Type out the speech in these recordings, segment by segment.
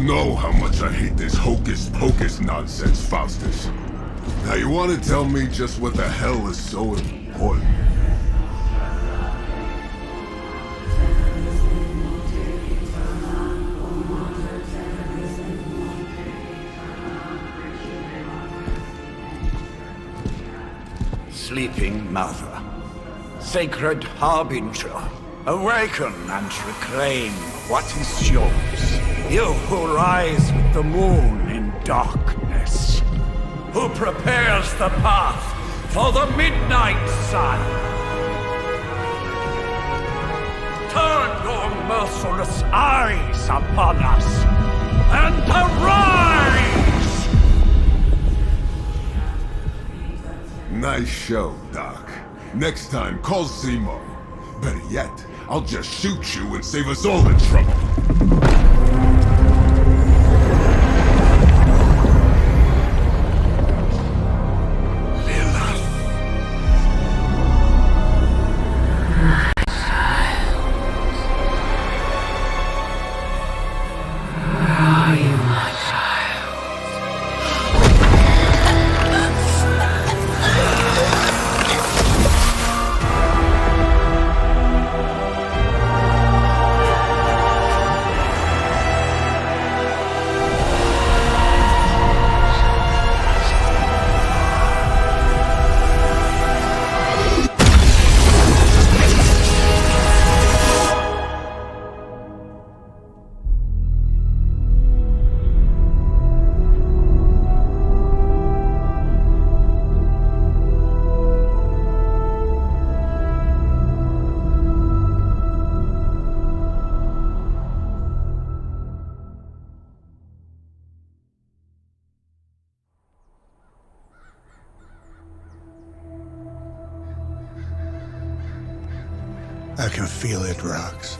know how much I hate this hocus-pocus nonsense, Faustus. Now you want to tell me just what the hell is so important? Sleeping Mother, sacred harbinger, awaken and reclaim what is yours. You who rise with the moon in darkness, who prepares the path for the midnight sun. Turn your merciless eyes upon us and arise! Nice show, Doc. Next time, call Zemo. Better yet, I'll just shoot you and save us all the trouble. I can feel it, Rox.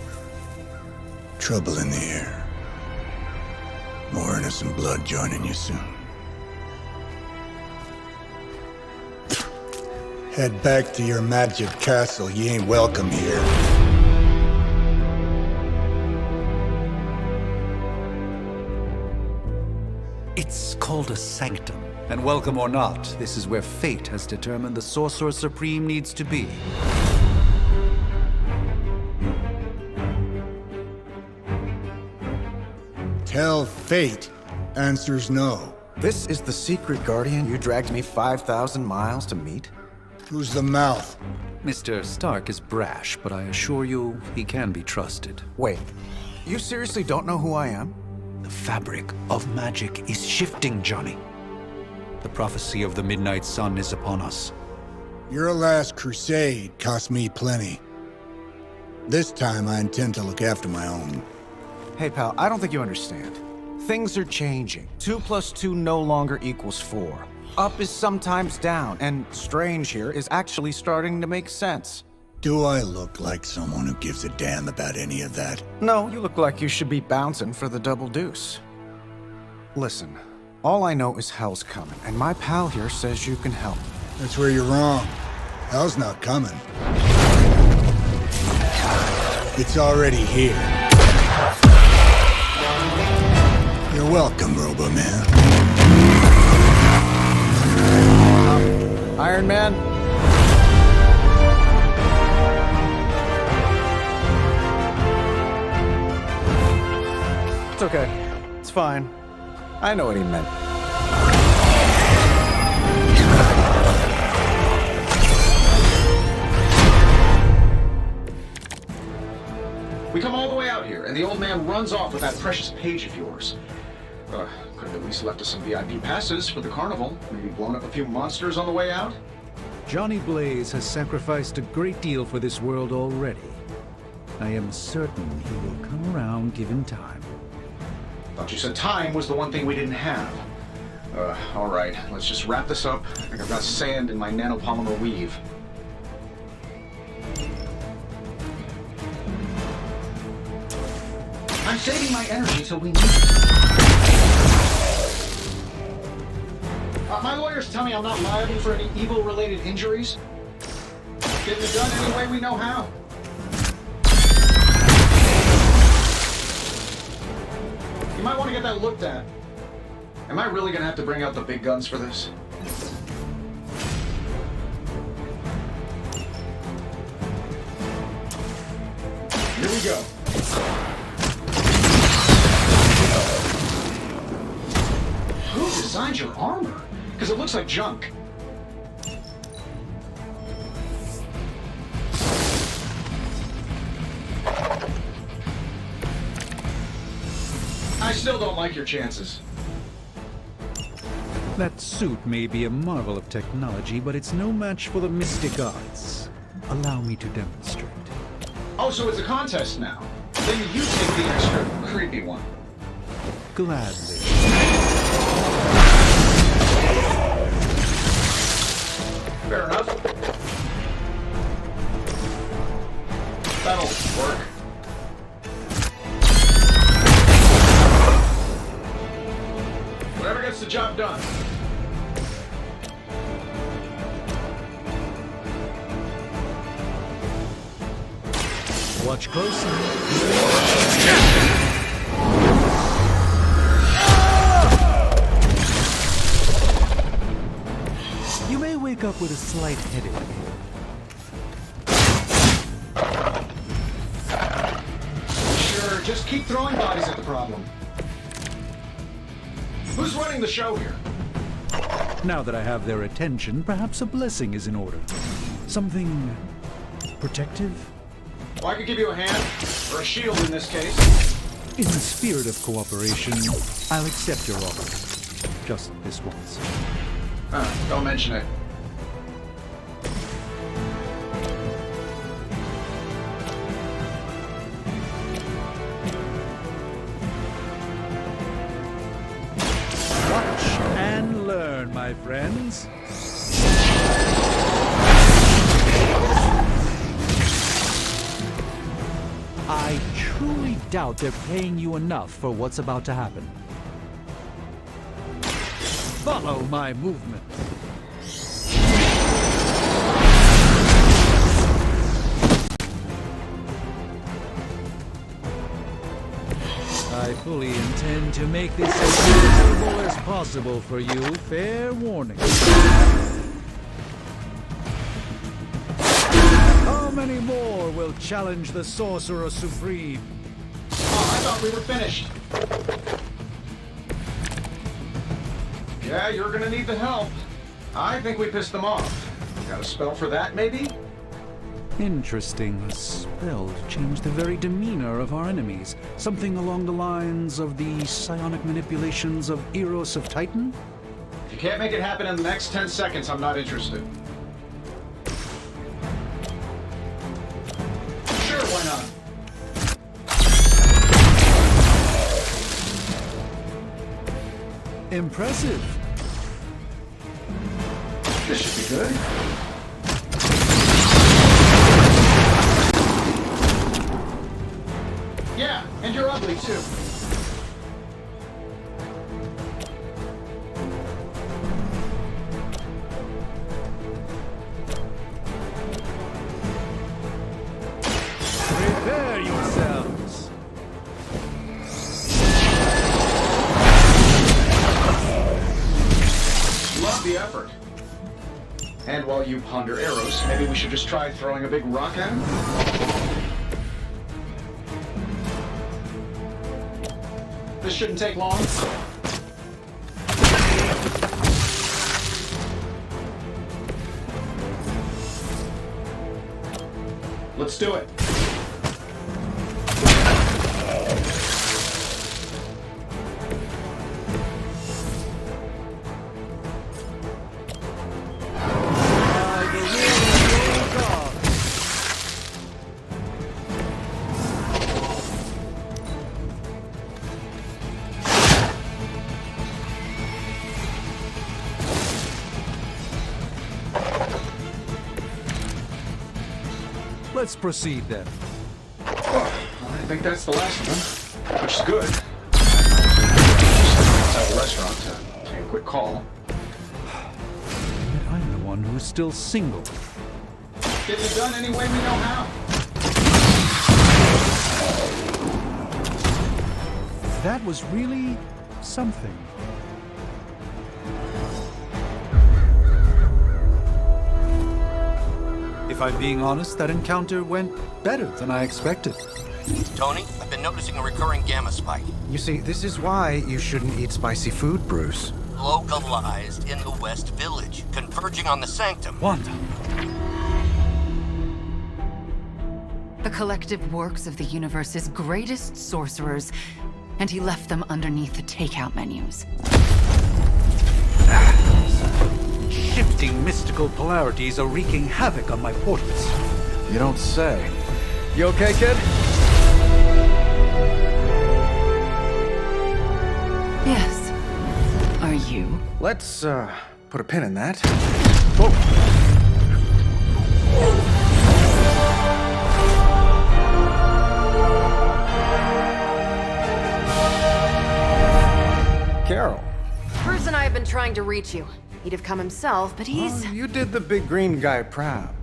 Trouble in the air. More innocent blood joining you soon. Head back to your magic castle. You ain't welcome here. It's called a sanctum. And welcome or not, this is where fate has determined the Sorcerer Supreme needs to be. Tell fate. Answers no. This is the secret guardian you dragged me 5,000 miles to meet? Who's the mouth? Mr. Stark is brash, but I assure you, he can be trusted. Wait, you seriously don't know who I am? The fabric of magic is shifting, Johnny. The prophecy of the Midnight Sun is upon us. Your last crusade cost me plenty. This time I intend to look after my own. Hey pal, I don't think you understand. Things are changing. 2 + 2 no longer equals 4. Up is sometimes down, and strange here is actually starting to make sense. Do I look like someone who gives a damn about any of that? No, you look like you should be bouncing for the double deuce. Listen, all I know is hell's coming, and my pal here says you can help. That's where you're wrong. Hell's not coming. It's already here. You're welcome, Robo-Man. Iron Man? It's okay. It's fine. I know what he meant. We come all the way out here, and the old man runs off with that precious page of yours. Could have at least left us some VIP passes for the carnival. Maybe blown up a few monsters on the way out? Johnny Blaze has sacrificed a great deal for this world already. I am certain he will come around given time. Thought you said time was the one thing we didn't have. All right, let's just wrap this up. I think I've got sand in my nanopolymer weave. I'm saving my energy till we need it. My lawyers tell me I'm not liable for any evil-related injuries. Getting it done any way we know how. You might want to get that looked at. Am I really gonna have to bring out the big guns for this? Here we go. Who designed your armor? Because it looks like junk. I still don't like your chances. That suit may be a marvel of technology, but it's no match for the mystic arts. Allow me to demonstrate. Oh, so it's a contest now. Then you take the extra creepy one. Gladly. Fair enough. That'll work. Whatever gets the job done. Watch closely. You may wake up with a slight headache. Sure, just keep throwing bodies at the problem. Who's running the show here? Now that I have their attention, perhaps a blessing is in order. Something protective? Well, I could give you a hand, or a shield in this case. In the spirit of cooperation, I'll accept your offer. Just this once. Don't mention it. Watch and learn, my friends. I truly doubt they're paying you enough for what's about to happen. Follow my movement. I fully intend to make this as miserable as possible for you. Fair warning. How many more will challenge the Sorcerer Supreme? Oh, I thought we were finished. Yeah, you're gonna need the help. I think we pissed them off. Got a spell for that, maybe? Interesting. A spell to change the very demeanor of our enemies. Something along the lines of the psionic manipulations of Eros of Titan? If you can't make it happen in the next 10 seconds, I'm not interested. Sure, why not? Impressive. This should be good. Yeah, and you're ugly too. Prepare yourselves. Love the effort. And while you ponder arrows, maybe we should just try throwing a big rock at him? This shouldn't take long. Let's do it. Let's proceed then. I think that's the last of them, which is good. Outside the restaurant to take a quick call. Yet I'm the one who's still single. Get it done any way we know how. That That was really something. If I'm being honest, that encounter went better than I expected. Tony, I've been noticing a recurring gamma spike. You see, this is why you shouldn't eat spicy food, Bruce. Localized in the West Village, converging on the Sanctum. Wanda. The collective works of the universe's greatest sorcerers, and he left them underneath the takeout menus. Shifting mystical polarities are wreaking havoc on my portals. You don't say. You okay, kid? Yes. Are you? Let's, put a pin in that. Carol. Bruce and I have been trying to reach you. He'd have come himself, but he's... Oh, you did the big green guy proud.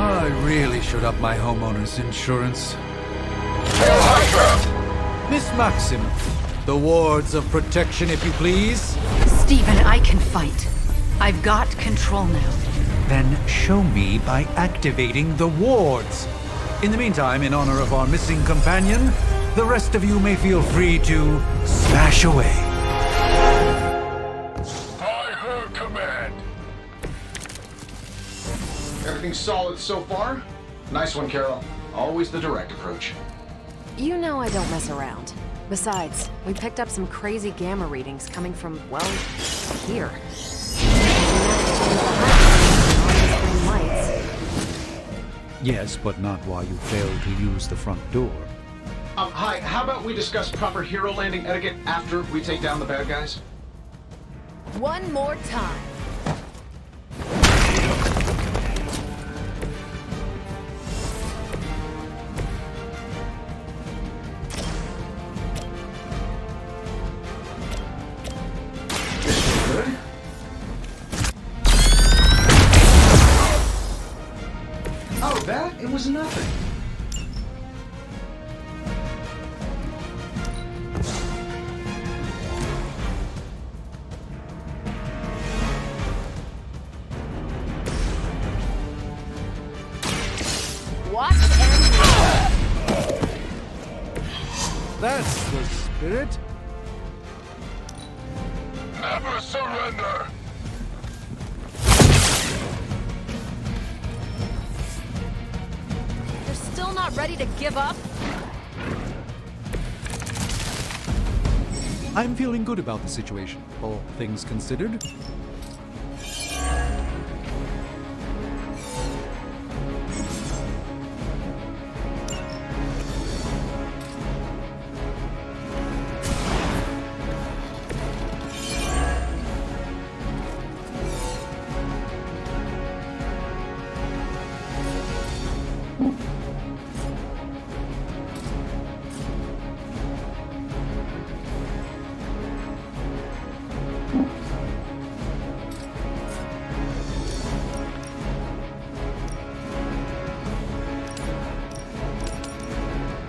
I really should up my homeowner's insurance. Miss Maximoff, the wards of protection, if you please. Stephen, I can fight. I've got control now. Then show me by activating the wards. In the meantime, in honor of our missing companion, the rest of you may feel free to smash away. By her command. Everything's solid so far? Nice one, Carol. Always the direct approach. You know I don't mess around. Besides, we picked up some crazy gamma readings coming from, well, here. Yes, but not while you failed to use the front door. Hi, how about we discuss proper hero landing etiquette after we take down the bad guys? One more time. Good. Oh, that? It was nothing. Watch and That's the spirit. Never surrender. They're still not ready to give up? I'm feeling good about the situation, all things considered.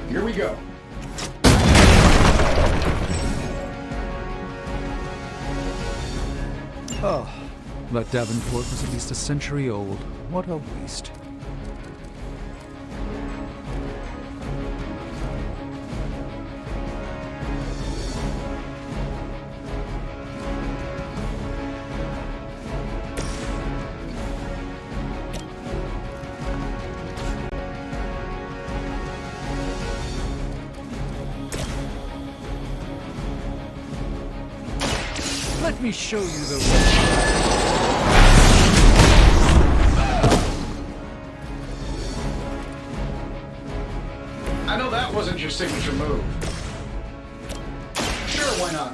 Here we go. Oh, that Davenport was at least a century old. What a waste. Let me show you the way. I know that wasn't your signature move. Sure, why not?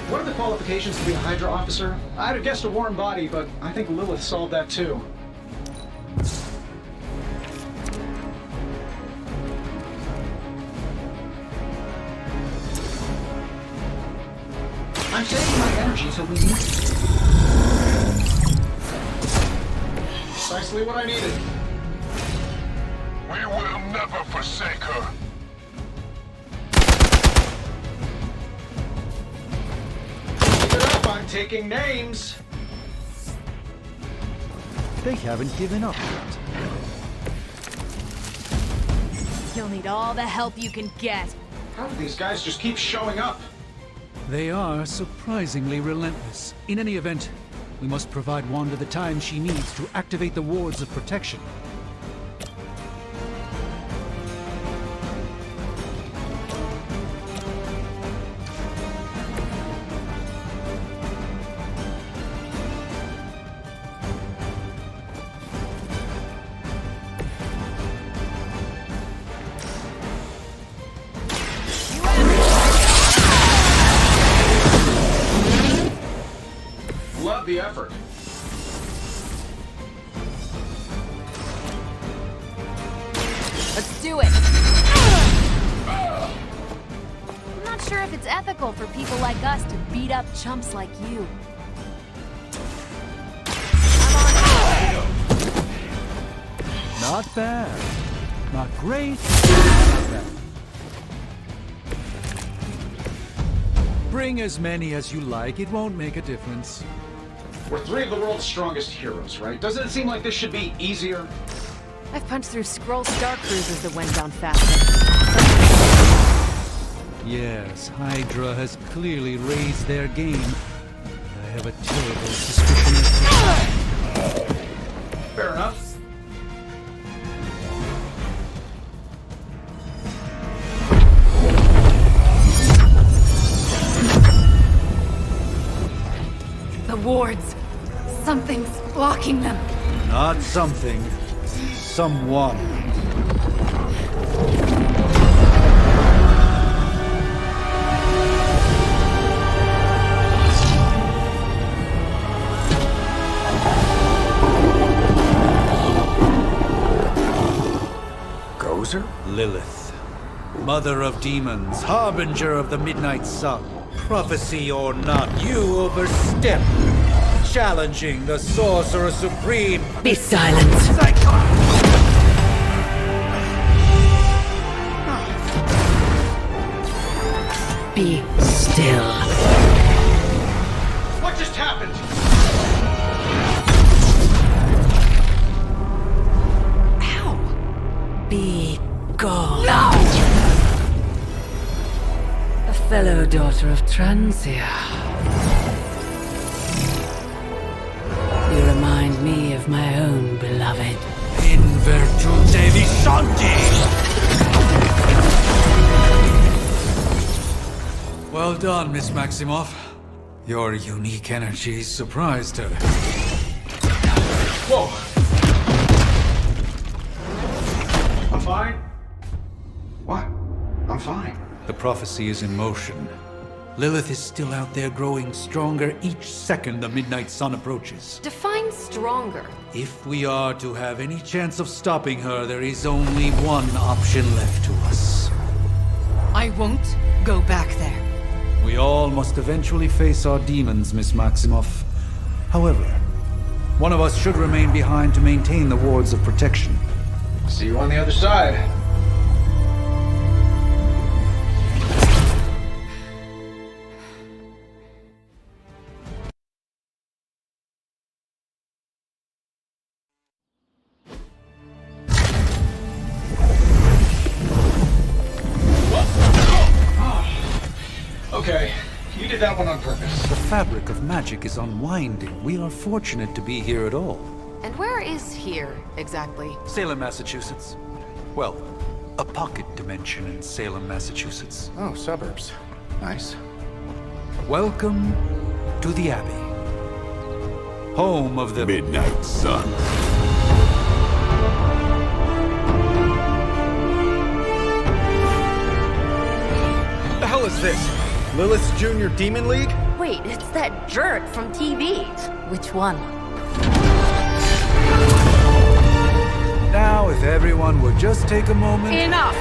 What are the qualifications to be a Hydra officer? I'd have guessed a warm body, but I think Lilith solved that too. I'm saving my energy till we meet. Precisely what I needed. We will never forsake her. Keep it up, I'm taking names. They haven't given up yet. You'll need all the help you can get. How do these guys just keep showing up? They are surprisingly relentless. In any event, we must provide Wanda the time she needs to activate the wards of protection. Love the effort. Let's do it. I'm not sure if it's ethical for people like us to beat up chumps like you. Not bad. Not great. Not bad. Bring as many as you like. It won't make a difference. We're three of the world's strongest heroes, right? Doesn't it seem like this should be easier? I've punched through Skrull Star Cruisers that went down faster. Yes, Hydra has clearly raised their game. I have a terrible suspicion as Fair enough. The wards. Something's blocking them. Not something. Someone. Gozer? Lilith. Mother of demons, harbinger of the midnight sun. Prophecy or not, you overstep. Challenging the Sorcerer Supreme. Be silent. Be still. What just happened? Ow! Be gone. No! A fellow daughter of Transia. You remind me of my own beloved. In virtute vishanti! Well done, Miss Maximoff. Your unique energy surprised her. Whoa! I'm fine. What? I'm fine. The prophecy is in motion. Lilith is still out there growing stronger each second the midnight sun approaches. Define stronger. If we are to have any chance of stopping her, there is only one option left to us. I won't go back there. We all must eventually face our demons, Miss Maximoff. However, one of us should remain behind to maintain the wards of protection. See you on the other side. Okay, you did that one on purpose. The fabric of magic is unwinding. We are fortunate to be here at all. And where is here, exactly? Salem, Massachusetts. Well, a pocket dimension in Salem, Massachusetts. Oh, suburbs. Nice. Welcome to the Abbey. Home of the Midnight Sun. What the hell is this? Lilith's Junior Demon League? Wait, it's that jerk from TV. Which one? Now, if everyone would just take a moment... Enough!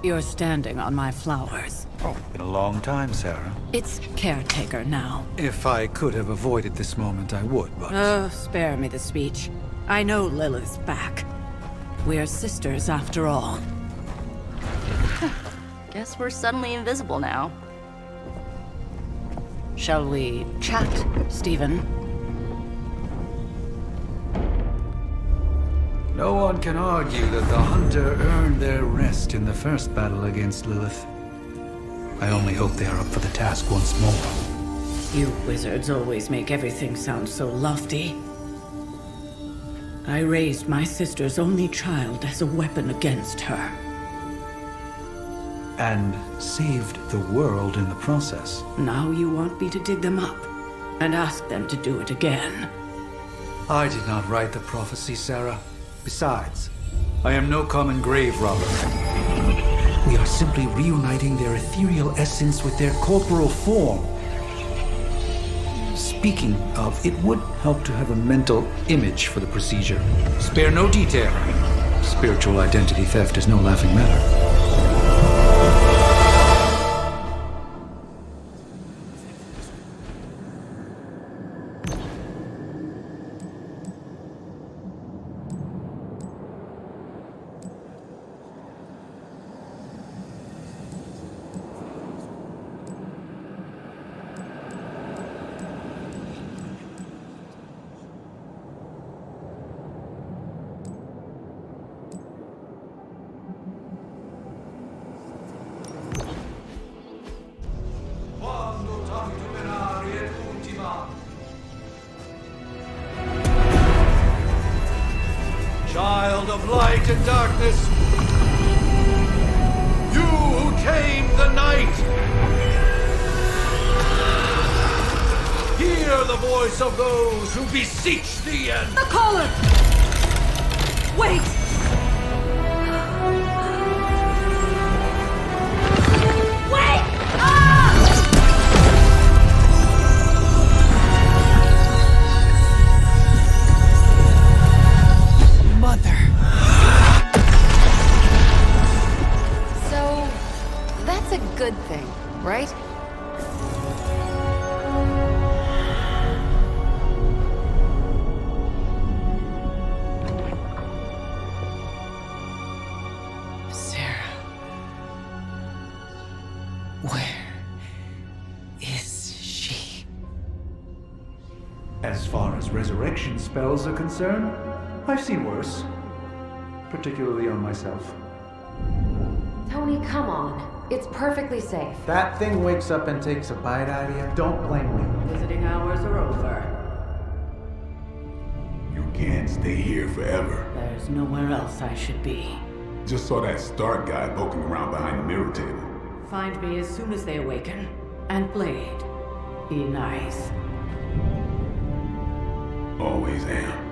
You're standing on my flowers. Oh, been a long time, Sarah. It's caretaker now. If I could have avoided this moment, I would, but... Oh, spare me the speech. I know Lilith's back. We're sisters after all. Guess we're suddenly invisible now. Shall we chat, Stephen? No one can argue that the Hunter earned their rest in the first battle against Lilith. I only hope they are up for the task once more. You wizards always make everything sound so lofty. I raised my sister's only child as a weapon against her. And saved the world in the process. Now you want me to dig them up and ask them to do it again. I did not write the prophecy, Sarah. Besides, I am no common grave robber. We are simply reuniting their ethereal essence with their corporal form. Speaking of, it would help to have a mental image for the procedure. Spare no detail. Spiritual identity theft is no laughing matter. Child of light and darkness, you who tame the night, hear the voice of those who beseech thee and... The caller! Wait! Wait! Mother. So, that's a good thing, right? Sarah. Where is she? As far as resurrection spells are concerned, I've seen worse. Particularly on myself. Tony, come on. It's perfectly safe. That thing wakes up and takes a bite out of you. Don't blame me. Visiting hours are over. You can't stay here forever. There's nowhere else I should be. Just saw that Stark guy poking around behind the mirror table. Find me as soon as they awaken. And Blade, be nice. Always am.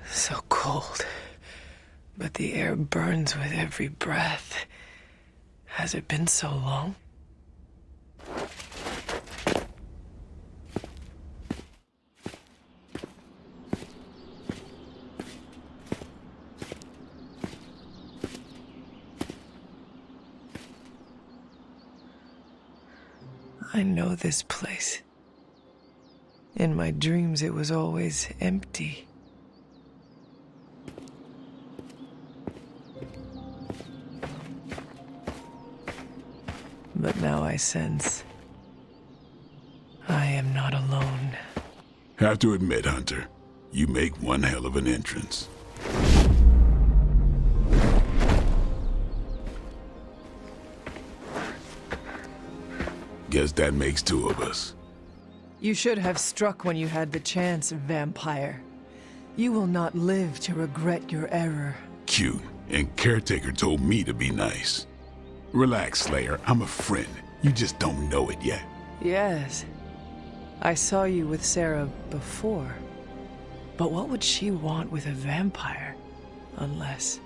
So cold, but the air burns with every breath. Has it been so long? I know this place. In my dreams, it was always empty. But now I sense I am not alone. Have to admit, Hunter, you make one hell of an entrance. Guess that makes two of us. You should have struck when you had the chance, vampire. You will not live to regret your error. Cute. And Caretaker told me to be nice. Relax, Slayer. I'm a friend. You just don't know it yet. Yes. I saw you with Sarah before. But what would she want with a vampire? Unless...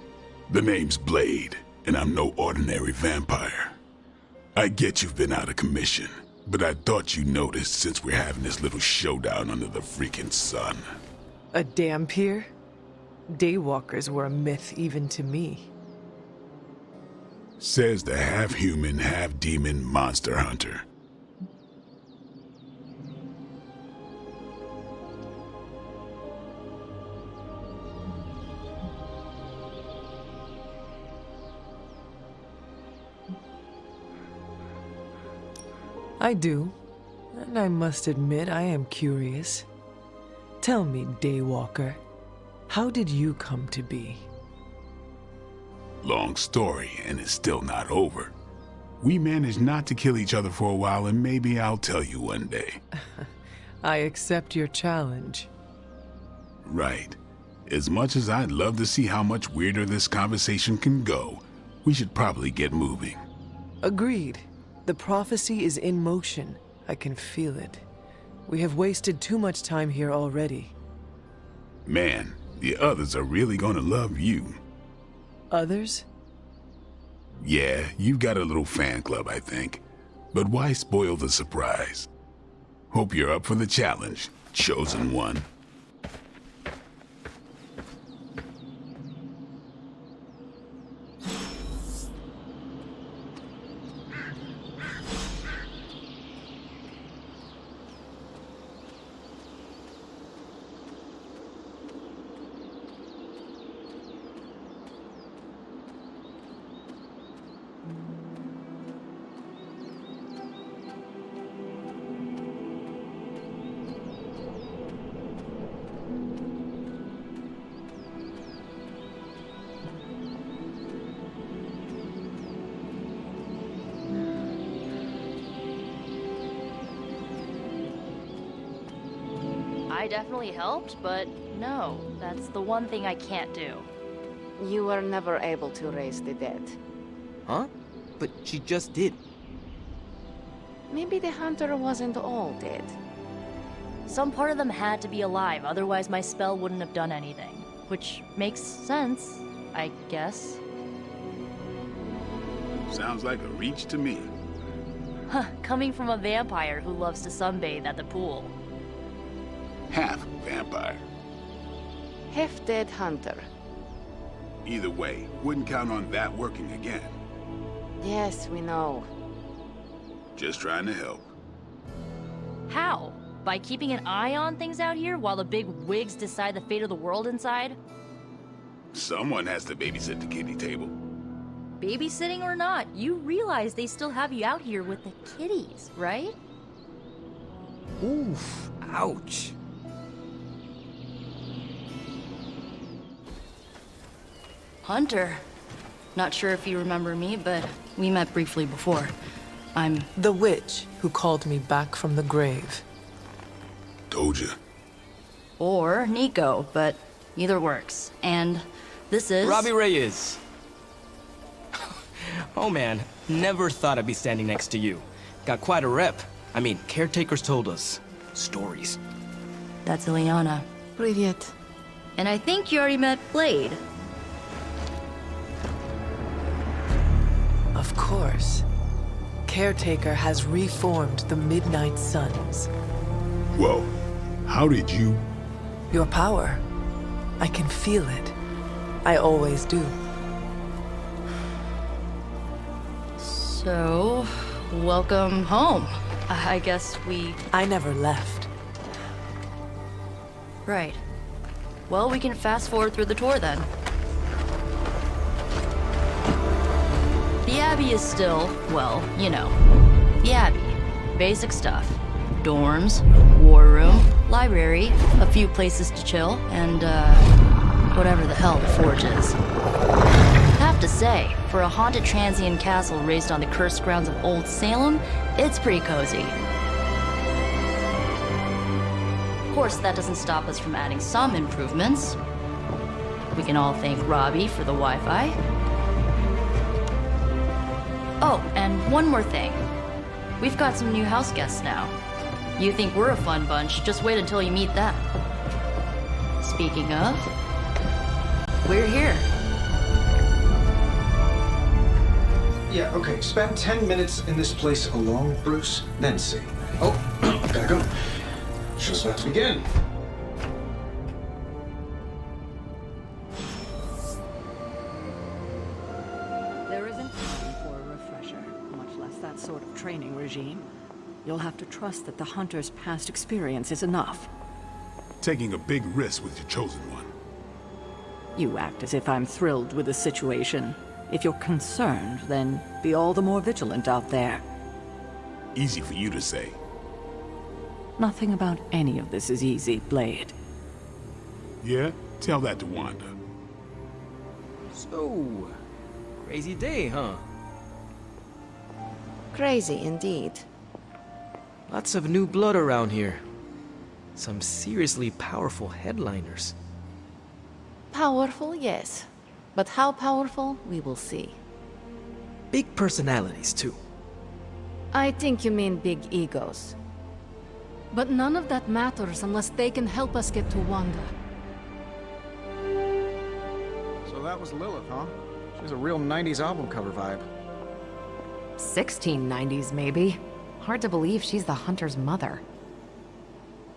The name's Blade, and I'm no ordinary vampire. I get you've been out of commission, but I thought you noticed since we're having this little showdown under the freaking sun. A Dampier? Daywalkers were a myth even to me. Says the half-human, half-demon monster hunter. I do, and I must admit I am curious. Tell me, Daywalker, how did you come to be? Long story, and it's still not over. We managed not to kill each other for a while, and maybe I'll tell you one day. I accept your challenge. Right. As much as I'd love to see how much weirder this conversation can go, we should probably get moving. Agreed. The prophecy is in motion. I can feel it. We have wasted too much time here already. Man, the others are really gonna love you. Others? Yeah, you've got a little fan club, I think. But why spoil the surprise? Hope you're up for the challenge, chosen one. I definitely helped, but no, that's the one thing I can't do. You were never able to raise the dead. Huh? But she just did. Maybe the hunter wasn't all dead. Some part of them had to be alive, otherwise my spell wouldn't have done anything. Which makes sense, I guess. Sounds like a reach to me. Huh, coming from a vampire who loves to sunbathe at the pool. Half vampire. Half-dead hunter. Either way, wouldn't count on that working again. Yes, we know. Just trying to help. How? By keeping an eye on things out here while the big wigs decide the fate of the world inside? Someone has to babysit the kitty table. Babysitting or not, you realize they still have you out here with the kitties, right? Oof, ouch. Hunter. Not sure if you remember me, but we met briefly before. I'm... The witch who called me back from the grave. Told ya. Or Nico, but either works. And this is... Robbie Reyes. Oh man, never thought I'd be standing next to you. Got quite a rep. I mean, caretakers told us stories. That's Ileana. Привет. And I think you already met Blade. Of course. Caretaker has reformed the Midnight Suns. Whoa, how did you... Your power. I can feel it. I always do. So, welcome home. I guess we... I never left. Right. Well, we can fast forward through the tour then. The Abbey is still, well, you know, the Abbey. Basic stuff. Dorms, war room, library, a few places to chill, and, whatever the hell the Forge is. Have to say, for a haunted transient castle raised on the cursed grounds of Old Salem, it's pretty cozy. Of course, that doesn't stop us from adding some improvements. We can all thank Robbie for the Wi-Fi. Oh, and one more thing. We've got some new house guests now. You think we're a fun bunch, just wait until you meet them. Speaking of, we're here. Yeah, okay. Spend 10 minutes in this place alone, Bruce, then see. Oh, gotta go. Show's about to begin. There isn't time for a refresher, much less that sort of training regime. You'll have to trust that the Hunter's past experience is enough. Taking a big risk with your chosen one. You act as if I'm thrilled with the situation. If you're concerned, then be all the more vigilant out there. Easy for you to say. Nothing about any of this is easy, Blade. Yeah? Tell that to Wanda. So, crazy day, huh? Crazy indeed. Lots of new blood around here. Some seriously powerful headliners. Powerful, yes. But how powerful, we will see. Big personalities, too. I think you mean big egos. But none of that matters unless they can help us get to Wanda. So that was Lilith, huh? She has a real 90s album cover vibe. 1690s, maybe. Hard to believe she's the Hunter's mother.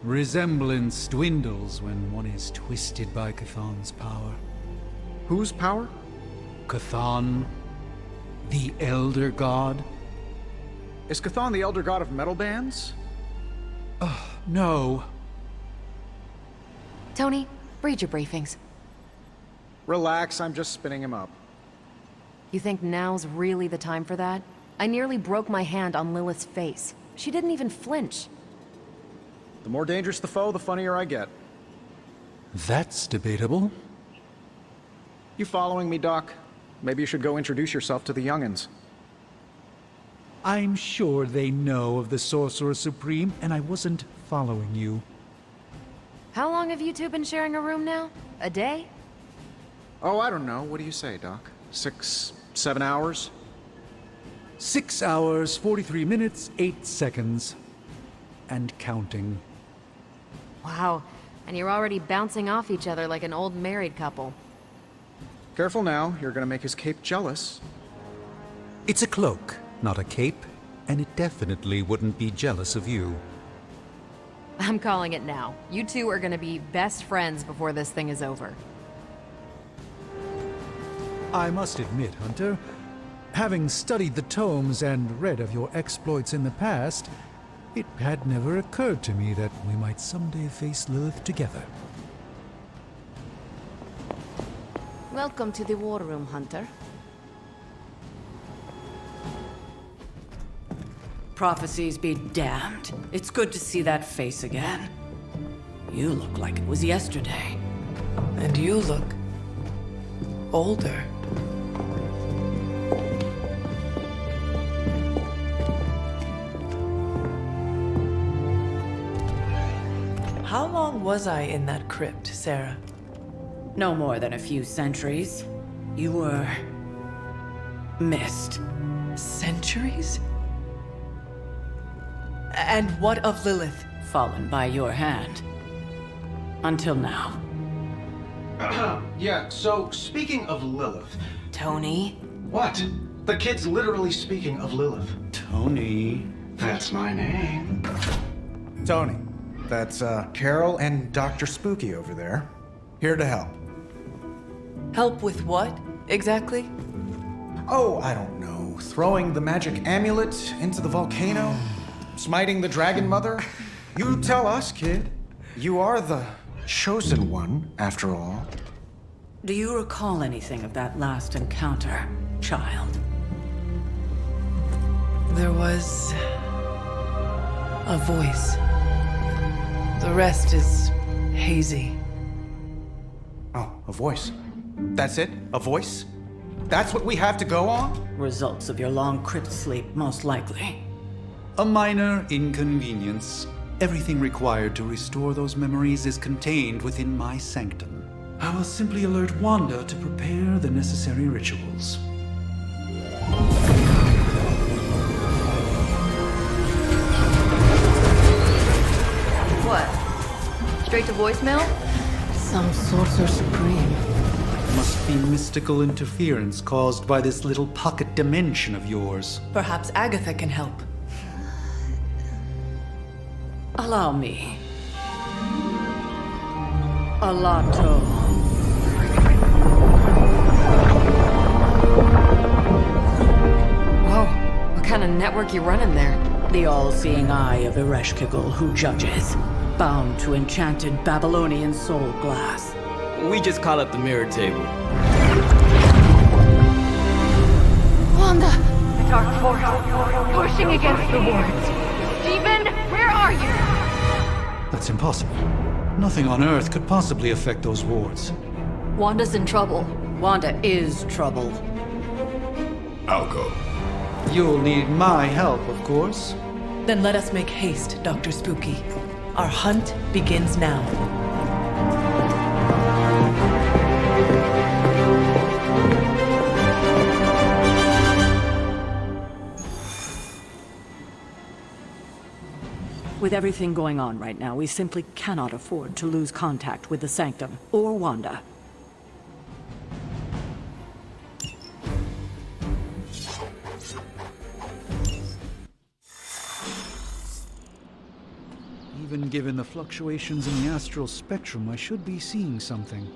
Resemblance dwindles when one is twisted by Chthon's power. Whose power? Chthon, the Elder God. Is Chthon the elder god of metal bands? No. Tony, read your briefings. Relax, I'm just spinning him up. You think now's really the time for that? I nearly broke my hand on Lilith's face. She didn't even flinch. The more dangerous the foe, the funnier I get. That's debatable. You following me, Doc? Maybe you should go introduce yourself to the young'uns. I'm sure they know of the Sorcerer Supreme, and I wasn't following you. How long have you two been sharing a room now? A day? Oh, I don't know. What do you say, Doc? 6, 7 hours? 6 hours, 43 minutes, 8 seconds. And counting. Wow, and you're already bouncing off each other like an old married couple. Careful now, you're gonna make his cape jealous. It's a cloak, not a cape, and it definitely wouldn't be jealous of you. I'm calling it now. You two are gonna be best friends before this thing is over. I must admit, Hunter, having studied the tomes and read of your exploits in the past, it had never occurred to me that we might someday face Lilith together. Welcome to the War Room, Hunter. Prophecies be damned. It's good to see that face again. You look like it was yesterday. And you look older. How long was I in that crypt, Sarah? No more than a few centuries. You were missed. Centuries? And what of Lilith? Fallen by your hand. Until now. Yeah, so speaking of Lilith... Tony? What? The kid's literally speaking of Lilith. Tony. That's my name. Tony, that's Carol and Dr. Spooky over there. Here to help. Help with what, exactly? Oh, I don't know. Throwing the magic amulet into the volcano? Smiting the Dragon Mother? You tell us, kid. You are the chosen one, after all. Do you recall anything of that last encounter, child? There was a voice. The rest is hazy. Oh, a voice. That's it? A voice? That's what we have to go on? Results of your long crypt sleep, most likely. A minor inconvenience. Everything required to restore those memories is contained within my sanctum. I will simply alert Wanda to prepare the necessary rituals. What? Straight to voicemail? Some Sorcerer Supreme. Must be mystical interference caused by this little pocket dimension of yours. Perhaps Agatha can help. Allow me. Alato. Whoa, what kind of network you running there? The all-seeing eye of Ereshkigal who judges, bound to enchanted Babylonian soul glass. We just call it the mirror table. Wanda! The dark force, pushing against the wards. Stephen, where are you? That's impossible. Nothing on Earth could possibly affect those wards. Wanda's in trouble. Wanda is trouble. I'll go. You'll need my help, of course. Then let us make haste, Dr. Spooky. Our hunt begins now. With everything going on right now, we simply cannot afford to lose contact with the Sanctum or Wanda. Even given the fluctuations in the astral spectrum, I should be seeing something.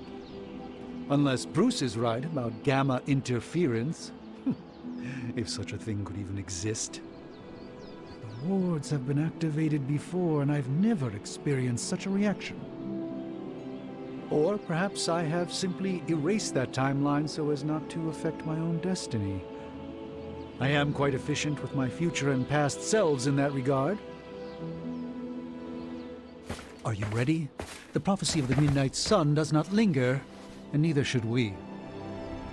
Unless Bruce is right about gamma interference. If such a thing could even exist. The wards have been activated before, and I've never experienced such a reaction. Or perhaps I have simply erased that timeline so as not to affect my own destiny. I am quite efficient with my future and past selves in that regard. Are you ready? The prophecy of the Midnight Sun does not linger, and neither should we.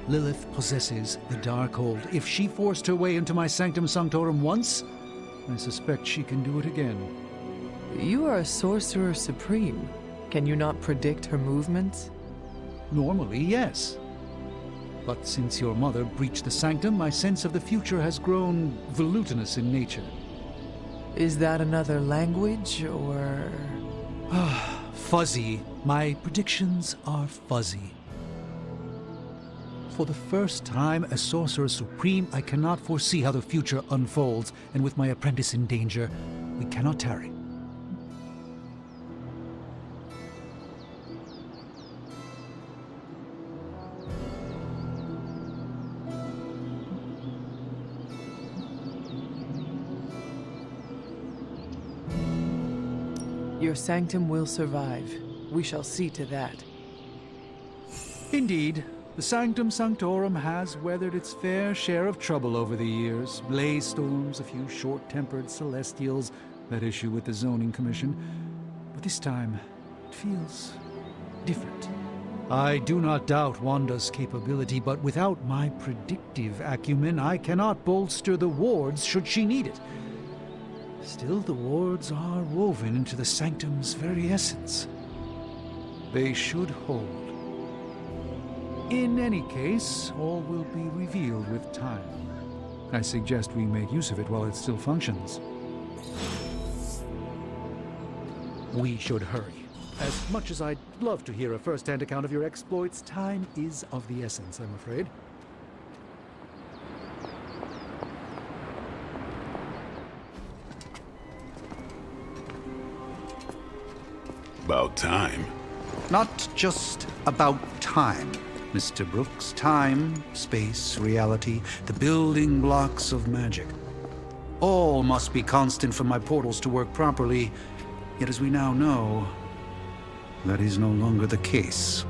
Lilith possesses the Darkhold. If she forced her way into my Sanctum Sanctorum once, I suspect she can do it again. You are a Sorcerer Supreme. Can you not predict her movements? Normally, yes. But since your mother breached the Sanctum, my sense of the future has grown volutinous in nature. Is that another language, or...? Fuzzy. My predictions are fuzzy. For the first time as Sorcerer Supreme, I cannot foresee how the future unfolds, and with my apprentice in danger, we cannot tarry. Your sanctum will survive. We shall see to that. Indeed. The Sanctum Sanctorum has weathered its fair share of trouble over the years. Blaze storms, a few short-tempered celestials that issue with the Zoning Commission. But this time, it feels different. I do not doubt Wanda's capability, but without my predictive acumen, I cannot bolster the wards should she need it. Still, the wards are woven into the Sanctum's very essence. They should hold. In any case, all will be revealed with time. I suggest we make use of it while it still functions. We should hurry. As much as I'd love to hear a first-hand account of your exploits, time is of the essence, I'm afraid. About time. Not just about time, Mr. Brooks. Time, space, reality, the building blocks of magic. All must be constant for my portals to work properly, yet as we now know, that is no longer the case.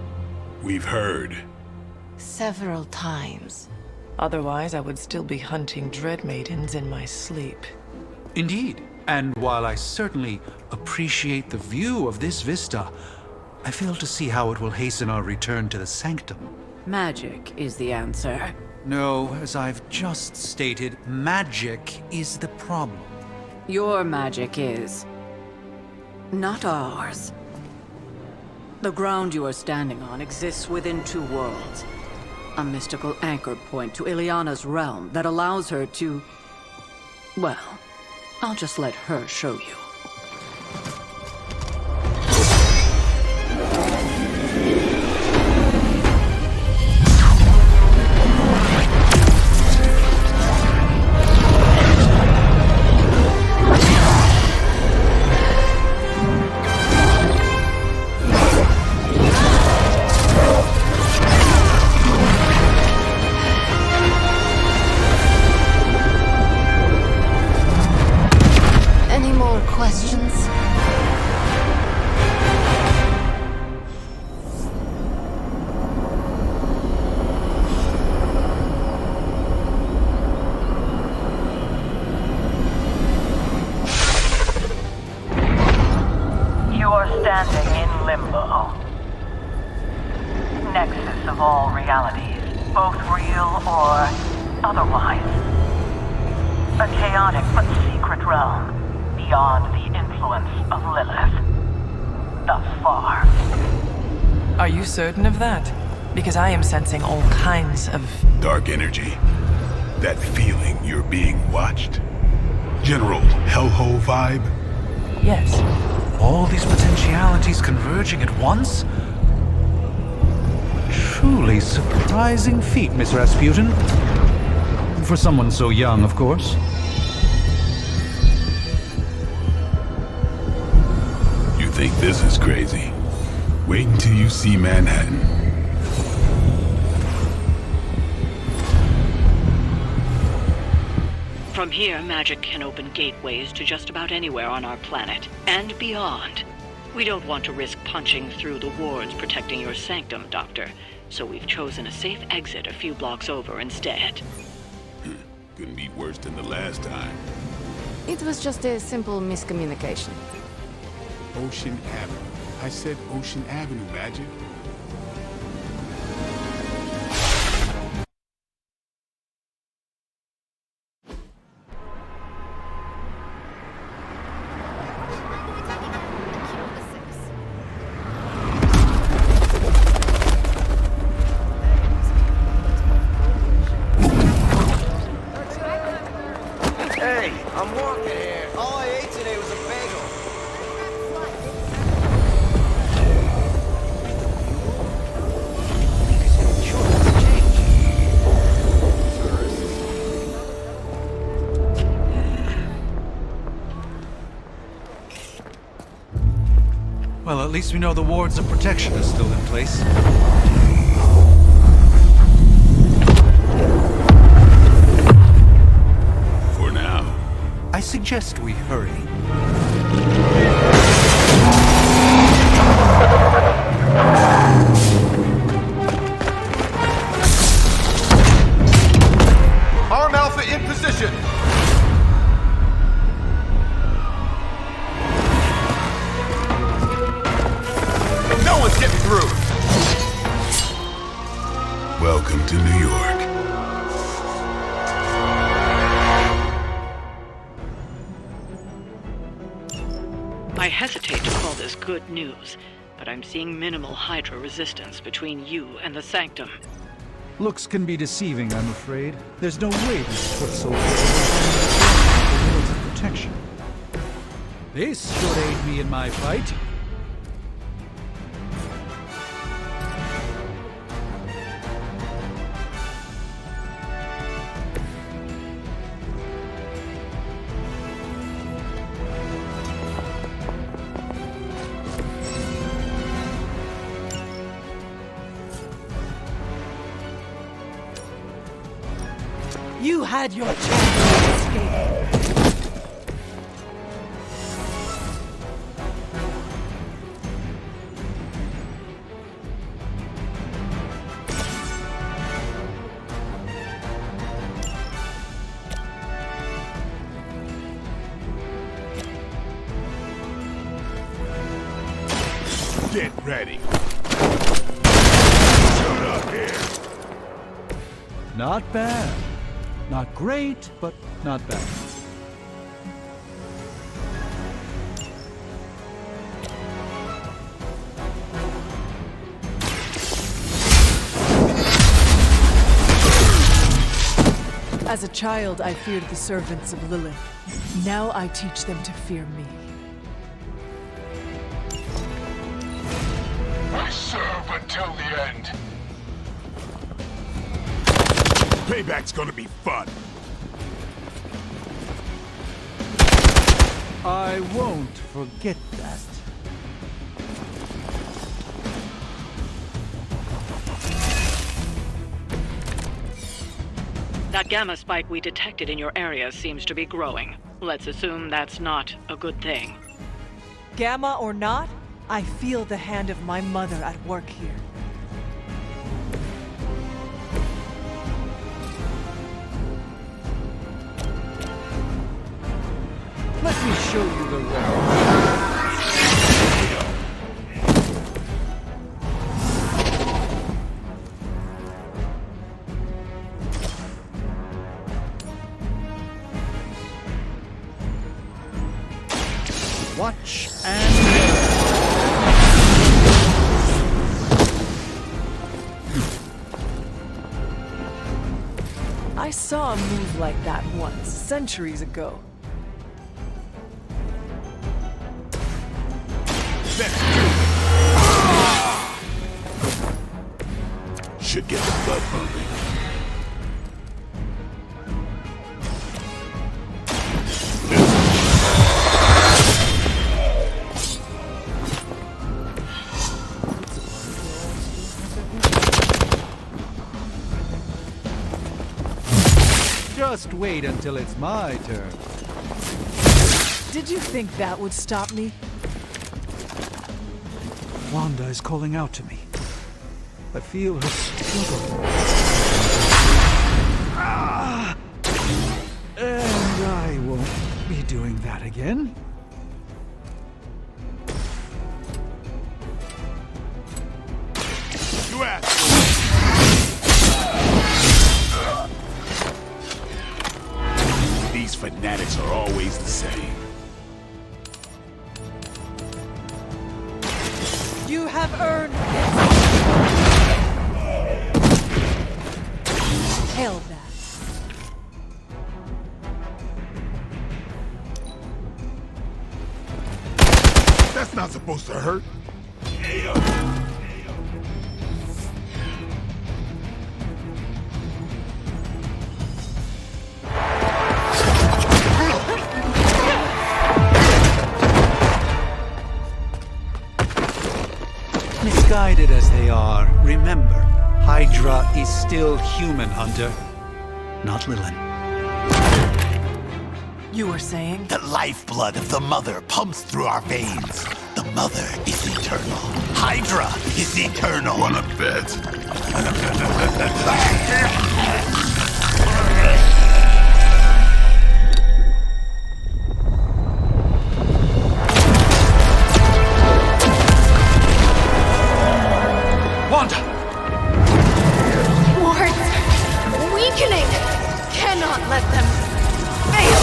We've heard. Several times. Otherwise, I would still be hunting Dread Maidens in my sleep. Indeed. And while I certainly appreciate the view of this vista, I fail to see how it will hasten our return to the Sanctum. Magic is the answer. No, as I've just stated, magic is the problem. Your magic is. Not ours. The ground you are standing on exists within two worlds. A mystical anchor point to Ileana's realm that allows her to... Well, I'll just let her show you. Standing in limbo. Nexus of all realities, both real or otherwise. A chaotic but secret realm, beyond the influence of Lilith. Thus far. Are you certain of that? Because I am sensing all kinds of... dark energy. That feeling you're being watched. General hellhole vibe? Yes. All these potentialities converging at once? Truly surprising feat, Miss Rasputin. For someone so young, of course. You think this is crazy? Wait until you see Manhattan. From here, magic can open gateways to just about anywhere on our planet, and beyond. We don't want to risk punching through the wards protecting your sanctum, Doctor, so we've chosen a safe exit a few blocks over instead. Couldn't be worse than the last time. It was just a simple miscommunication. Ocean Avenue. I said Ocean Avenue, Magic. Hey, I'm walking here. All I ate today was a bagel. Well, at least we know the wards of protection are still in place. For now. I suggest we hurry. Arm Alpha in position. No one's getting through. Welcome to New York. I hesitate to call this good news, but I'm seeing minimal Hydra resistance between you and the Sanctum. Looks can be deceiving, I'm afraid. There's no way these foot soldiers of protection. This should aid me in my fight. You had your chance to escape. Get ready. Shut up here. Not bad. Not great, but not bad. As a child, I feared the servants of Lilith. Now I teach them to fear me. I serve until the end. Payback's gonna be fun. I won't forget that. That gamma spike we detected in your area seems to be growing. Let's assume that's not a good thing. Gamma or not, I feel the hand of my mother at work here. Let me show you the way. Watch and learn. I saw a move like that once, centuries ago. Should get the blood pumping. Just wait until it's my turn. Did you think that would stop me? Wanda is calling out to me. I feel her struggle. And I won't be doing that again. You asked. These fanatics are always the same. You have earned this. Hell that. That's not supposed to hurt. Misguided as they are, remember, Hydra is still human, Hunter. Not Lilith. You were saying? The lifeblood of the Mother pumps through our veins. The Mother is eternal. Hydra is eternal. Wanna bet? Wanda! Wards! Weakening! Cannot let them fail!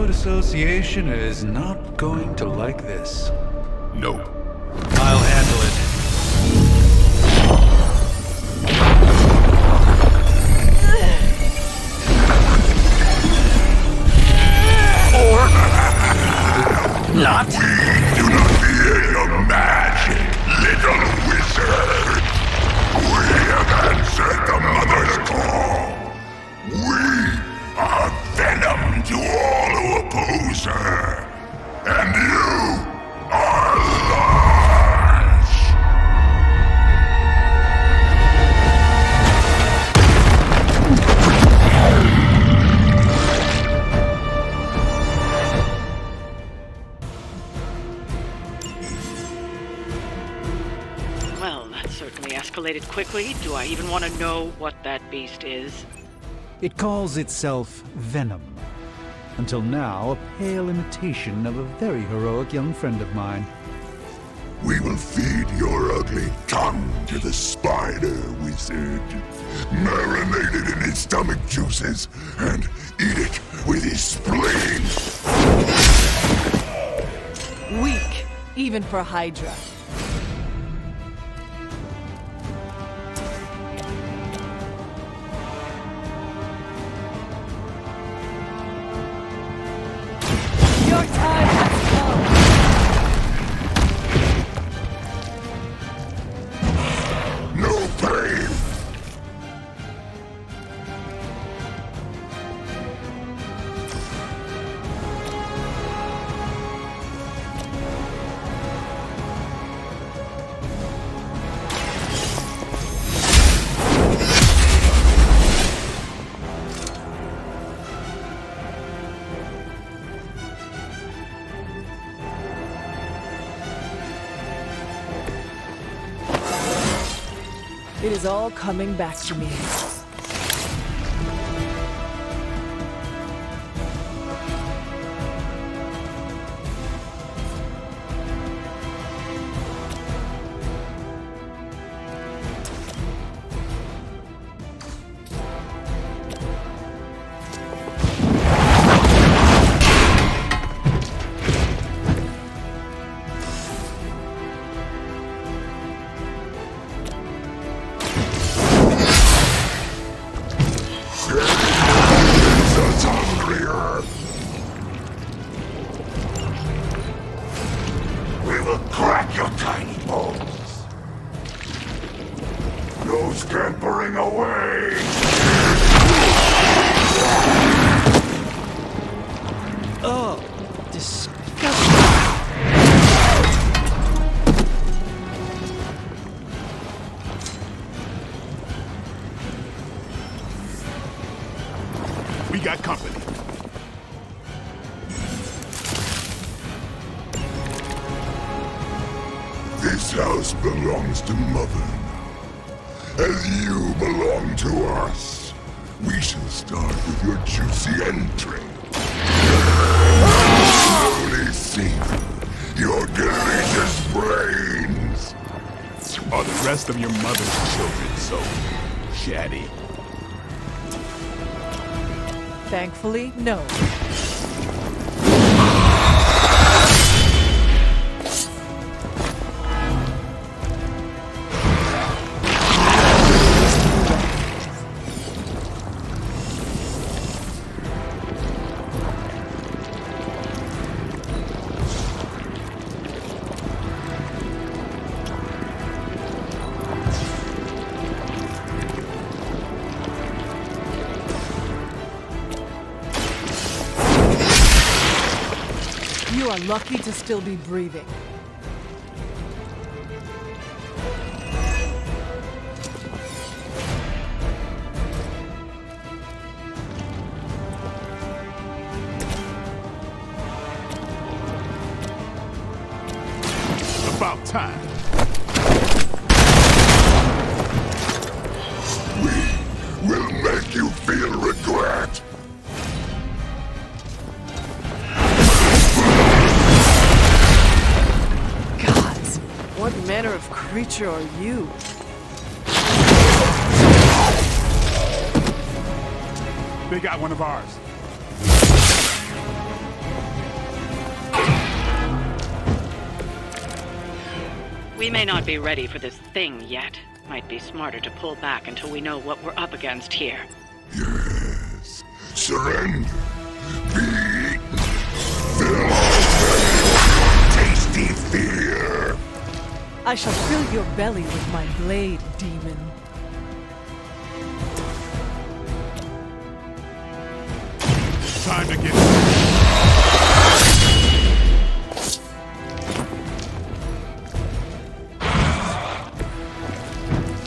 Association is not going to like this. No. I'll handle it. Or not. We do not fear your magic, little wizard. We have answered the Mother's call. We are venom to all who oppose her. And you are lost. Well, that certainly escalated quickly. Do I even want to know what that beast is? It calls itself Venom. Until now, a pale imitation of a very heroic young friend of mine. We will feed your ugly tongue to the spider wizard. Marinate it in his stomach juices and eat it with his spleen. Weak, even for Hydra. Your time has come. No pain. It is all coming back to me. We will crack your tiny bones. No scampering away. Oh, disgusting. We got company. This house belongs to Mother now, as you belong to us. We shall start with your juicy entry. Slowly sink your delicious brains. Are the rest of your mother's children so chatty? Thankfully, no. You are lucky to still be breathing. About time. We will make you feel regret. What manner of creature are you? They got one of ours. We may not be ready for this thing yet. Might be smarter to pull back until we know what we're up against here. Yes. Surrender. Be eaten. Fill our tasty fear. I shall fill your belly with my blade, demon. Time to get...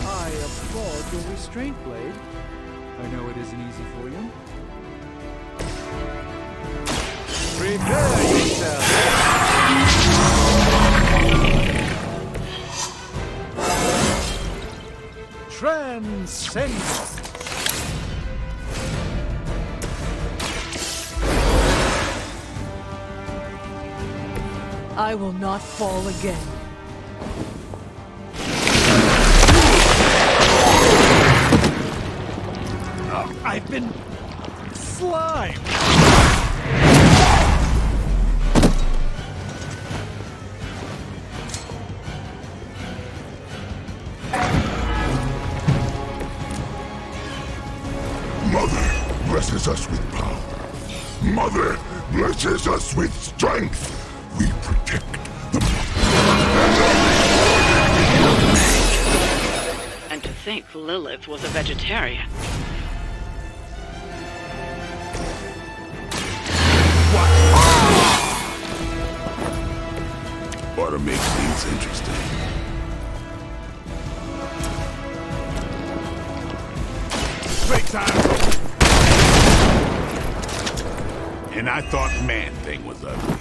I applaud your restraint, Blade. I know it isn't easy for you. Prepare yourself! Transcendent! I will not fall again. I've been slimed. Mother blesses us with power. Mother blesses us with strength. We protect the And to think Lilith was a vegetarian. Ought to make things interesting. Playtime. And I thought Man-Thing was ugly.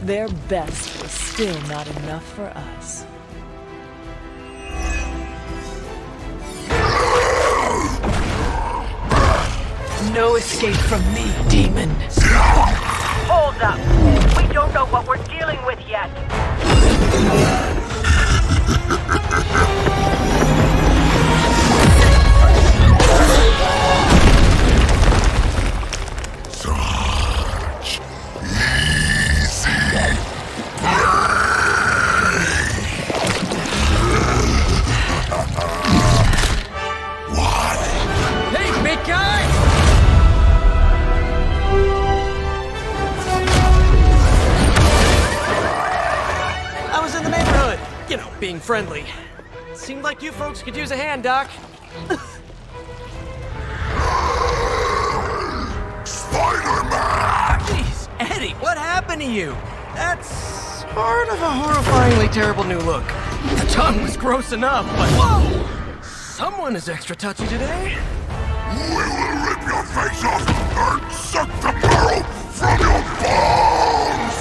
Their best was still not enough for us. No escape from me, demon. Hold up. We don't know what we're dealing with yet. Such easy What? Hey, big guy! I was in the neighborhood, you know, being friendly. Seemed like you folks could use a hand, Doc. Spider-Man! Jeez, Eddie, what happened to you? That's sort of a horrifyingly terrible new look. The tongue was gross enough, but whoa! Someone is extra touchy today. We will rip your face off and suck the marrow from your bones!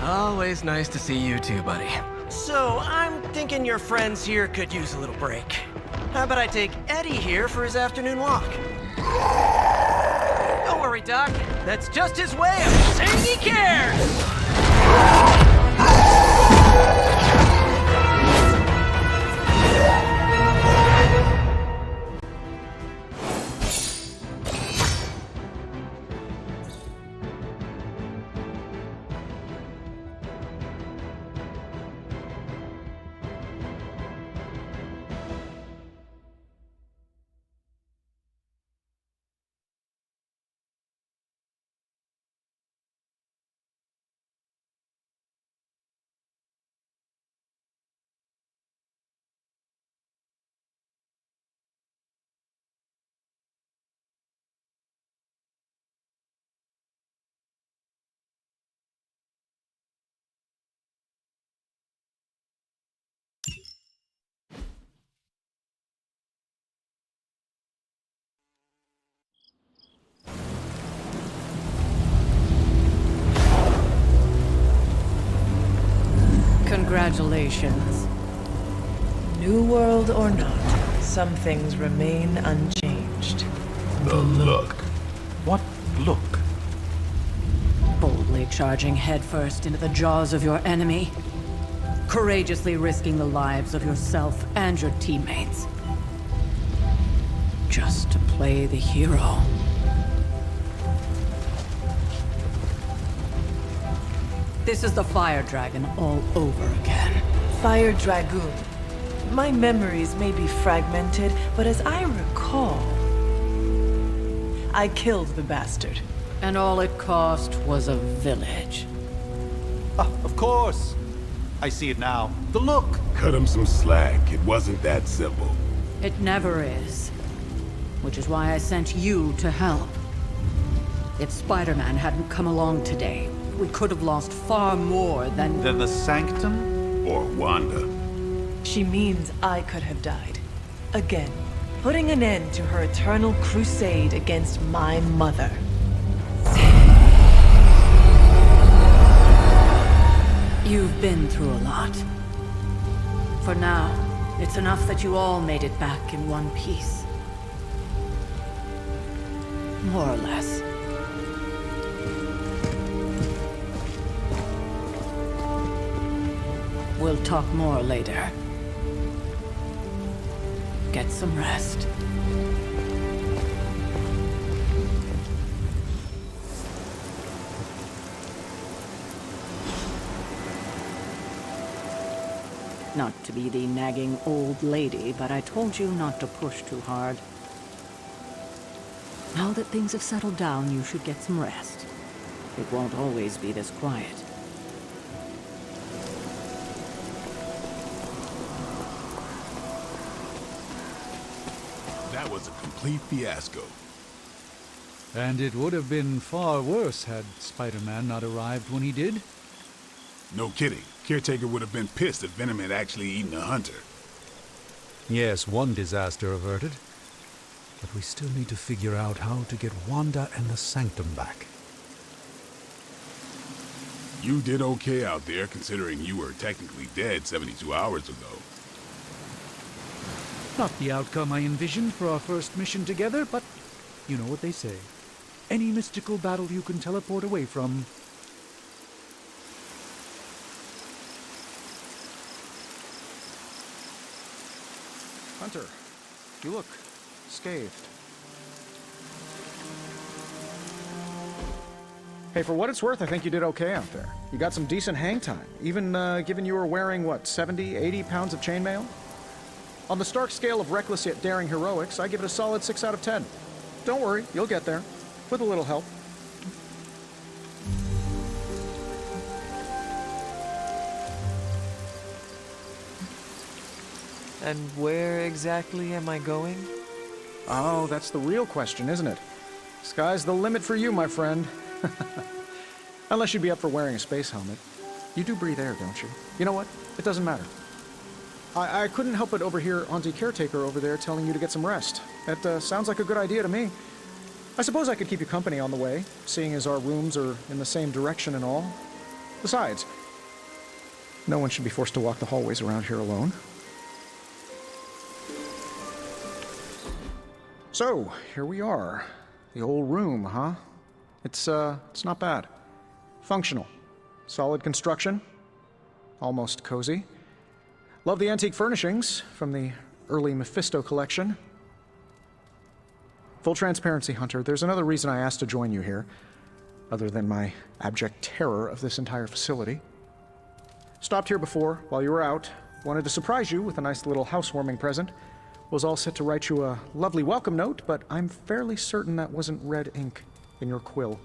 Always nice to see you too, buddy. So, I'm thinking your friends here could use a little break. How about I take Eddie here for his afternoon walk? Don't worry, Doc. That's just his way of saying he cares! Congratulations. New world or not, some things remain unchanged. The look. What look? Boldly charging headfirst into the jaws of your enemy. Courageously risking the lives of yourself and your teammates. Just to play the hero. This is the Fire Dragon all over again. Fire Dragoon. My memories may be fragmented, but as I recall, I killed the bastard. And all it cost was a village. Of course. I see it now. The look. Cut him some slack. It wasn't that simple. It never is. Which is why I sent you to help. If Spider-Man hadn't come along today, we could have lost far more than the Sanctum? Or Wanda. She means I could have died. Again, putting an end to her eternal crusade against my mother. You've been through a lot. For now, it's enough that you all made it back in one piece. more or less. We'll talk more later. Get some rest. Not to be the nagging old lady, but I told you not to push too hard. Now that things have settled down, you should get some rest. It won't always be this quiet. That was a complete fiasco. And it would have been far worse had Spider-Man not arrived when he did. No kidding. Caretaker would have been pissed if Venom had actually eaten a hunter. Yes, one disaster averted. But we still need to figure out how to get Wanda and the Sanctum back. You did okay out there, considering you were technically dead 72 hours ago. Not the outcome I envisioned for our first mission together, but you know what they say. Any mystical battle you can teleport away from. Hunter, you look scathed. Hey, for what it's worth, I think you did okay out there. You got some decent hang time, even given you were wearing, what, 70, 80 pounds of chainmail? On the Stark scale of reckless yet daring heroics, I give it a solid 6 out of 10. Don't worry, you'll get there. With a little help. And where exactly am I going? Oh, that's the real question, isn't it? Sky's the limit for you, my friend. Unless you'd be up for wearing a space helmet. You do breathe air, don't you? You know what? It doesn't matter. I couldn't help but overhear Auntie Caretaker over there telling you to get some rest. That sounds like a good idea to me. I suppose I could keep you company on the way, seeing as our rooms are in the same direction and all. Besides, no one should be forced to walk the hallways around here alone. So, here we are. The old room, huh? It's not bad. Functional. Solid construction. Almost cozy. Love the antique furnishings from the early Mephisto collection. Full transparency, Hunter, there's another reason I asked to join you here, other than my abject terror of this entire facility. Stopped here before, while you were out. Wanted to surprise you with a nice little housewarming present. Was all set to write you a lovely welcome note, but I'm fairly certain that wasn't red ink in your quill.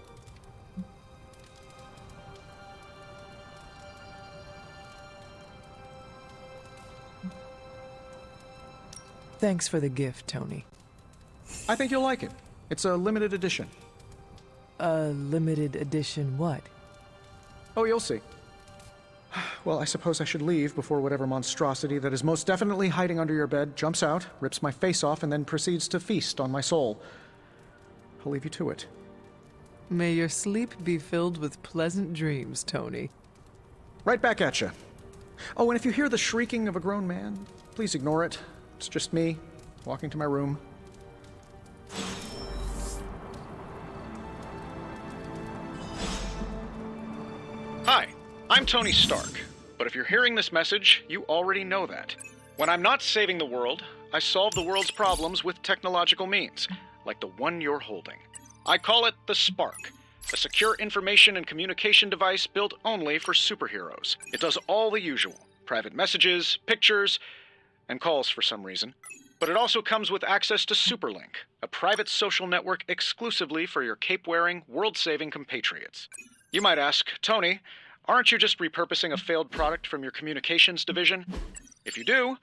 Thanks for the gift, Tony. I think you'll like it. It's a limited edition. A limited edition what? Oh, you'll see. Well, I suppose I should leave before whatever monstrosity that is most definitely hiding under your bed jumps out, rips my face off, and then proceeds to feast on my soul. I'll leave you to it. May your sleep be filled with pleasant dreams, Tony. Right back at you. Oh, and if you hear the shrieking of a grown man, please ignore it. It's just me, walking to my room. Hi, I'm Tony Stark, but if you're hearing this message, you already know that. When I'm not saving the world, I solve the world's problems with technological means, like the one you're holding. I call it the Spark, a secure information and communication device built only for superheroes. It does all the usual, private messages, pictures, and calls for some reason. But it also comes with access to Superlink, a private social network exclusively for your cape-wearing, world-saving compatriots. You might ask, Tony, aren't you just repurposing a failed product from your communications division? If you do,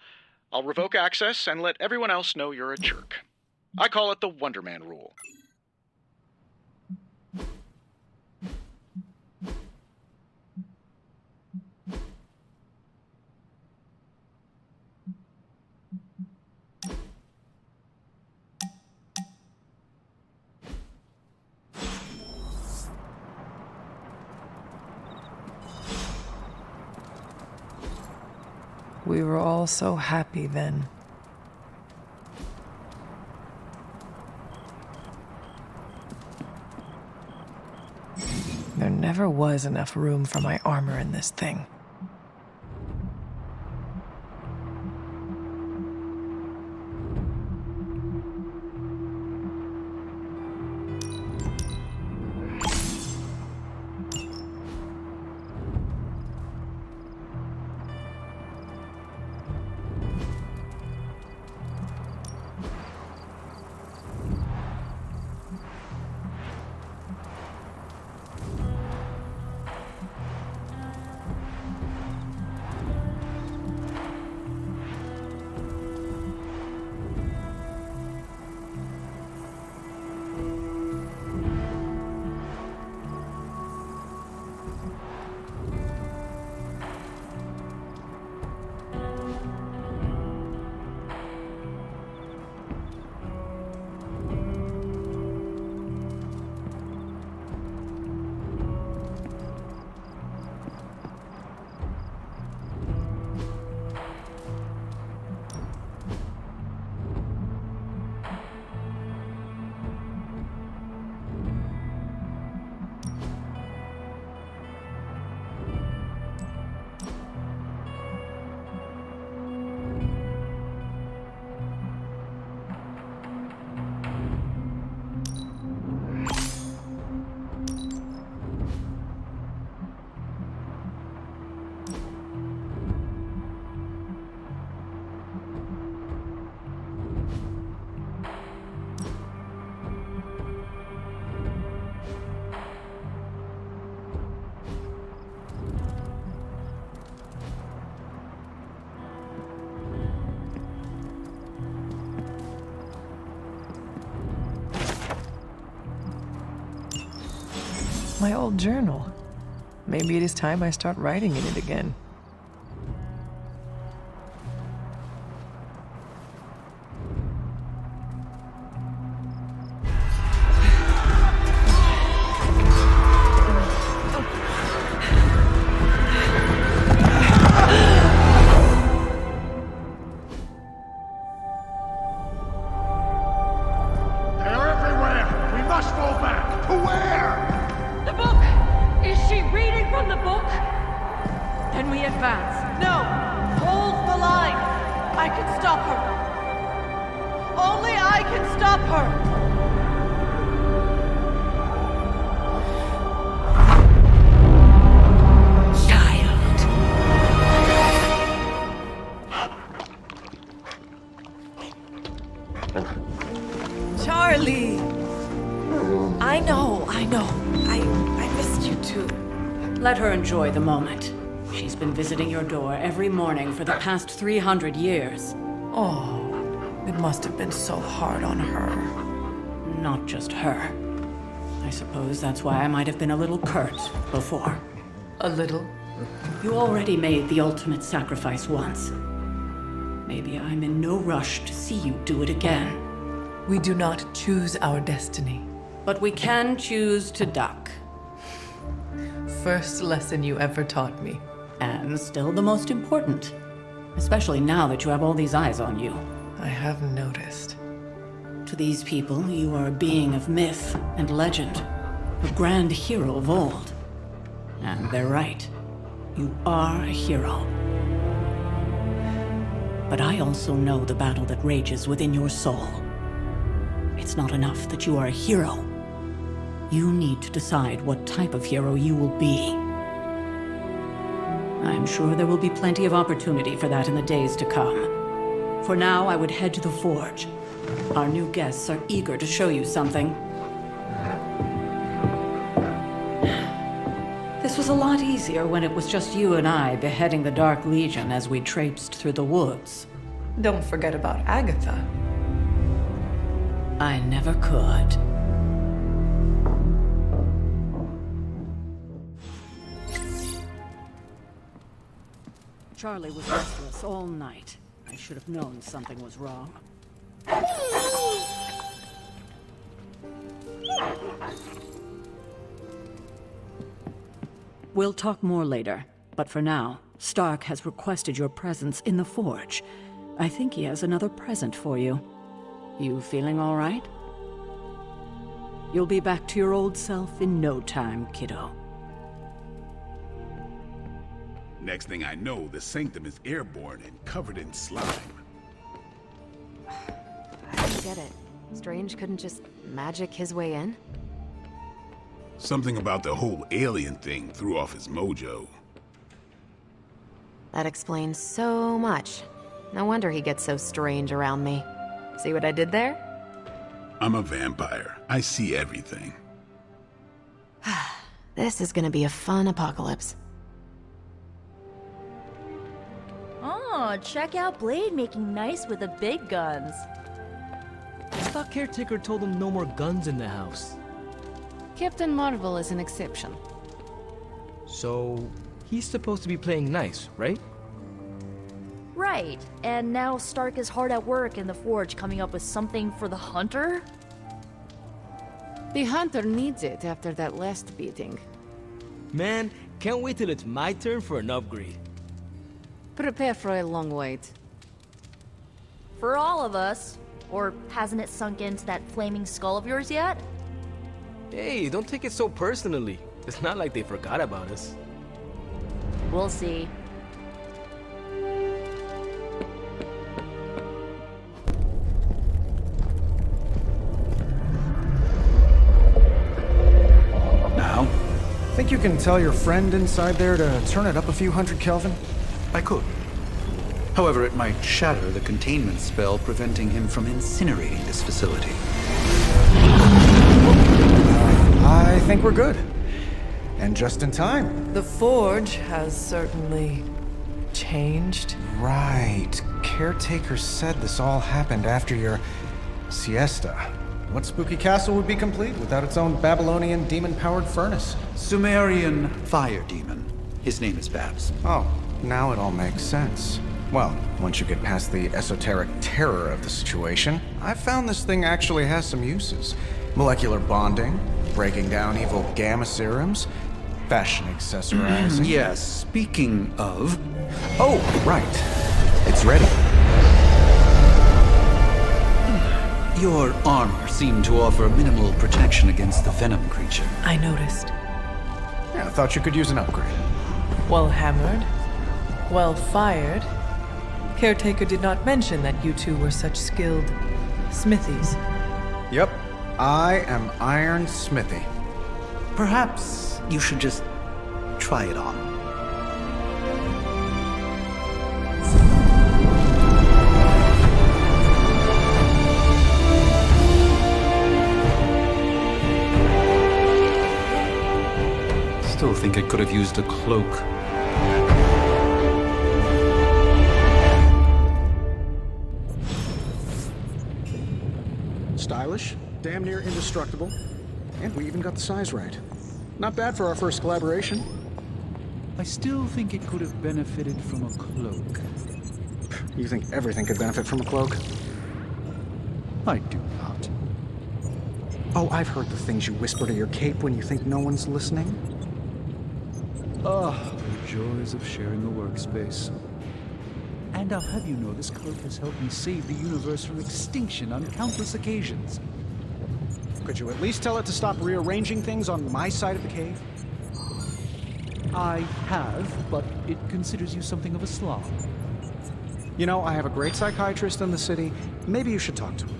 I'll revoke access and let everyone else know you're a jerk. I call it the Wonder Man rule. We were all so happy then. There never was enough room for my armor in this thing. My old journal. Maybe it is time I start writing in it again. Charlie! I know. I missed you too. Let her enjoy the moment. She's been visiting your door every morning for the past 300 years. Oh, it must have been so hard on her. Not just her. I suppose that's why I might have been a little curt before. A little? You already made the ultimate sacrifice once. Maybe I'm in no rush to see you do it again. We do not choose our destiny. But we can choose to duck. First lesson you ever taught me. And still the most important. Especially now that you have all these eyes on you. I have noticed. To these people, you are a being of myth and legend. A grand hero of old. And they're right. You are a hero. But I also know the battle that rages within your soul. It's not enough that you are a hero. You need to decide what type of hero you will be. I'm sure there will be plenty of opportunity for that in the days to come. For now, I would head to the Forge. Our new guests are eager to show you something. This was a lot easier when it was just you and I beheading the Dark Legion as we traipsed through the woods. Don't forget about Agatha. I never could. Charlie was restless all night. I should have known something was wrong. We'll talk more later, but for now, Stark has requested your presence in the Forge. I think he has another present for you. You feeling all right? You'll be back to your old self in no time, kiddo. Next thing I know, the sanctum is airborne and covered in slime. I don't get it. Strange couldn't just magic his way in? Something about the whole alien thing threw off his mojo. That explains so much. No wonder he gets so strange around me. See what I did there? I'm a vampire. I see everything. This is gonna be a fun apocalypse. Oh, check out Blade making nice with the big guns. I thought Caretaker told him no more guns in the house. Captain Marvel is an exception. So, he's supposed to be playing nice, right? Right, and now Stark is hard at work in the Forge coming up with something for the Hunter? The Hunter needs it after that last beating. Man, can't wait till it's my turn for an upgrade. Prepare for a long wait. For all of us. Or hasn't it sunk into that flaming skull of yours yet? Hey, don't take it so personally. It's not like they forgot about us. We'll see. Now? Think you can tell your friend inside there to turn it up a few hundred Kelvin? I could. However, it might shatter the containment spell preventing him from incinerating this facility. I think we're good. And just in time. The Forge has certainly changed. Right. Caretaker said this all happened after your siesta. What spooky castle would be complete without its own Babylonian demon-powered furnace? Sumerian fire demon. His name is Babs. Oh, now it all makes sense. Well, once you get past the esoteric terror of the situation, I've found this thing actually has some uses. Molecular bonding, breaking down evil gamma serums, fashion accessorizing. Yes, speaking of... Oh, right. It's ready. Your armor seemed to offer minimal protection against the venom creature. I noticed. Yeah, I thought you could use an upgrade. Well hammered. Well fired. Caretaker did not mention that you two were such skilled smithies. Yep, I am Iron Smithy. Perhaps you should just try it on. Still think it could have used a cloak. Stylish, damn near indestructible, and we even got the size right. Not bad for our first collaboration. I still think it could have benefited from a cloak. You think everything could benefit from a cloak? I do not. Oh, I've heard the things you whisper to your cape when you think no one's listening. Ah, the joys of sharing a workspace. And I'll have you know this cloak has helped me save the universe from extinction on countless occasions. Could you at least tell it to stop rearranging things on my side of the cave? I have, but it considers you something of a slob. You know, I have a great psychiatrist in the city. Maybe you should talk to him.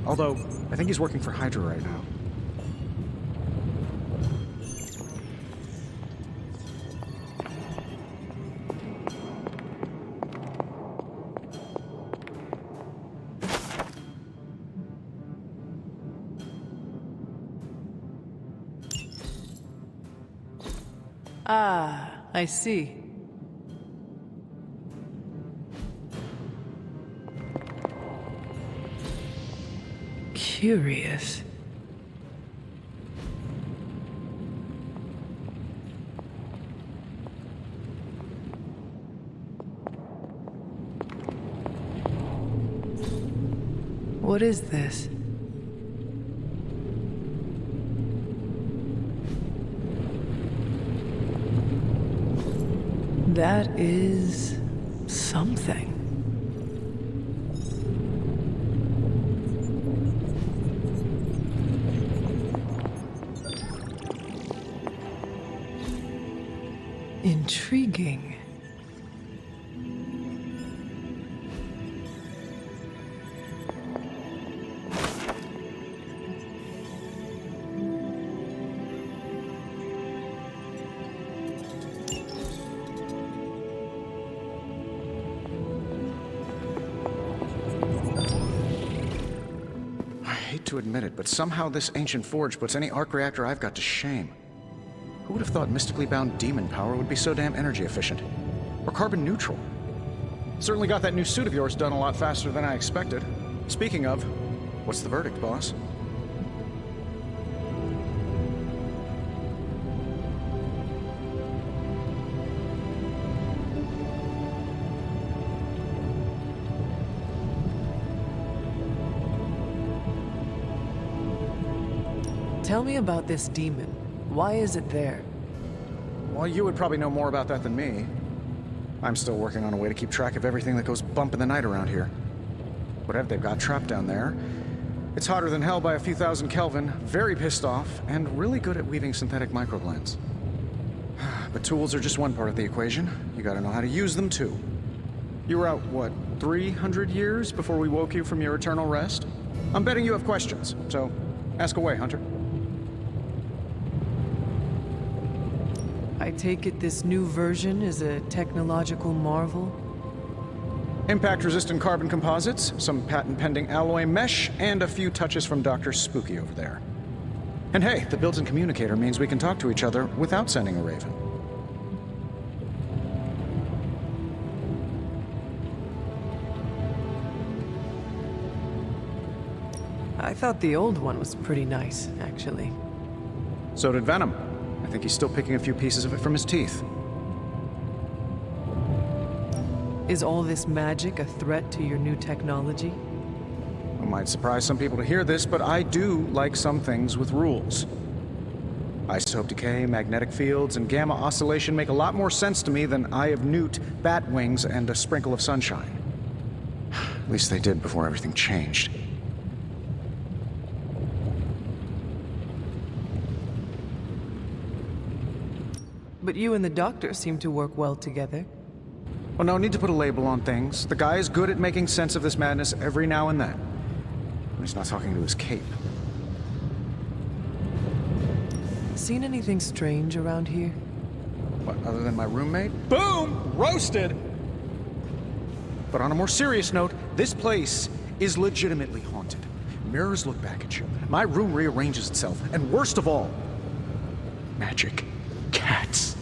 Although, I think he's working for Hydra right now. Ah, I see. Curious. What is this? That is something. Intriguing. hate to admit it, but somehow this ancient forge puts any arc reactor I've got to shame. Who would have thought mystically bound demon power would be so damn energy efficient? Or carbon neutral? Certainly got that new suit of yours done a lot faster than I expected. Speaking of, what's the verdict, boss? Tell me about this demon. Why is it there? Well, you would probably know more about that than me. I'm still working on a way to keep track of everything that goes bump in the night around here. Whatever they've got trapped down there, it's hotter than hell by a few thousand Kelvin, very pissed off, and really good at weaving synthetic microblends. But tools are just one part of the equation. You gotta know how to use them, too. You were out, what, 300 years before we woke you from your eternal rest? I'm betting you have questions, so ask away, Hunter. I take it this new version is a technological marvel? Impact-resistant carbon composites, some patent-pending alloy mesh, and a few touches from Dr. Spooky over there. And hey, the built-in communicator means we can talk to each other without sending a raven. I thought the old one was pretty nice, actually. So did Venom. I think he's still picking a few pieces of it from his teeth. Is all this magic a threat to your new technology? It might surprise some people to hear this, but I do like some things with rules. Isotope decay, magnetic fields, and gamma oscillation make a lot more sense to me than Eye of Newt, bat wings, and a sprinkle of sunshine. At least they did before everything changed. But you and the doctor seem to work well together. Well, no need to put a label on things. The guy is good at making sense of this madness every now and then. When he's not talking to his cape. Seen anything strange around here? What, other than my roommate? Boom! Roasted! But on a more serious note, this place is legitimately haunted. Mirrors look back at you. My room rearranges itself. And worst of all, magic cats.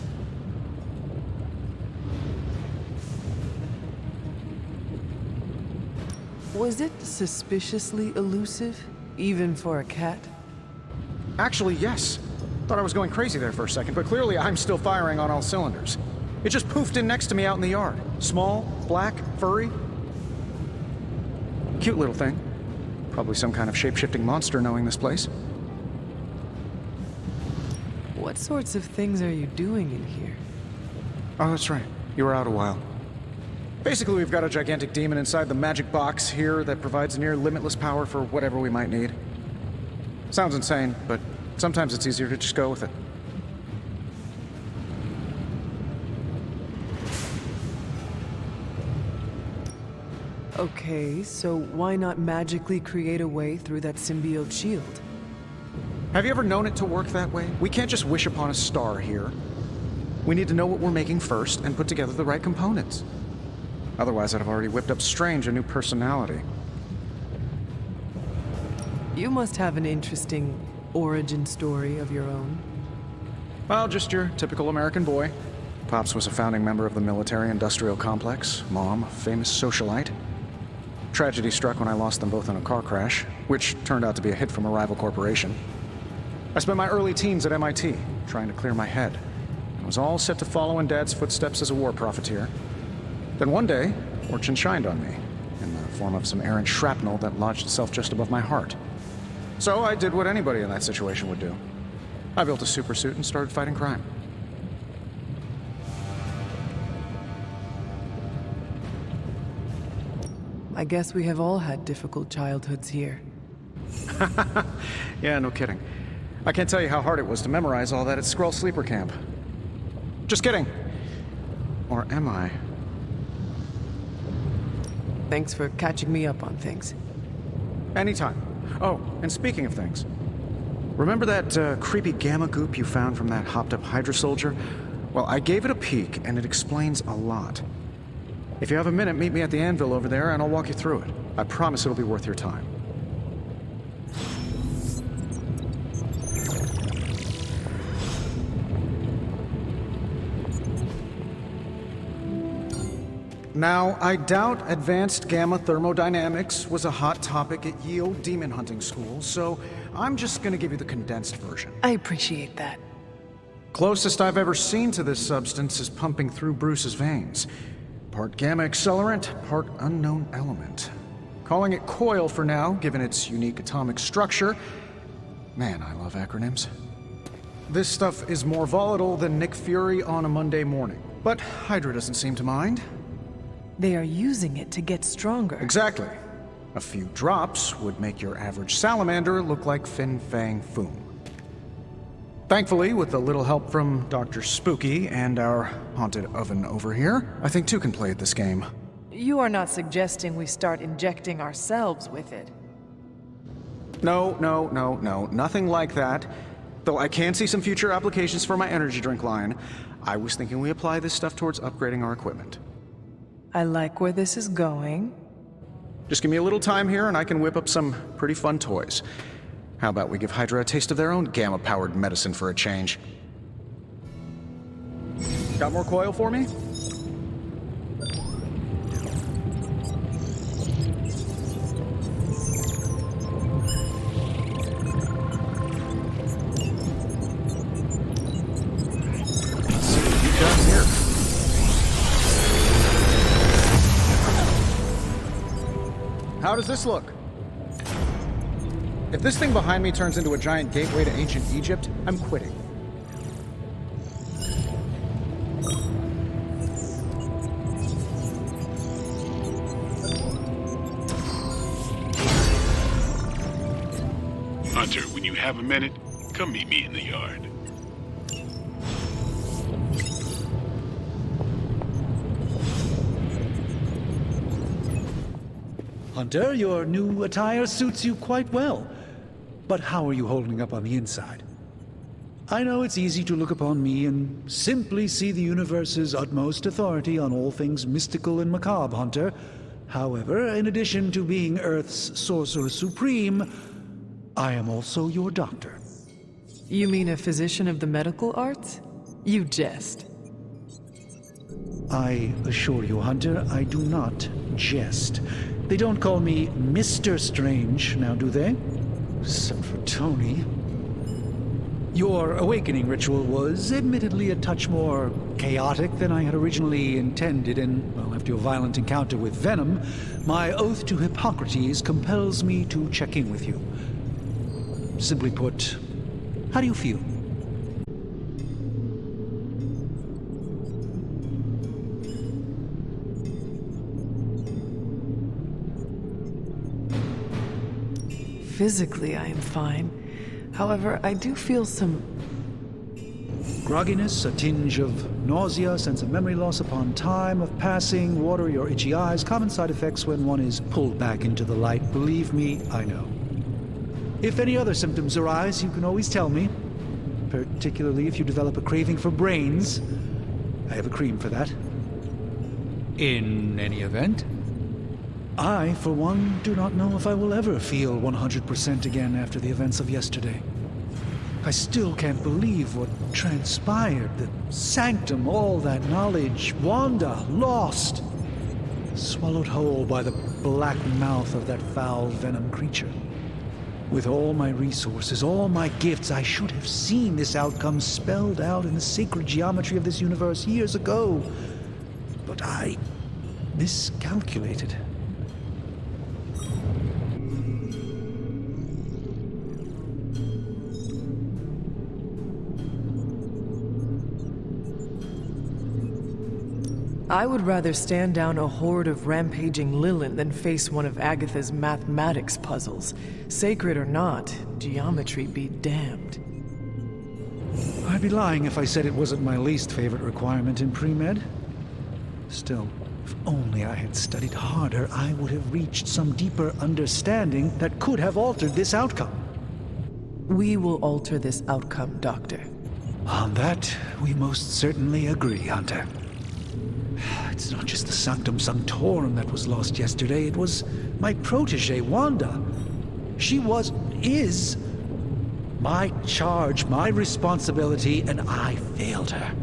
Was it suspiciously elusive, even for a cat? Actually, yes. Thought I was going crazy there for a second, but clearly I'm still firing on all cylinders. It just poofed in next to me out in the yard. Small, black, furry. Cute little thing. Probably some kind of shape-shifting monster knowing this place. What sorts of things are you doing in here? Oh, that's right. You were out a while. Basically, we've got a gigantic demon inside the magic box here that provides near limitless power for whatever we might need. Sounds insane, but sometimes it's easier to just go with it. Okay, so why not magically create a way through that symbiote shield? Have you ever known it to work that way? We can't just wish upon a star here. We need to know what we're making first and put together the right components. Otherwise, I'd have already whipped up Strange a new personality. You must have an interesting origin story of your own. Well, just your typical American boy. Pops was a founding member of the military-industrial complex. Mom, a famous socialite. Tragedy struck when I lost them both in a car crash, which turned out to be a hit from a rival corporation. I spent my early teens at MIT, trying to clear my head, and was all set to follow in Dad's footsteps as a war profiteer. Then one day, fortune shined on me, in the form of some errant shrapnel that lodged itself just above my heart. So I did what anybody in that situation would do. I built a supersuit and started fighting crime. I guess we have all had difficult childhoods here. Yeah, no kidding. I can't tell you how hard it was to memorize all that at Skrull Sleeper Camp. Just kidding. Or am I? Thanks for catching me up on things. Anytime. Oh, and speaking of things, remember that creepy gamma goop you found from that hopped-up Hydra soldier? Well, I gave it a peek, and it explains a lot. If you have a minute, meet me at the anvil over there, and I'll walk you through it. I promise it'll be worth your time. Now, I doubt advanced gamma thermodynamics was a hot topic at Yield Demon Hunting School, so I'm just gonna give you the condensed version. I appreciate that. Closest I've ever seen to this substance is pumping through Bruce's veins. Part gamma accelerant, part unknown element. Calling it coil for now, given its unique atomic structure. Man, I love acronyms. This stuff is more volatile than Nick Fury on a Monday morning, but Hydra doesn't seem to mind. They are using it to get stronger. Exactly. A few drops would make your average salamander look like Fin Fang Foom. Thankfully, with a little help from Dr. Spooky and our haunted oven over here, I think two can play at this game. You are not suggesting we start injecting ourselves with it. No, nothing like that. Though I can see some future applications for my energy drink line. I was thinking we apply this stuff towards upgrading our equipment. I like where this is going. Just give me a little time here and I can whip up some pretty fun toys. How about we give Hydra a taste of their own gamma-powered medicine for a change? Got more coil for me? How does this look? If this thing behind me turns into a giant gateway to ancient Egypt, I'm quitting. Hunter, when you have a minute, come meet me in the yard. Hunter, your new attire suits you quite well. But how are you holding up on the inside? I know it's easy to look upon me and simply see the universe's utmost authority on all things mystical and macabre, Hunter. However, in addition to being Earth's Sorcerer Supreme, I am also your doctor. You mean a physician of the medical arts? You jest. I assure you, Hunter, I do not jest. They don't call me Mr. Strange, now do they? Except for Tony. Your awakening ritual was admittedly a touch more chaotic than I had originally intended, and, well, after your violent encounter with Venom, my oath to Hippocrates compels me to check in with you. Simply put, how do you feel? Physically, I am fine. However, I do feel some grogginess, a tinge of nausea, sense of memory loss upon time of passing, watery or itchy eyes, common side effects when one is pulled back into the light. Believe me, I know. If any other symptoms arise, you can always tell me, particularly if you develop a craving for brains. I have a cream for that. In any event, I, for one, do not know if I will ever feel 100% again after the events of yesterday. I still can't believe what transpired. The sanctum, all that knowledge, Wanda, lost. Swallowed whole by the black mouth of that foul venom creature. With all my resources, all my gifts, I should have seen this outcome spelled out in the sacred geometry of this universe years ago. But I miscalculated. I would rather stand down a horde of rampaging Lilin than face one of Agatha's mathematics puzzles. Sacred or not, geometry be damned. I'd be lying if I said it wasn't my least favorite requirement in pre-med. Still, if only I had studied harder, I would have reached some deeper understanding that could have altered this outcome. We will alter this outcome, Doctor. On that, we most certainly agree, Hunter. It's not just the Sanctum Sanctorum that was lost yesterday, it was my protege, Wanda. She is my charge, my responsibility, and I failed her.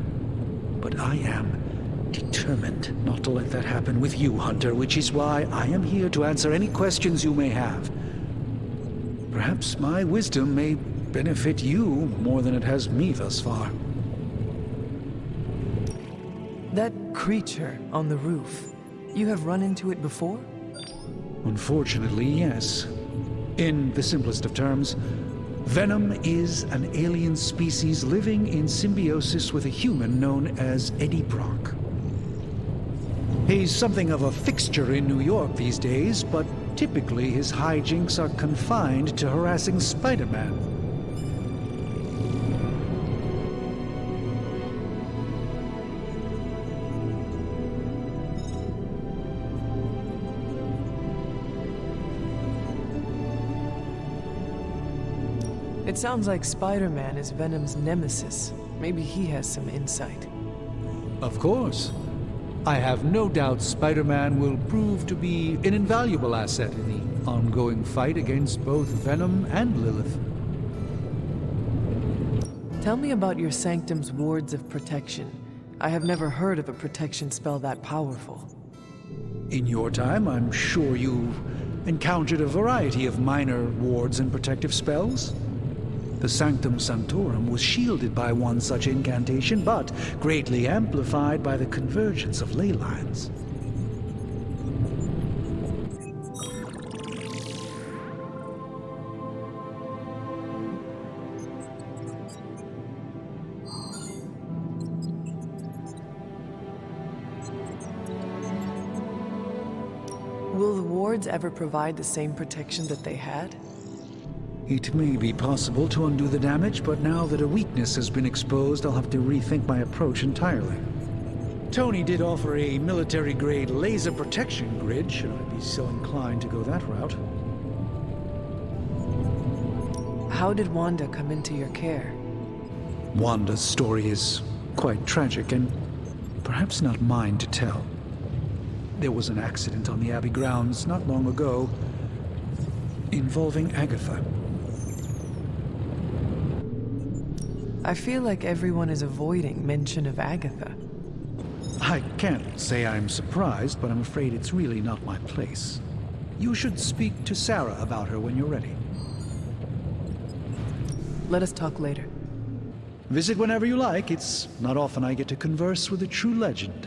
But I am determined not to let that happen with you, Hunter, which is why I am here to answer any questions you may have. Perhaps my wisdom may benefit you more than it has me thus far. That creature on the roof, you have run into it before? Unfortunately, yes. In the simplest of terms, Venom is an alien species living in symbiosis with a human known as Eddie Brock. He's something of a fixture in New York these days, but typically his hijinks are confined to harassing Spider-Man. It sounds like Spider-Man is Venom's nemesis. Maybe he has some insight. Of course. I have no doubt Spider-Man will prove to be an invaluable asset in the ongoing fight against both Venom and Lilith. Tell me about your Sanctum's wards of protection. I have never heard of a protection spell that powerful. In your time, I'm sure you've encountered a variety of minor wards and protective spells. The Sanctum Sanctorum was shielded by one such incantation, but greatly amplified by the convergence of ley lines. Will the wards ever provide the same protection that they had? It may be possible to undo the damage, but now that a weakness has been exposed, I'll have to rethink my approach entirely. Tony did offer a military-grade laser protection grid, should I be so inclined to go that route. How did Wanda come into your care? Wanda's story is quite tragic, and perhaps not mine to tell. There was an accident on the Abbey grounds not long ago involving Agatha. I feel like everyone is avoiding mention of Agatha. I can't say I'm surprised, but I'm afraid it's really not my place. You should speak to Sarah about her when you're ready. Let us talk later. Visit whenever you like. It's not often I get to converse with a true legend.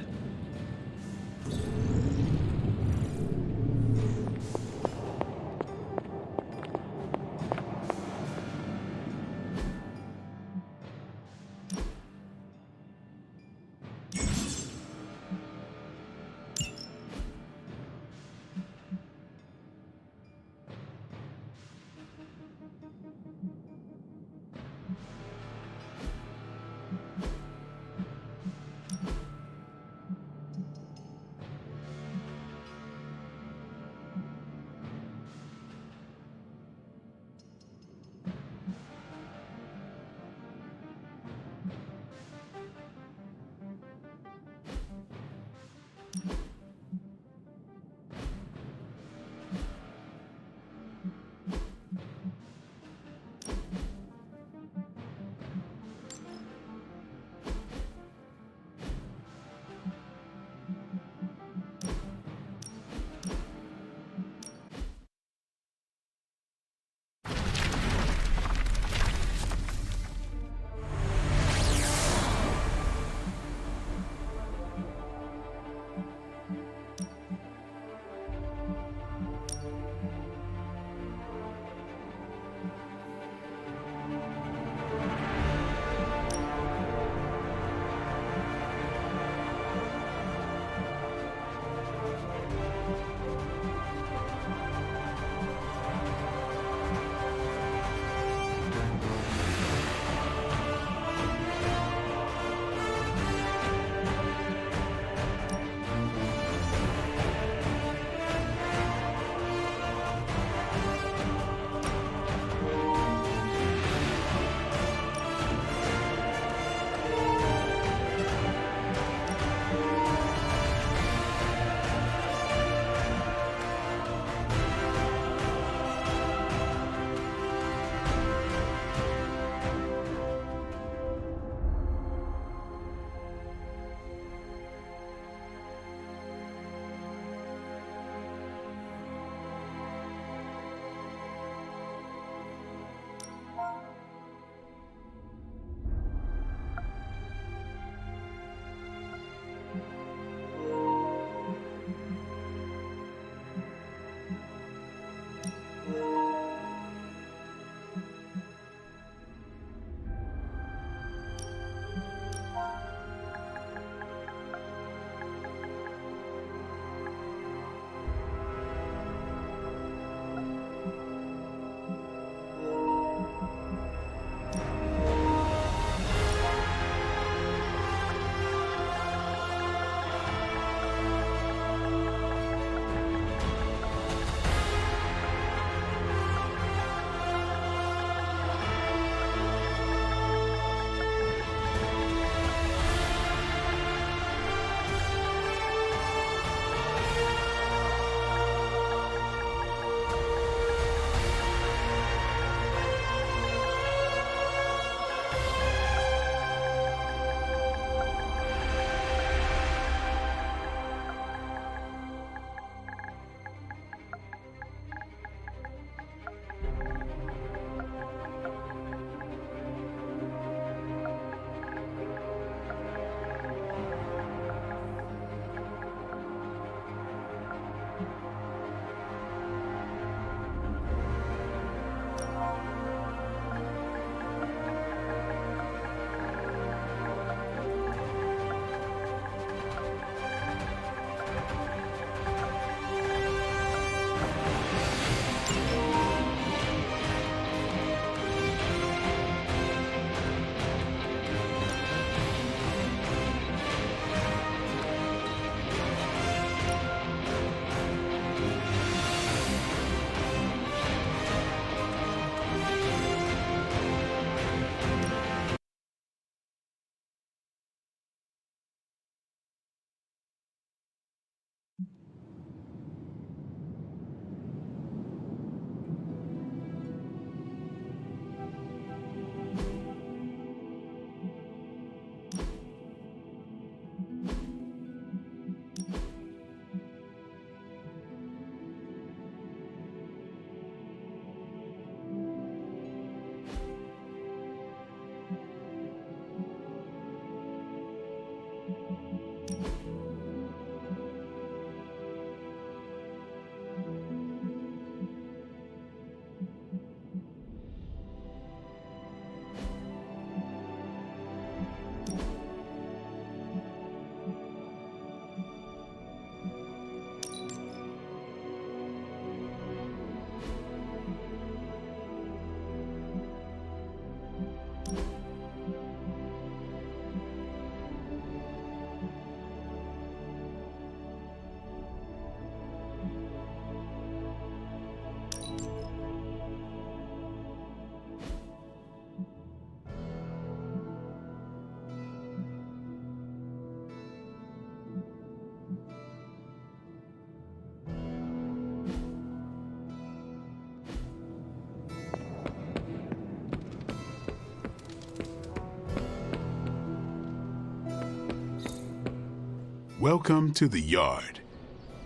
Welcome to the yard.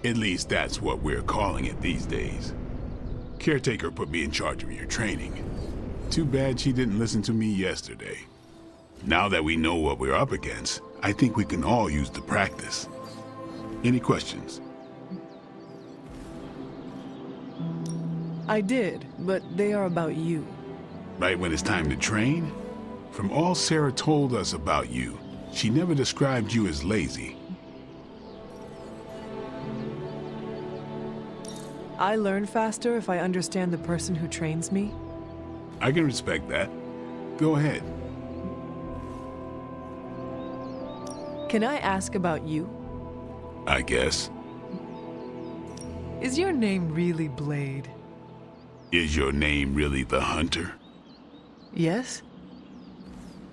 At least that's what we're calling it these days. Caretaker put me in charge of your training. Too bad she didn't listen to me yesterday. Now that we know what we're up against, I think we can all use the practice. Any questions? I did, but they are about you. Right when it's time to train? From all Sarah told us about you, she never described you as lazy. I learn faster if I understand the person who trains me. I can respect that. Go ahead. Can I ask about you? I guess. Is your name really Blade? Is your name really the Hunter? Yes?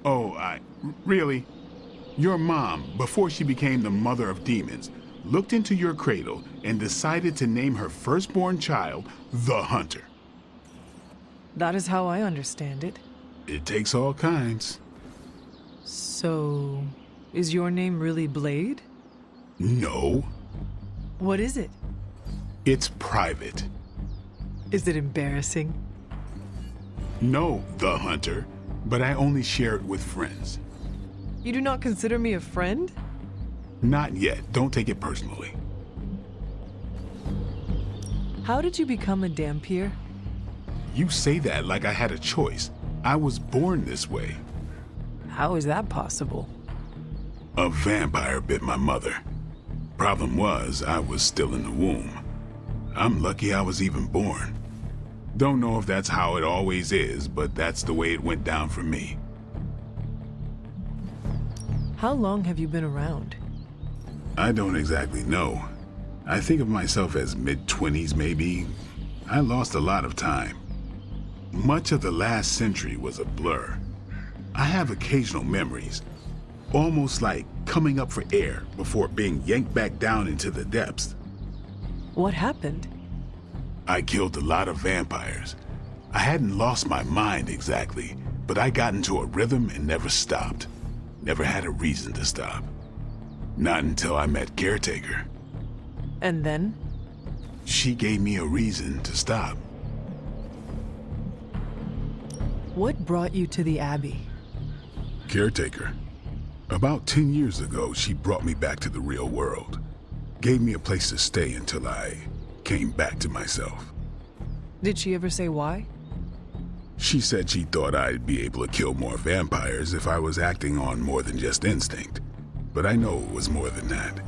Oh, really? Your mom, before she became the mother of demons, looked into your cradle and decided to name her firstborn child the Hunter. That is how I understand it. It takes all kinds. So, is your name really Blade? No. What is it? It's private. Is it embarrassing? No, the Hunter, but I only share it with friends. You do not consider me a friend? Not yet. Don't take it personally. How did you become a Dampier? You say that like I had a choice. I was born this way. How is that possible? A vampire bit my mother. Problem was, I was still in the womb. I'm lucky I was even born. Don't know if that's how it always is, but that's the way it went down for me. How long have you been around? I don't exactly know. I think of myself as mid-20s, maybe. I lost a lot of time. Much of the last century was a blur. I have occasional memories, almost like coming up for air before being yanked back down into the depths. What happened? I killed a lot of vampires. I hadn't lost my mind exactly, but I got into a rhythm and never stopped. Never had a reason to stop. Not until I met Caretaker. And then? She gave me a reason to stop. What brought you to the Abbey? Caretaker. About 10 years ago, she brought me back to the real world. Gave me a place to stay until I came back to myself. Did she ever say why? She said she thought I'd be able to kill more vampires if I was acting on more than just instinct. But I know it was more than that.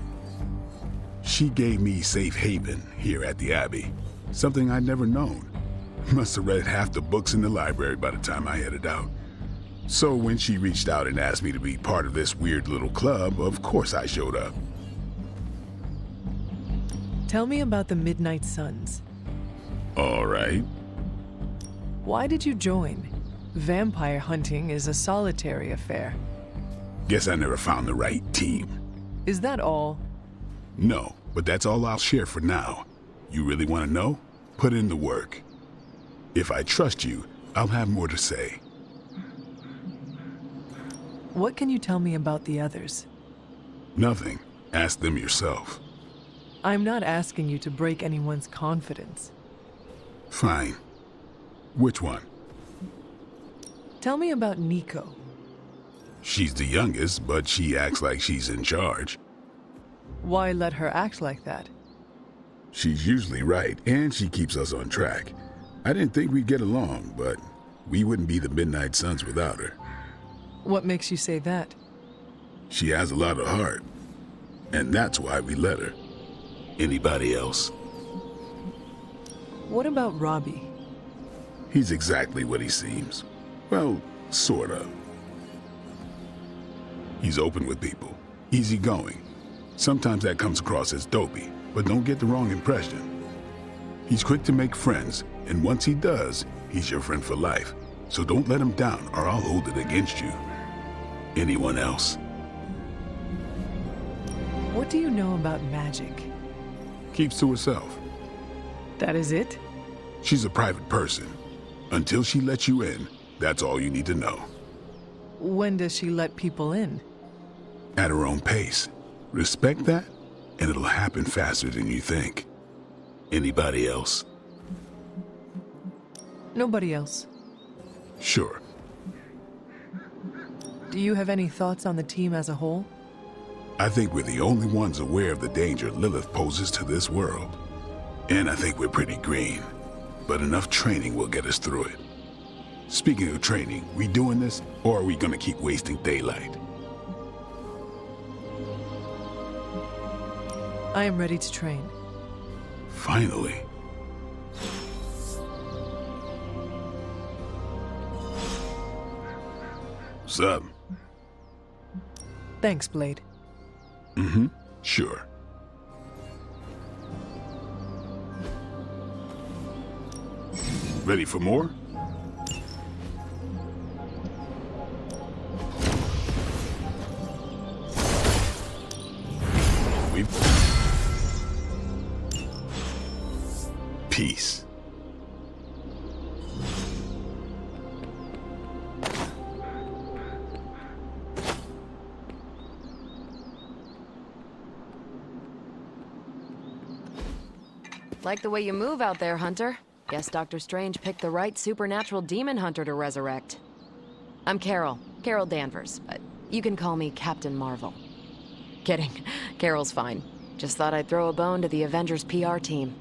She gave me safe haven here at the Abbey. Something I'd never known. Must have read half the books in the library by the time I headed out. So when she reached out and asked me to be part of this weird little club, of course I showed up. Tell me about the Midnight Suns. All right. Why did you join? Vampire hunting is a solitary affair. Guess I never found the right team. Is that all? No, but that's all I'll share for now. You really want to know? Put in the work. If I trust you, I'll have more to say. What can you tell me about the others? Nothing. Ask them yourself. I'm not asking you to break anyone's confidence. Fine. Which one? Tell me about Nico. She's the youngest, but she acts like she's in charge. Why let her act like that? She's usually right, and she keeps us on track. I didn't think we'd get along, but we wouldn't be the Midnight Suns without her. What makes you say that? She has a lot of heart, and that's why we let her. Anybody else? What about Robbie? He's exactly what he seems. Well, sort of. He's open with people, easygoing. Sometimes that comes across as dopey, but don't get the wrong impression. He's quick to make friends, and once he does, he's your friend for life. So don't let him down, or I'll hold it against you. Anyone else? What do you know about magic? Keeps to herself. That is it? She's a private person. Until she lets you in, that's all you need to know. When does she let people in? At her own pace. Respect that, and it'll happen faster than you think. Anybody else? Nobody else. Sure. Do you have any thoughts on the team as a whole? I think we're the only ones aware of the danger Lilith poses to this world. And I think we're pretty green. But enough training will get us through it. Speaking of training, we doing this, or are we gonna keep wasting daylight? I am ready to train. Finally. What's up? Thanks, Blade. Mm-hmm. Sure. Ready for more? Peace. Like the way you move out there, Hunter. Guess Dr. Strange picked the right supernatural demon hunter to resurrect. I'm Carol Danvers, but you can call me Captain Marvel. Kidding, Carol's fine. Just thought I'd throw a bone to the Avengers PR team.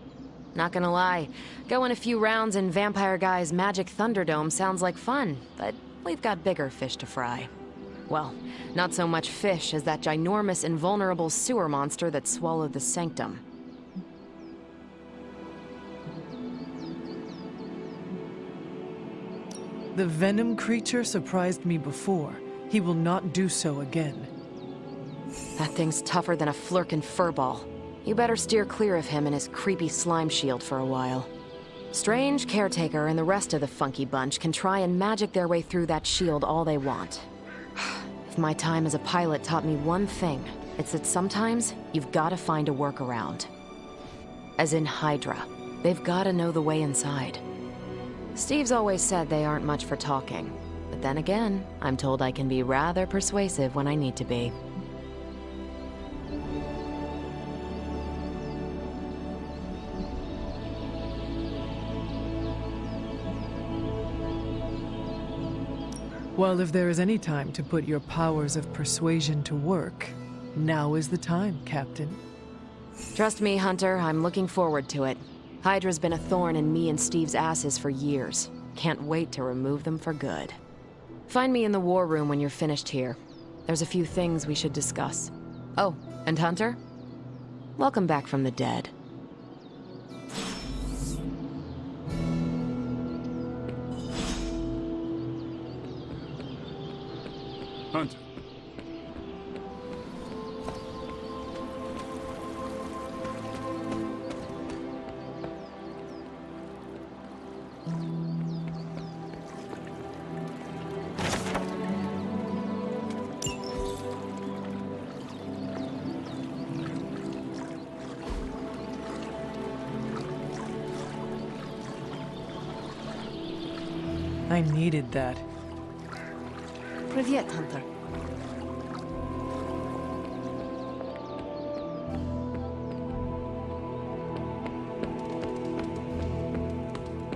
Not gonna lie, going a few rounds in Vampire Guy's Magic Thunderdome sounds like fun, but we've got bigger fish to fry. Well, not so much fish as that ginormous invulnerable sewer monster that swallowed the Sanctum. The venom creature surprised me before. He will not do so again. That thing's tougher than a flirkin' furball. You better steer clear of him and his creepy slime shield for a while. Strange, Caretaker, and the rest of the funky bunch can try and magic their way through that shield all they want. If my time as a pilot taught me one thing, it's that sometimes you've gotta find a workaround. As in Hydra. They've gotta know the way inside. Steve's always said they aren't much for talking. But then again, I'm told I can be rather persuasive when I need to be. Well, if there is any time to put your powers of persuasion to work, now is the time, Captain. Trust me, Hunter, I'm looking forward to it. Hydra's been a thorn in me and Steve's asses for years. Can't wait to remove them for good. Find me in the war room when you're finished here. There's a few things we should discuss. Oh, and Hunter? Welcome back from the dead. Hunter. I needed that. Привет, Hunter.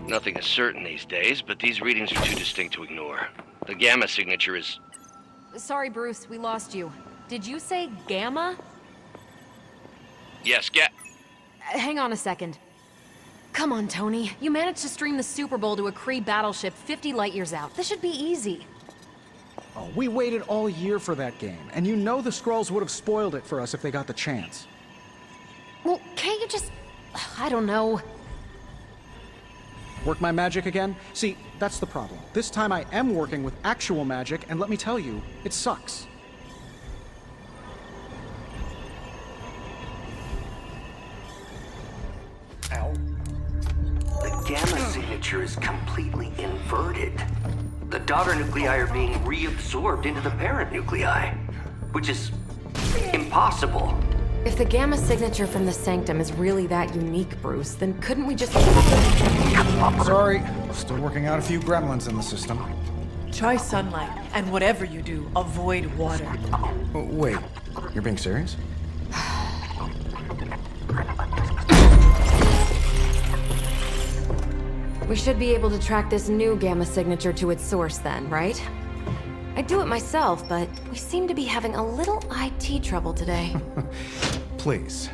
Nothing is certain these days, but these readings are too distinct to ignore. The gamma signature is Sorry, Bruce, we lost you. Did you say Gamma? Yes, Hang on a second. Come on, Tony. You managed to stream the Super Bowl to a Kree battleship 50 light years out. This should be easy. Oh, we waited all year for that game, and you know the Skrulls would have spoiled it for us if they got the chance. Well, can't you just... I don't know. Work my magic again? See, that's the problem. This time I am working with actual magic, and let me tell you, it sucks. Ow. The gamma signature is completely inverted. The daughter nuclei are being reabsorbed into the parent nuclei, which is impossible. If the Gamma signature from the Sanctum is really that unique, Bruce, then couldn't we just... Sorry, still working out a few gremlins in the system. Try sunlight, and whatever you do, avoid water. Oh, wait, you're being serious? We should be able to track this new Gamma signature to its source then, right? I'd do it myself, but we seem to be having a little IT trouble today. Please.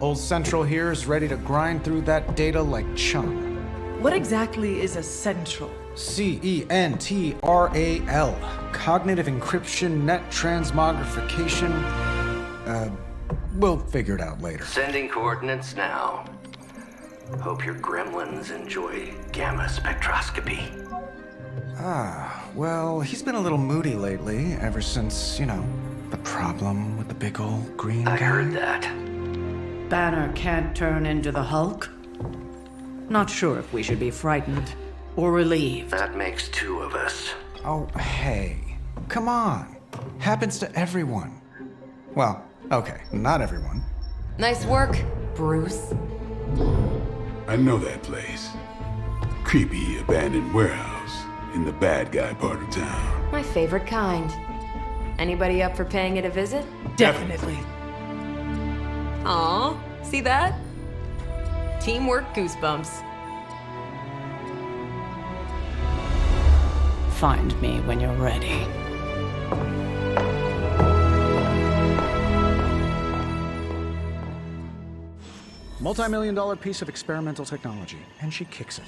Old Central here is ready to grind through that data like chum. What exactly is a central? CENTRAL. Cognitive encryption, net transmogrification. We'll figure it out later. Sending coordinates now. Hope your gremlins enjoy gamma spectroscopy. Ah, well, he's been a little moody lately, ever since, you know, the problem with the big old green guy. I heard that. Banner can't turn into the Hulk? Not sure if we should be frightened or relieved. That makes two of us. Oh, hey. Come on. Happens to everyone. Well, okay, not everyone. Nice work, Bruce. I know that place. Creepy abandoned warehouse in the bad guy part of town. My favorite kind. Anybody up for paying it a visit? Definitely. Aw, see that? Teamwork goosebumps. Find me when you're ready. Multi-million-dollar piece of experimental technology, and she kicks it.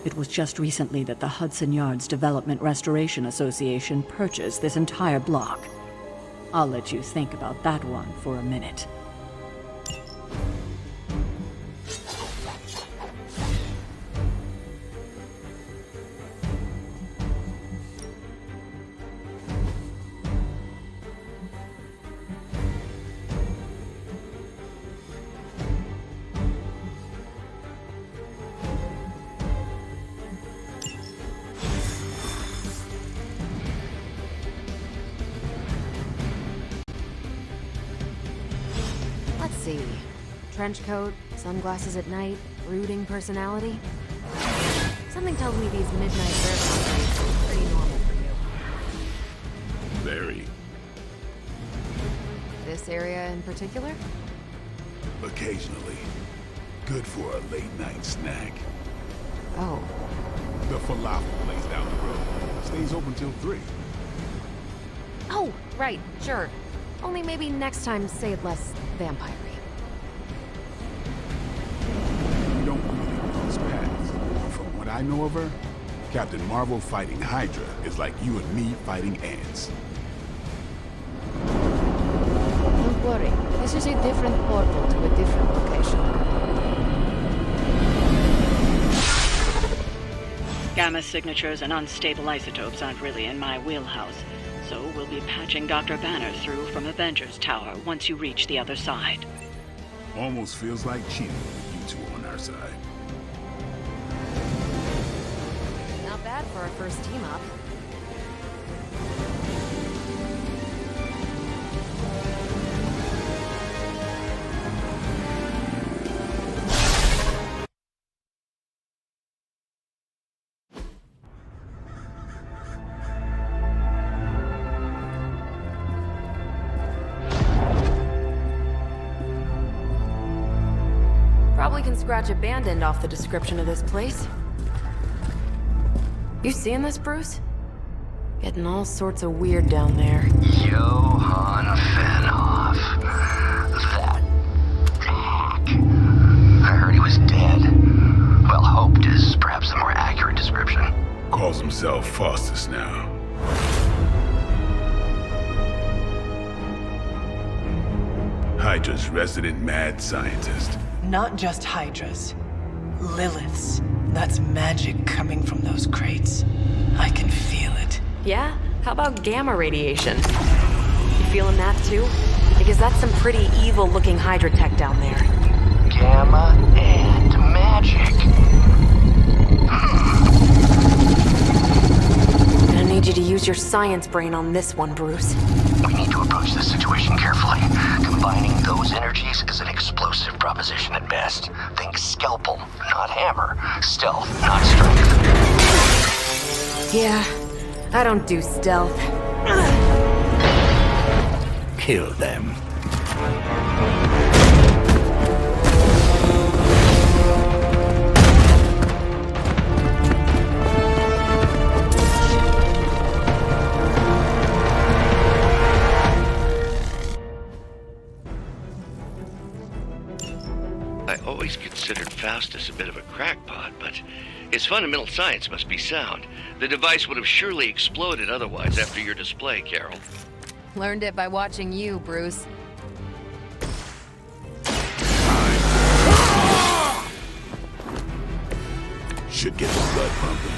It was just recently that the Hudson Yards Development Restoration Association purchased this entire block. I'll let you think about that one for a minute. Let's see. Trench coat, sunglasses at night, brooding personality. Something tells me these midnight bear conferences are pretty normal for you. Very. This area in particular? Occasionally. Good for a late-night snack. Oh. The falafel place down the road. Stays open till 3. Oh, right, sure. Only maybe next time say it less vampire-y. We don't really cross paths. From what I know of her, Captain Marvel fighting Hydra is like you and me fighting ants. Don't worry. This is a different portal to a different location. Gamma signatures and unstable isotopes aren't really in my wheelhouse, so we'll be patching Dr. Banner through from Avengers Tower once you reach the other side. Almost feels like cheating with you two on our side. Not bad for a first team-up. Probably can scratch a band end off the description of this place. You seeing this, Bruce? Getting all sorts of weird down there. Johann Fenhoff. That hack. I heard he was dead. Well, hoped is perhaps the more accurate description. Calls himself Faustus now. Hydra's resident mad scientist. Not just Hydras. Liliths. That's magic coming from those crates. I can feel it. Yeah? How about gamma radiation? You feeling that too? Because that's some pretty evil-looking Hydra tech down there. Gamma and magic. Gonna need you to use your science brain on this one, Bruce. We need to approach this situation carefully. Combining those energies is an explosive proposition at best. Think scalpel, not hammer. Stealth, not strength. Yeah, I don't do stealth. Kill them. I always considered Faustus a bit of a crackpot, but his fundamental science must be sound. The device would have surely exploded otherwise after your display, Carol. Learned it by watching you, Bruce. Should get the blood pumping.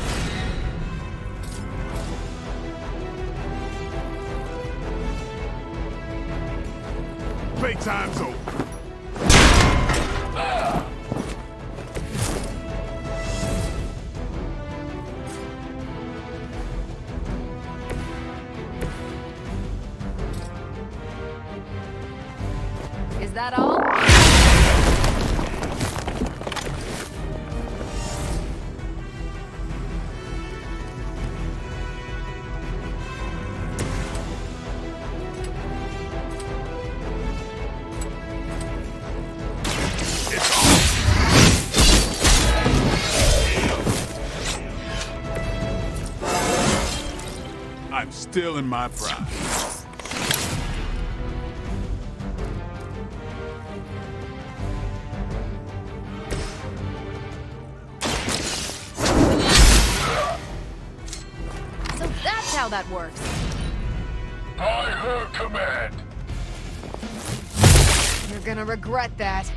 Playtime's over. Is that all? I'm still in my prime. So that's how that works. By her command. You're gonna regret that.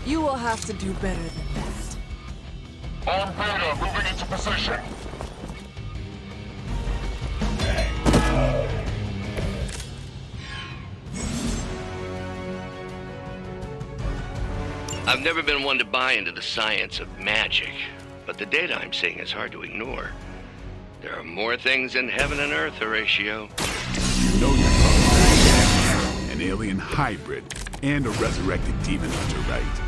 You will have to do better than that. On Beta, moving into position. I've never been one to buy into the science of magic, but the data I'm seeing is hard to ignore. There are more things in heaven and earth, Horatio. You alien hybrid and a resurrected demon hunter, right?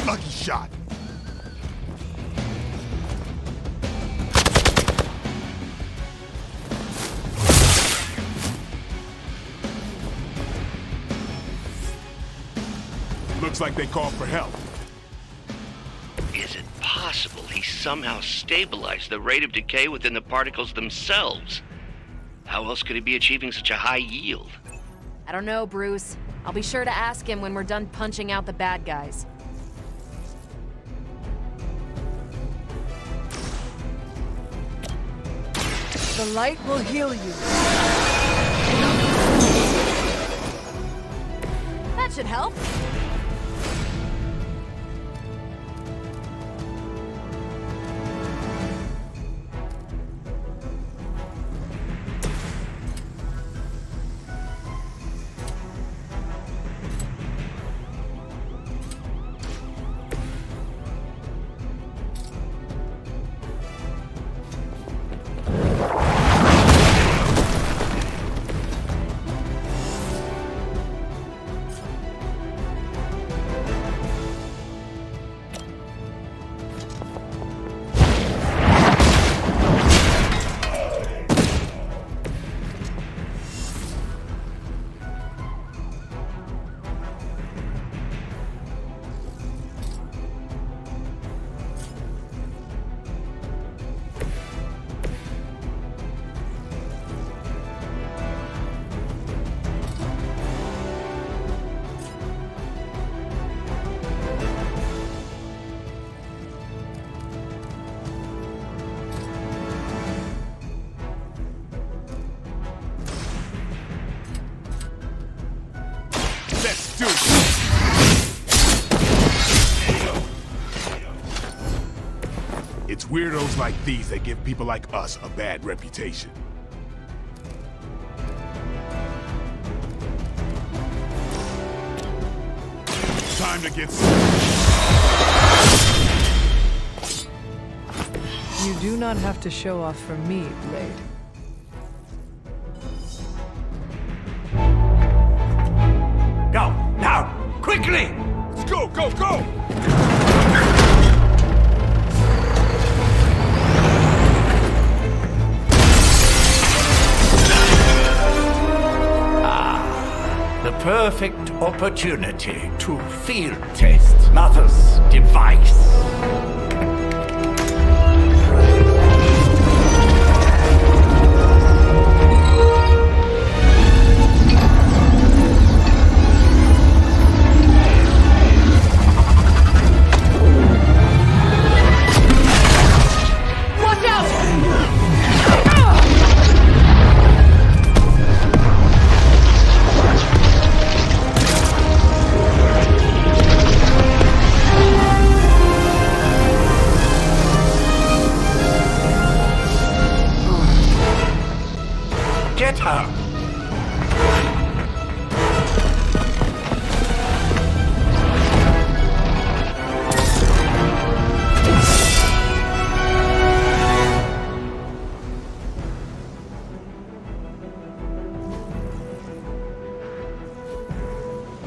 Lucky shot. Looks like they called for help. Is it possible he somehow stabilized the rate of decay within the particles themselves? How else could he be achieving such a high yield? I don't know, Bruce. I'll be sure to ask him when we're done punching out the bad guys. The light will heal you. That should help. Let's do it! It's weirdos like these that give people like us a bad reputation. Time to get You do not have to show off for me, Blade. Go, now, quickly! Let's go, go, go! The perfect opportunity to field test Mother's device. Watch out!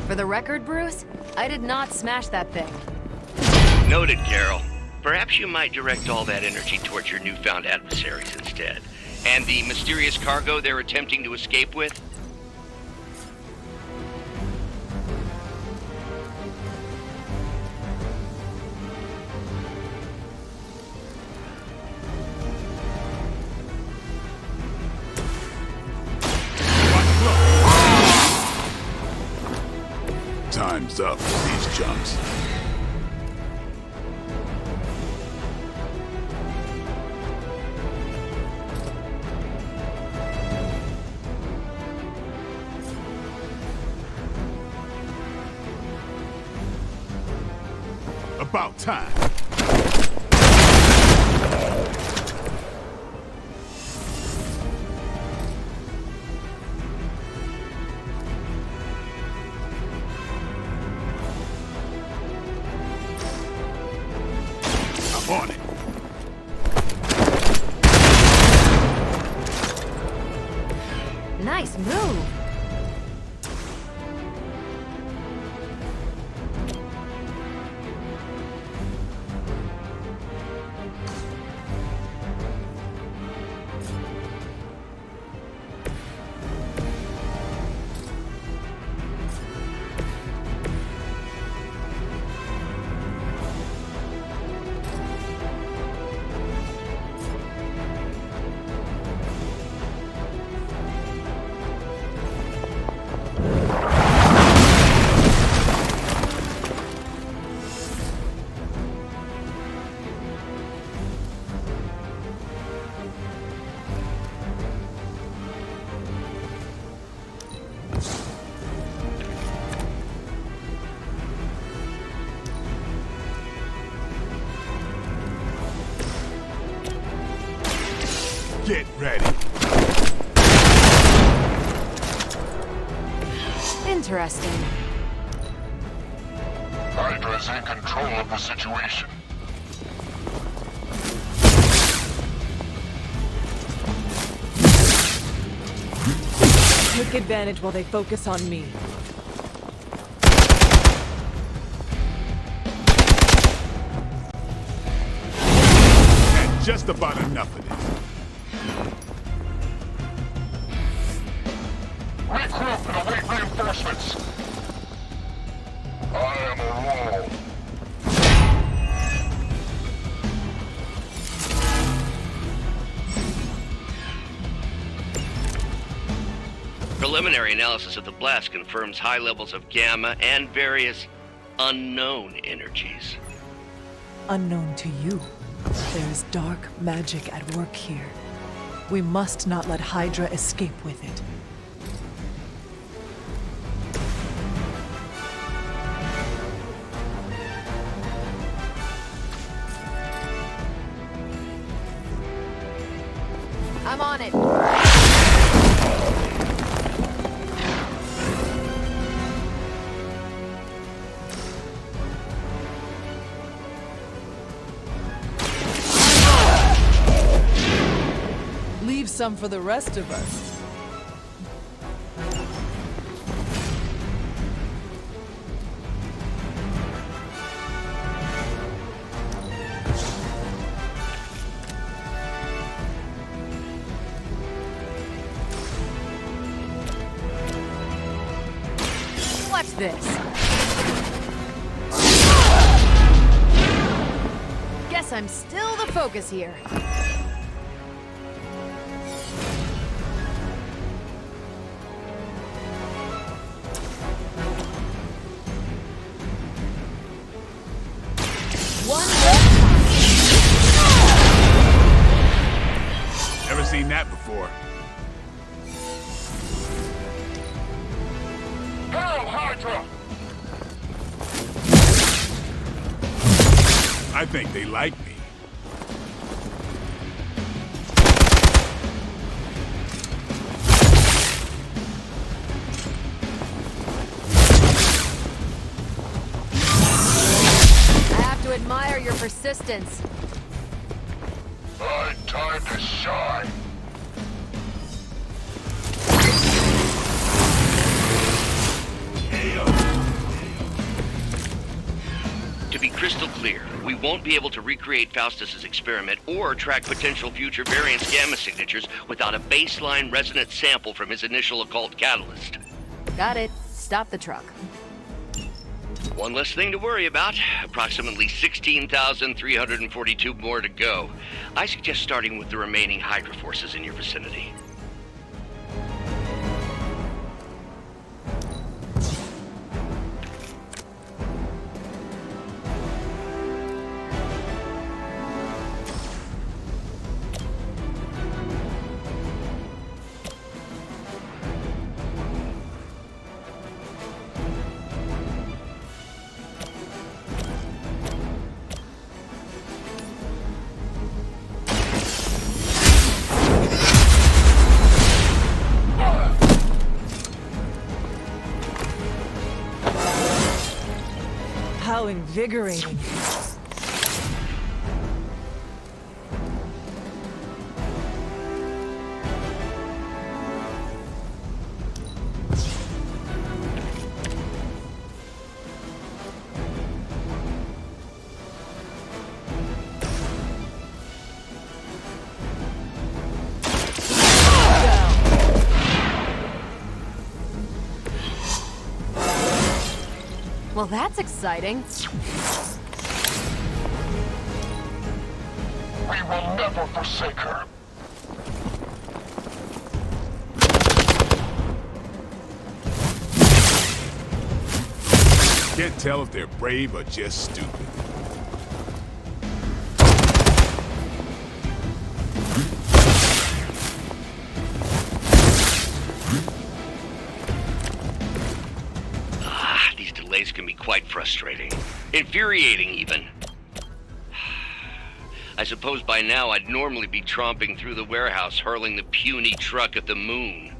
For the record, Bruce, I did not smash that thing. Noted, Carol. Perhaps you might direct all that energy towards your newfound adversaries instead. And the mysterious cargo they're attempting to escape with? Time's up for these chumps. About time. I'm on it. Nice move. Get ready. Interesting. Hydra's in control of the situation. Take advantage while they focus on me. And just about enough of this. Regroup and await reinforcements. I am a roll. Preliminary analysis of the blast confirms high levels of gamma and various unknown energies. Unknown to you, there is dark magic at work here. We must not let Hydra escape with it. I'm on it. Leave some for the rest of us. Watch this. Guess I'm still the focus here. One more. Never seen that before. Hail Hydra! I think they like me. I have to admire your persistence. Time to shine. Hail clear. We won't be able to recreate Faustus's experiment or track potential future variance gamma signatures without a baseline resonant sample from his initial occult catalyst. Got it. Stop the truck. One less thing to worry about. Approximately 16,342 more to go. I suggest starting with the remaining Hydra forces in your vicinity. How invigorating. Well, that's exciting. We will never forsake her. Can't tell if they're brave or just stupid. These delays can be quite frustrating. Infuriating, even. I suppose by now I'd normally be tromping through the warehouse hurling the puny truck at the moon.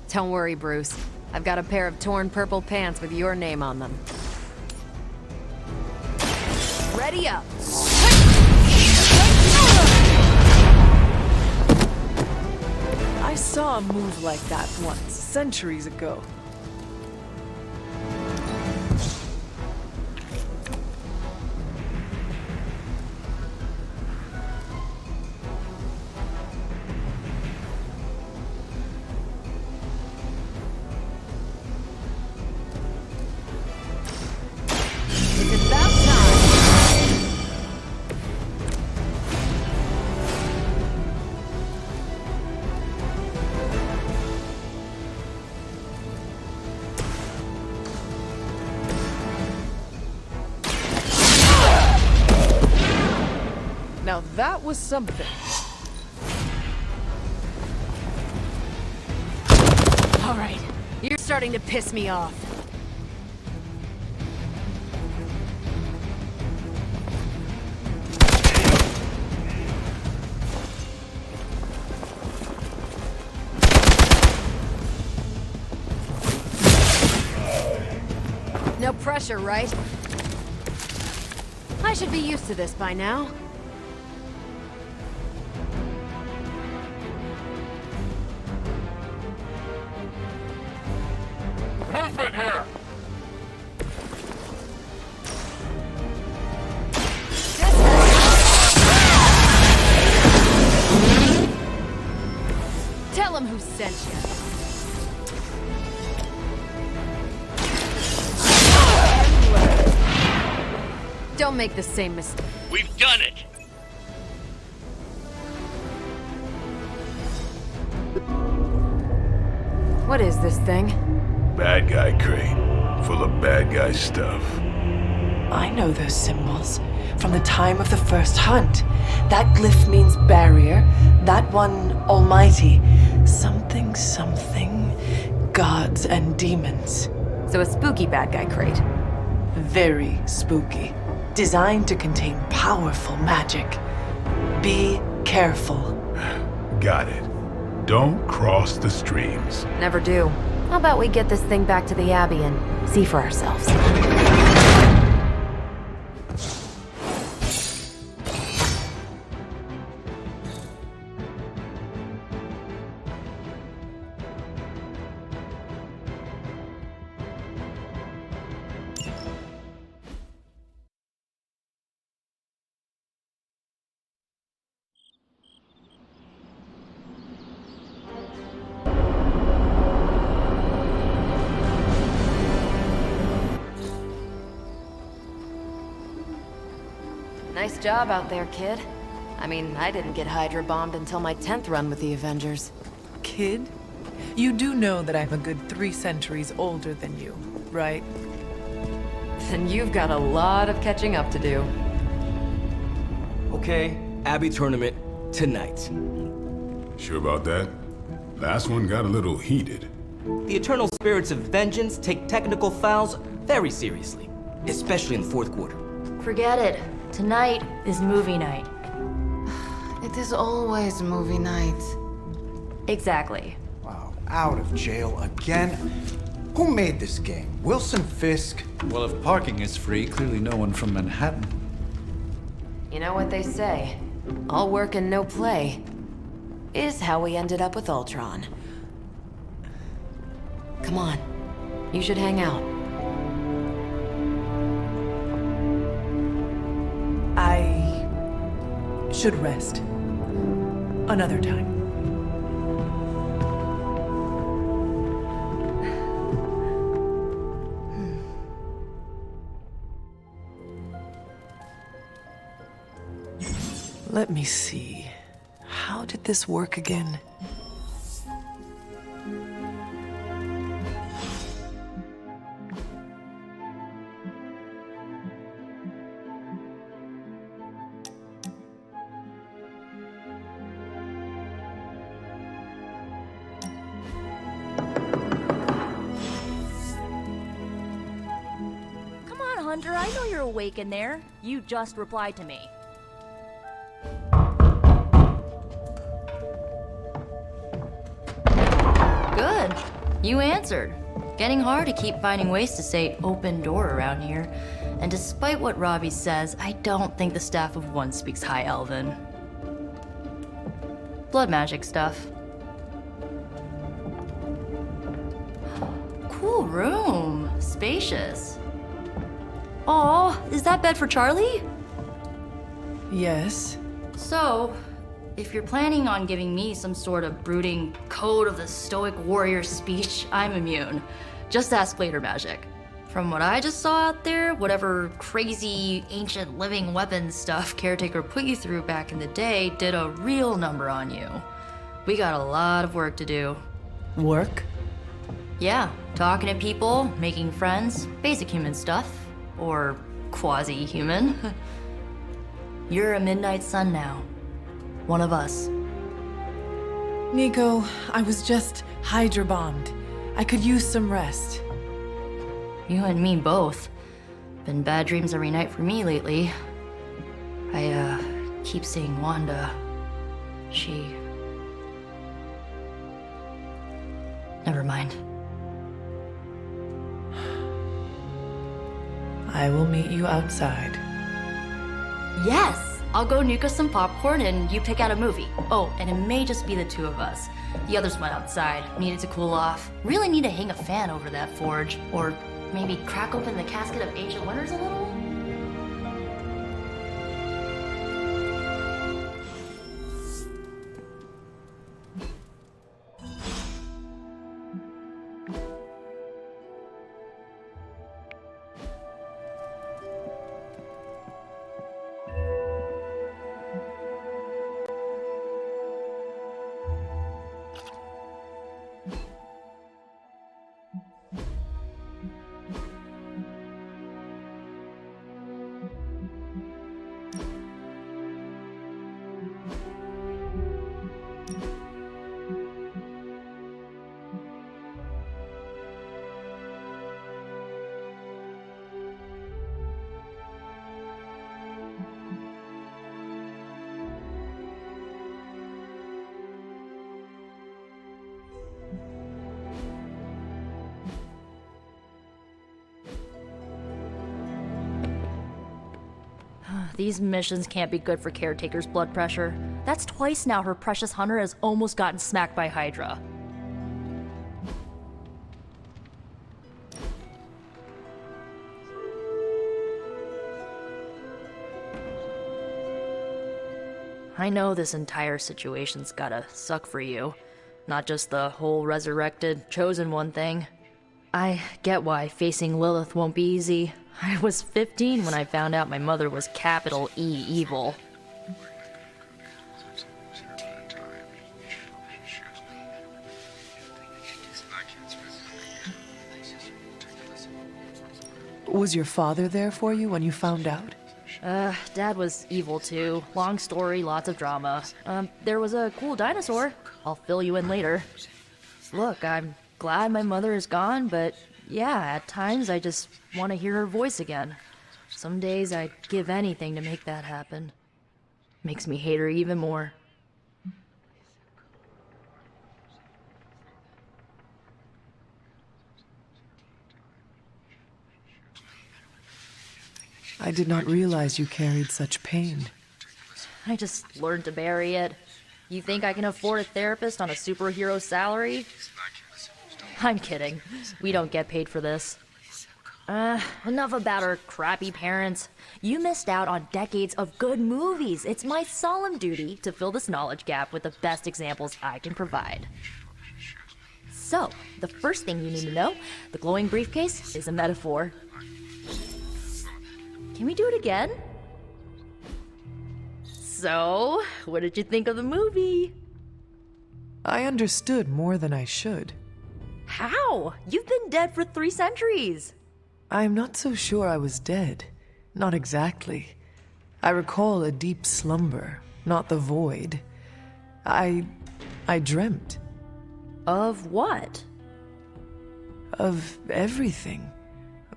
Don't worry, Bruce. I've got a pair of torn purple pants with your name on them. Ready up! I saw a move like that once, centuries ago. It's about time! Now that was something. All right, you're starting to piss me off. No pressure, right? I should be used to this by now. Movement here! Tell him who sent you. Don't make the same mistake. We've done it! What is this thing? Bad guy crate, full of bad guy stuff. I know those symbols from the time of the first hunt. That glyph means barrier, that one almighty. Something, something, gods and demons. So a spooky bad guy crate. Very spooky. Designed to contain powerful magic. Be careful. Got it. Don't cross the streams. Never do. How about we get this thing back to the Abbey and see for ourselves? Nice job out there, kid. I mean, I didn't get Hydra bombed until my 10th run with the Avengers. Kid? You do know that I'm a good 3 centuries older than you, right? Then you've got a lot of catching up to do. Okay, Abby tournament tonight. Sure about that? Last one got a little heated. The eternal spirits of vengeance take technical fouls very seriously, especially in the fourth quarter. Forget it. Tonight is movie night. It is always movie night. Exactly. Wow, out of jail again? Who made this game? Wilson Fisk? Well, if parking is free, clearly no one from Manhattan. You know what they say? All work and no play is how we ended up with Ultron. Come on, you should hang out. I should rest. Another time. Let me see. How did this work again? Come on, Hunter, I know you're awake in there. You just replied to me. Good. You answered. Getting hard to keep finding ways to say open door around here. And despite what Robbie says, I don't think the staff of one speaks High Elven. Blood magic stuff. Cool room. Spacious. Aw, is that bed for Charlie? Yes. So, if you're planning on giving me some sort of brooding code of the stoic warrior speech, I'm immune. Just ask later magic. From what I just saw out there, whatever crazy ancient living weapons stuff Caretaker put you through back in the day did a real number on you. We got a lot of work to do. Work? Yeah, talking to people, making friends, basic human stuff. Or quasi-human. You're a midnight sun now. One of us. Nico, I was just Hydra bombed. I could use some rest. You and me both. Been bad dreams every night for me lately. I, keep seeing Wanda. She... Never mind. I will meet you outside. Yes! I'll go nuke us some popcorn and you pick out a movie. Oh, and it may just be the two of us. The others went outside, needed to cool off. Really need to hang a fan over that forge. Or maybe crack open the casket of Ancient Wonders a little? These missions can't be good for Caretaker's blood pressure. That's twice now her precious hunter has almost gotten smacked by Hydra. I know this entire situation's gotta suck for you. Not just the whole resurrected, chosen one thing. I get why facing Lilith won't be easy. I was 15 when I found out my mother was capital E evil. Was your father there for you when you found out? Dad was evil too. Long story, lots of drama. There was a cool dinosaur. I'll fill you in later. Look, I'm glad my mother is gone, but yeah, at times I just want to hear her voice again. Some days I'd give anything to make that happen. Makes me hate her even more. I did not realize you carried such pain. I just learned to bury it. You think I can afford a therapist on a superhero salary? I'm kidding. We don't get paid for this. Enough about our crappy parents. You missed out on decades of good movies. It's my solemn duty to fill this knowledge gap with the best examples I can provide. So, the first thing you need to know, the glowing briefcase is a metaphor. Can we do it again? So, what did you think of the movie? I understood more than I should. How? You've been dead for 3 centuries. I am not so sure I was dead. Not exactly. I recall a deep slumber, not the void. I dreamt. Of what? Of everything.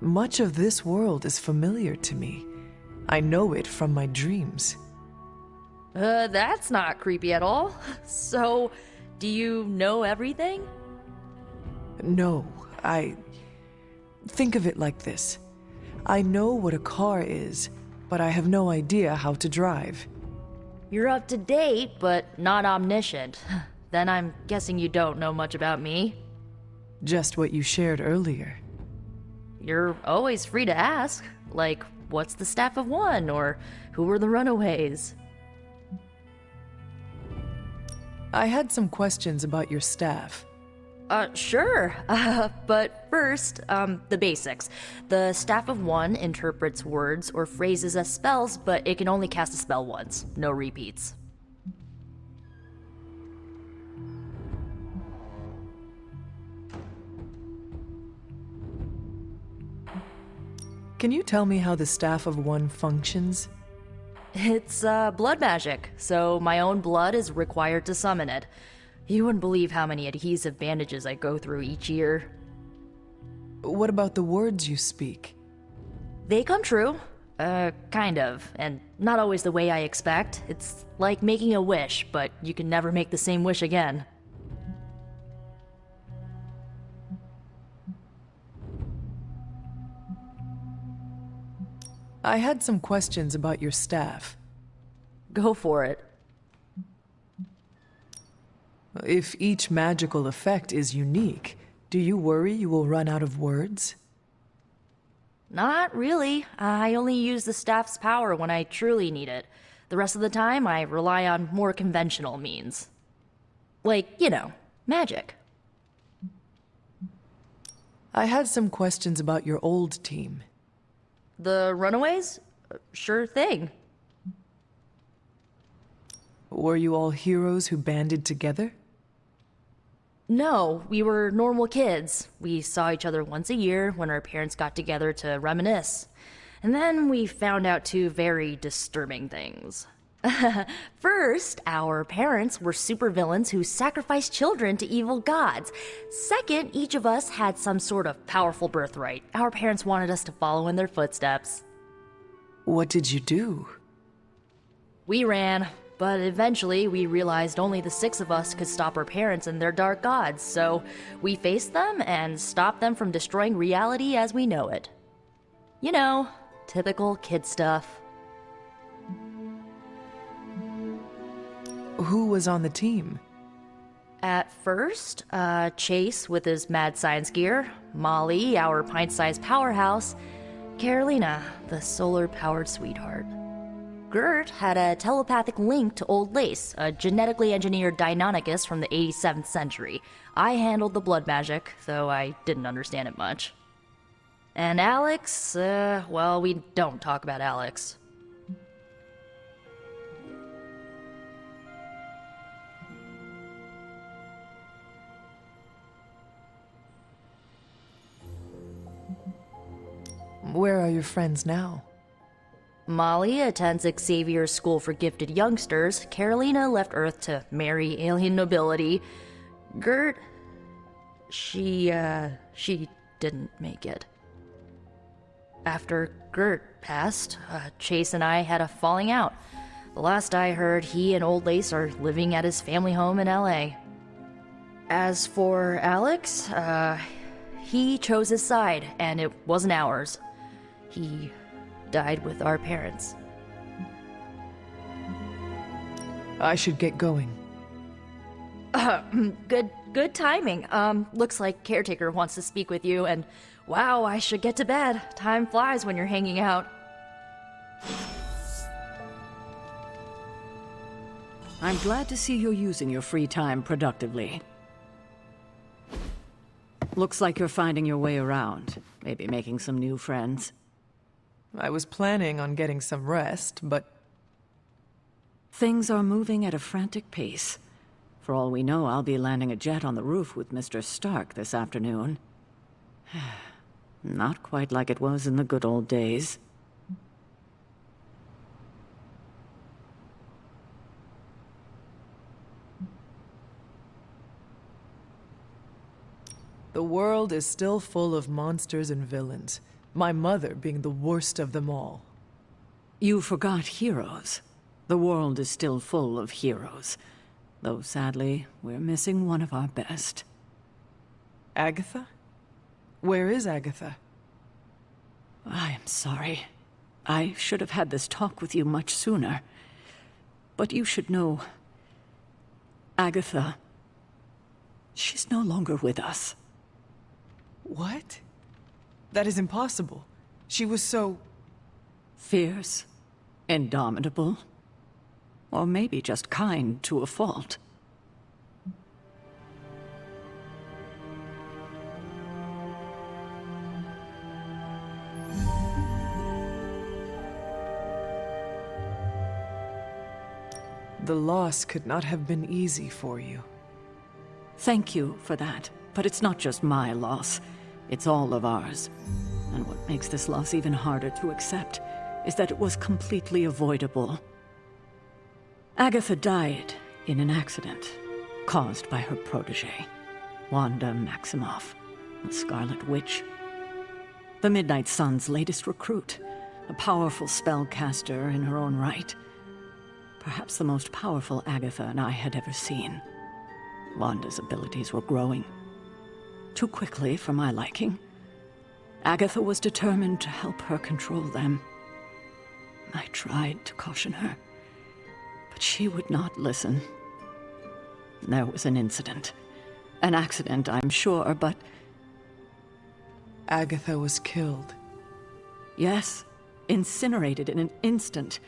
Much of this world is familiar to me. I know it from my dreams. That's not creepy at all. So, do you know everything? No, Think of it like this. I know what a car is, but I have no idea how to drive. You're up to date, but not omniscient. Then I'm guessing you don't know much about me. Just what you shared earlier. You're always free to ask, like, what's the Staff of One, or who were the Runaways? I had some questions about your staff. Sure. But first, the basics. The Staff of One interprets words or phrases as spells, but it can only cast a spell once. No repeats. Can you tell me how the Staff of One functions? It's, blood magic, so my own blood is required to summon it. You wouldn't believe how many adhesive bandages I go through each year. What about the words you speak? They come true. Kind of. And not always the way I expect. It's like making a wish, but you can never make the same wish again. I had some questions about your staff. Go for it. If each magical effect is unique, do you worry you will run out of words? Not really. I only use the staff's power when I truly need it. The rest of the time, I rely on more conventional means. Like, you know, magic. I had some questions about your old team. The Runaways? Sure thing. Were you all heroes who banded together? No, we were normal kids. We saw each other once a year when our parents got together to reminisce. And then we found out 2 very disturbing things. First, our parents were supervillains who sacrificed children to evil gods. Second, each of us had some sort of powerful birthright. Our parents wanted us to follow in their footsteps. What did you do? We ran. But eventually, we realized only the 6 of us could stop our parents and their dark gods, so we faced them and stopped them from destroying reality as we know it. You know, typical kid stuff. Who was on the team? At first, Chase with his mad science gear, Molly, our pint-sized powerhouse, Carolina, the solar-powered sweetheart. Gert had a telepathic link to Old Lace, a genetically engineered Deinonychus from the 87th century. I handled the blood magic, though I didn't understand it much. And Alex, well, we don't talk about Alex. Where are your friends now? Molly attends Xavier's School for Gifted Youngsters. Carolina left Earth to marry alien nobility. Gert... She didn't make it. After Gert passed, Chase and I had a falling out. The last I heard, he and Old Lace are living at his family home in LA. As for Alex, he chose his side, and it wasn't ours. He died with our parents. I should get going. Good timing. Looks like Caretaker wants to speak with you, and wow, I should get to bed. Time flies when you're hanging out. I'm glad to see you're using your free time productively. Looks like you're finding your way around. Maybe making some new friends. I was planning on getting some rest, but... Things are moving at a frantic pace. For all we know, I'll be landing a jet on the roof with Mr. Stark this afternoon. Not quite like it was in the good old days. The world is still full of monsters and villains, my mother being the worst of them all. You forgot heroes. The world is still full of heroes. Though sadly, we're missing one of our best. Agatha? Where is Agatha? I am sorry. I should have had this talk with you much sooner. But you should know... Agatha... she's no longer with us. What? That is impossible. She was so... fierce, indomitable, or maybe just kind to a fault. The loss could not have been easy for you. Thank you for that, but it's not just my loss. It's all of ours. And what makes this loss even harder to accept is that it was completely avoidable. Agatha died in an accident caused by her protege, Wanda Maximoff, the Scarlet Witch. The Midnight Sun's latest recruit, a powerful spellcaster in her own right. Perhaps the most powerful Agatha and I had ever seen. Wanda's abilities were growing. Too quickly for my liking. Agatha was determined to help her control them. I tried to caution her, but she would not listen. There was an incident. An accident, I'm sure, but... Agatha was killed. Yes, incinerated in an instant.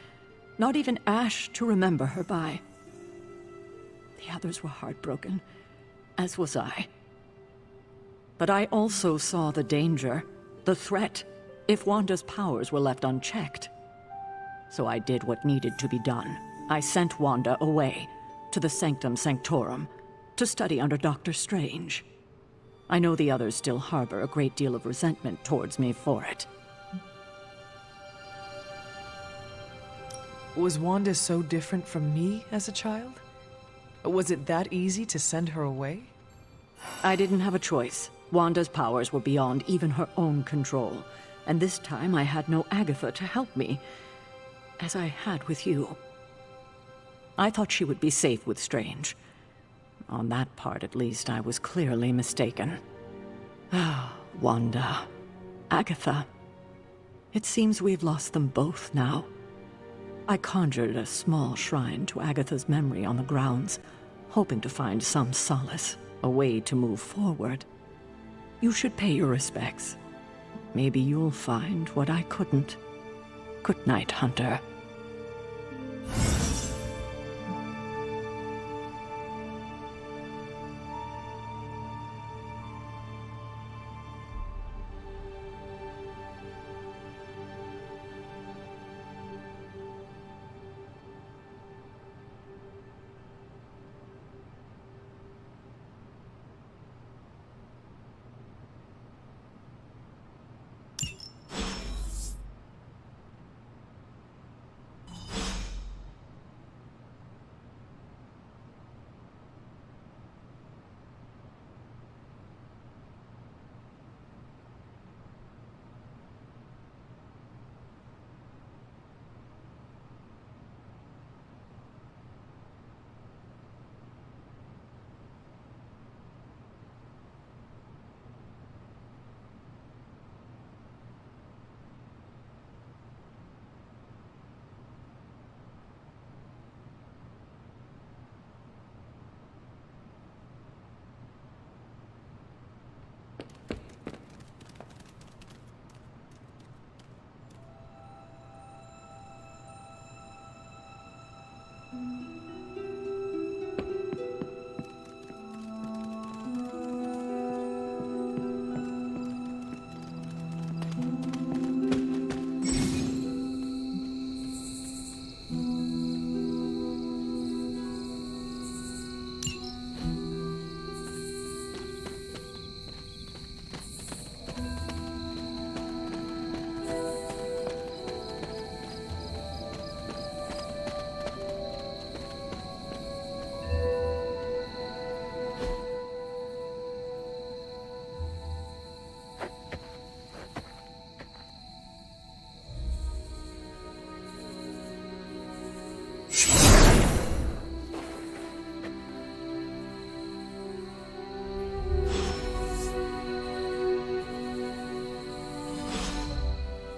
Not even ash to remember her by. The others were heartbroken, as was I. But I also saw the danger, the threat, if Wanda's powers were left unchecked. So I did what needed to be done. I sent Wanda away, to the Sanctum Sanctorum, to study under Dr. Strange. I know the others still harbor a great deal of resentment towards me for it. Was Wanda so different from me as a child? Was it that easy to send her away? I didn't have a choice. Wanda's powers were beyond even her own control, and this time I had no Agatha to help me, as I had with you. I thought she would be safe with Strange. On that part, at least, I was clearly mistaken. Ah, Wanda. Agatha. It seems we've lost them both now. I conjured a small shrine to Agatha's memory on the grounds, hoping to find some solace, a way to move forward. You should pay your respects. Maybe you'll find what I couldn't. Good night, Hunter.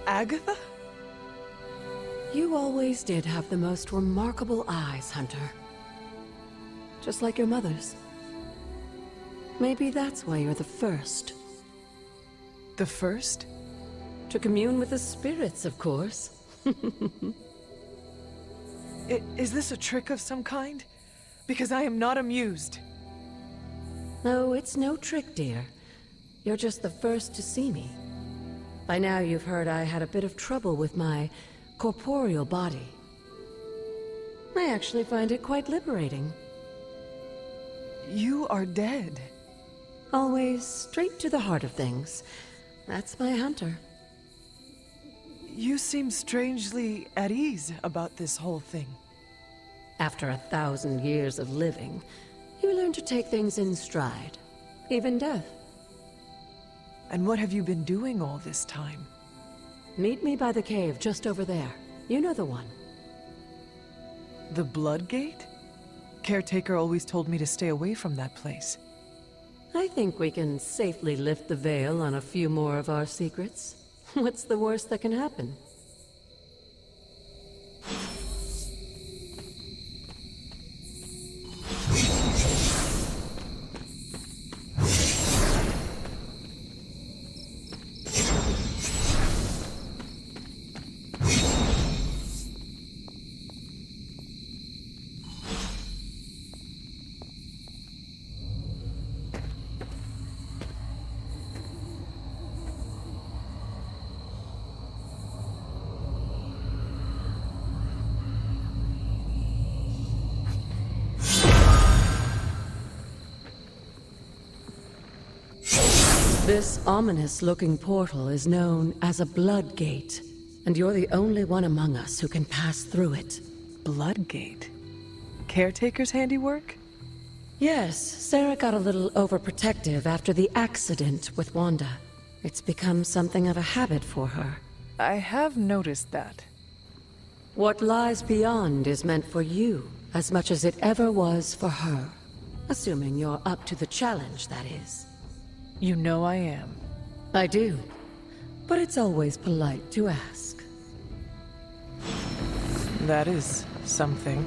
Agatha? You always did have the most remarkable eyes, Hunter. Just like your mother's. Maybe that's why you're the first. The first? To commune with the spirits, of course. Is this a trick of some kind? Because I am not amused. No, it's no trick, dear. You're just the first to see me. By now you've heard I had a bit of trouble with my corporeal body. I actually find it quite liberating. You are dead. Always straight to the heart of things. That's my Hunter. You seem strangely at ease about this whole thing. After 1,000 years of living, you learn to take things in stride. Even death. And what have you been doing all this time? Meet me by the cave just over there. You know the one. The Blood Gate? Caretaker always told me to stay away from that place. I think we can safely lift the veil on a few more of our secrets. What's the worst that can happen? This ominous-looking portal is known as a Blood Gate, and you're the only one among us who can pass through it. Blood Gate? Caretaker's handiwork? Yes, Sarah got a little overprotective after the accident with Wanda. It's become something of a habit for her. I have noticed that. What lies beyond is meant for you, as much as it ever was for her. Assuming you're up to the challenge, that is. You know I am. I do. But it's always polite to ask. That is something.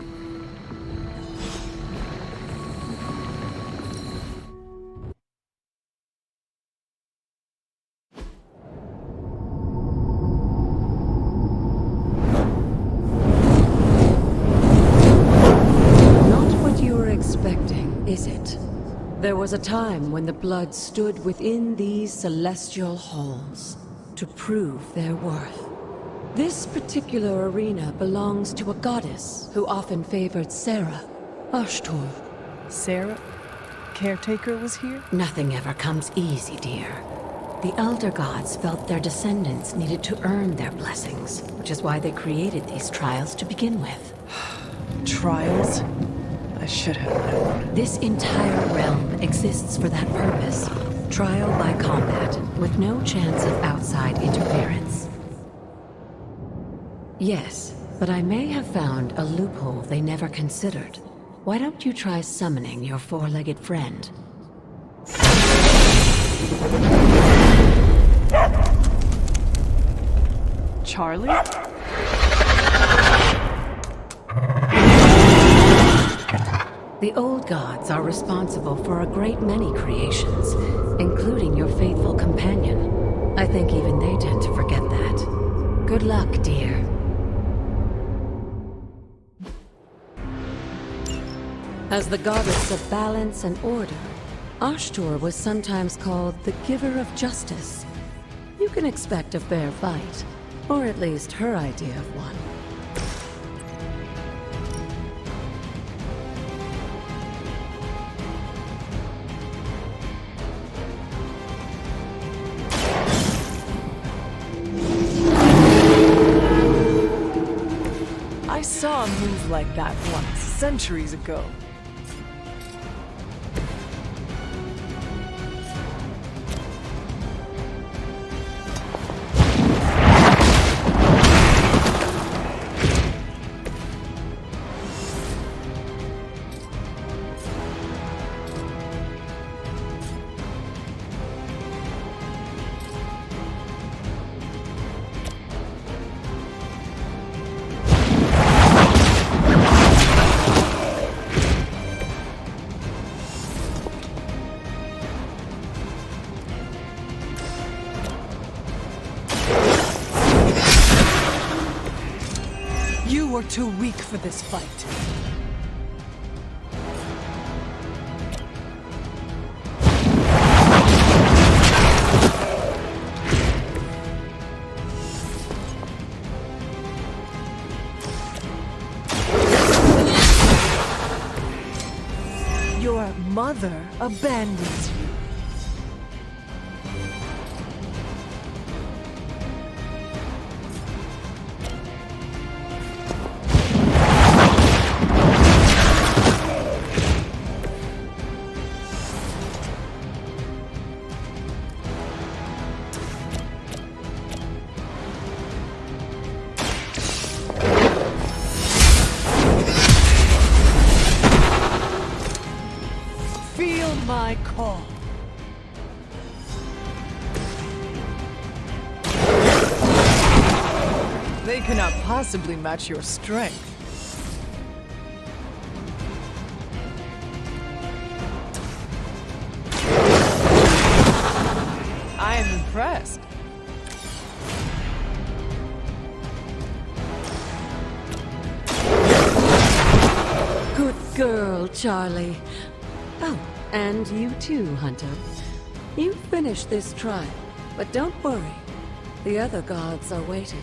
Not what you were expecting, is it? There was a time when the blood stood within these celestial halls to prove their worth. This particular arena belongs to a goddess who often favored Sarah, Ashtor. Sarah? Caretaker was here? Nothing ever comes easy, dear. The Elder Gods felt their descendants needed to earn their blessings, which is why they created these trials to begin with. Trials? I should have known. This entire realm exists for that purpose. Trial by combat, with no chance of outside interference. Yes, but I may have found a loophole they never considered. Why don't you try summoning your four-legged friend? Charlie? The old gods are responsible for a great many creations, including your faithful companion. I think even they tend to forget that. Good luck, dear. As the goddess of balance and order, Ashtur was sometimes called the giver of justice. You can expect a fair fight, or at least her idea of one. I saw a move like that once, centuries ago. You were too weak for this fight. Your mother abandons you. Feel my call. They cannot possibly match your strength. I am impressed. Good girl, Charlie. Oh, and you too, Hunter. You finished this trial, but don't worry. The other gods are waiting.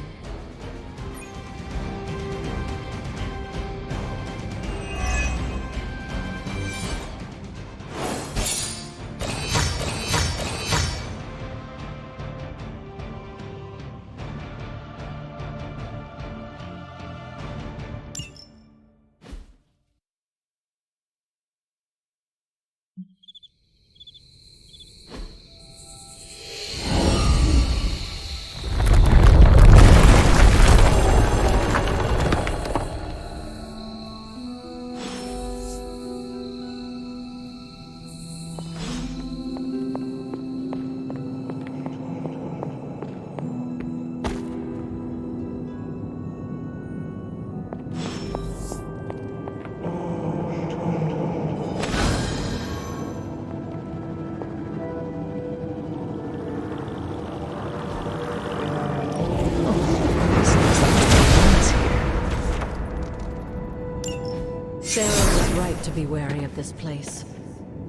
Sarah was right to be wary of this place.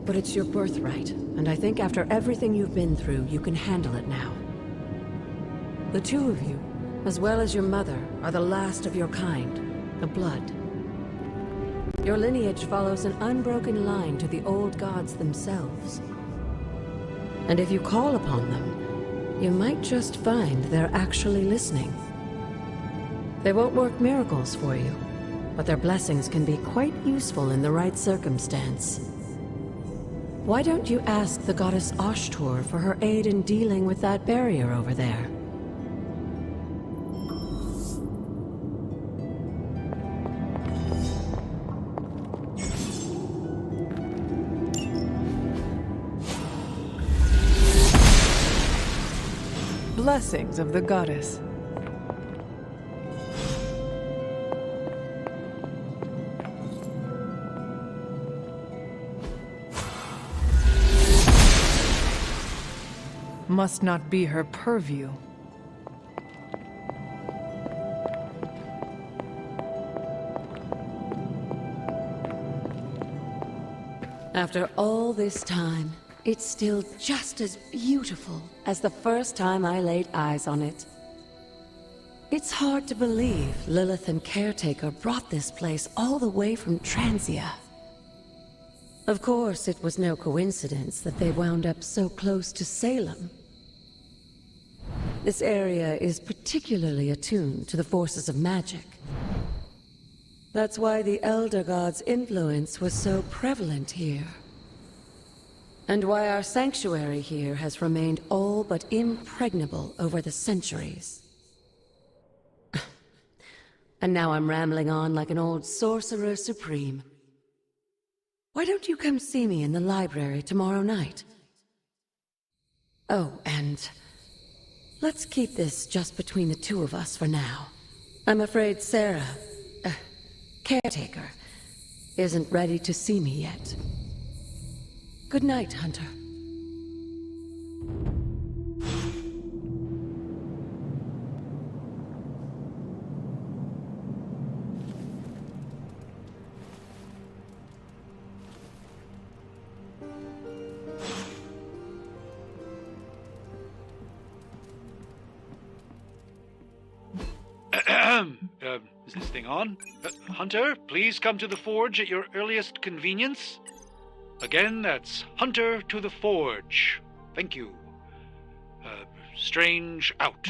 But it's your birthright, and I think after everything you've been through, you can handle it now. The two of you, as well as your mother, are the last of your kind, the Blood. Your lineage follows an unbroken line to the old gods themselves. And if you call upon them, you might just find they're actually listening. They won't work miracles for you, but their blessings can be quite useful in the right circumstance. Why don't you ask the goddess Ashtur for her aid in dealing with that barrier over there? Blessings of the goddess. must not be her purview. After all this time, it's still just as beautiful as the first time I laid eyes on it. It's hard to believe Lilith and Caretaker brought this place all the way from Transia. Of course, it was no coincidence that they wound up so close to Salem. This area is particularly attuned to the forces of magic. That's why the Elder God's influence was so prevalent here. And why our sanctuary here has remained all but impregnable over the centuries. And now I'm rambling on like an old sorcerer supreme. Why don't you come see me in the library tomorrow night? Oh, and let's keep this just between the two of us for now. I'm afraid Sarah, Caretaker, isn't ready to see me yet. Good night, Hunter. Is this thing on? Hunter, please come to the forge at your earliest convenience. Again, that's Hunter to the forge. Thank you. Strange out.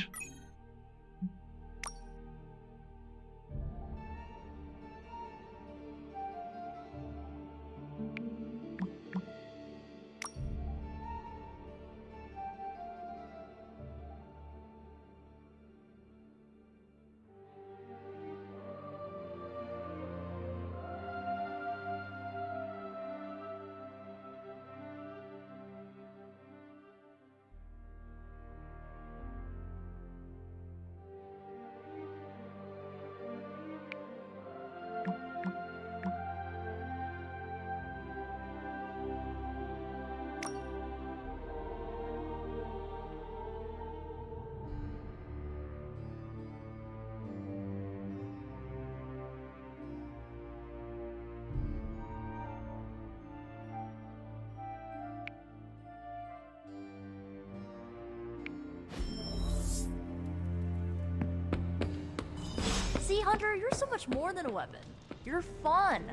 See, Hunter, you're so much more than a weapon. You're fun.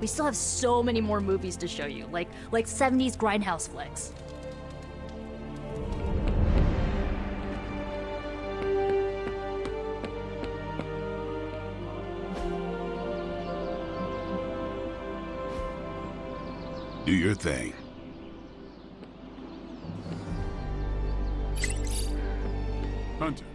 We still have so many more movies to show you, like 70s grindhouse flicks. Do your thing. Hunter.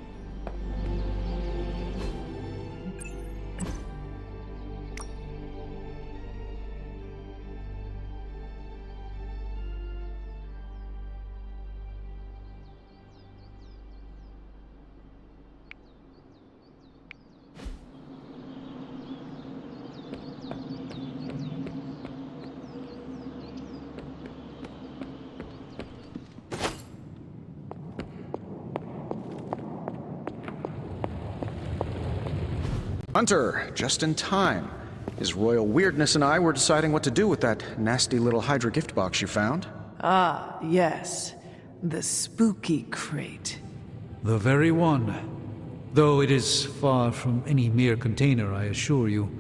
Hunter, just in time. His royal weirdness and I were deciding what to do with that nasty little Hydra gift box you found. Ah, yes. The spooky crate. The very one. Though it is far from any mere container, I assure you.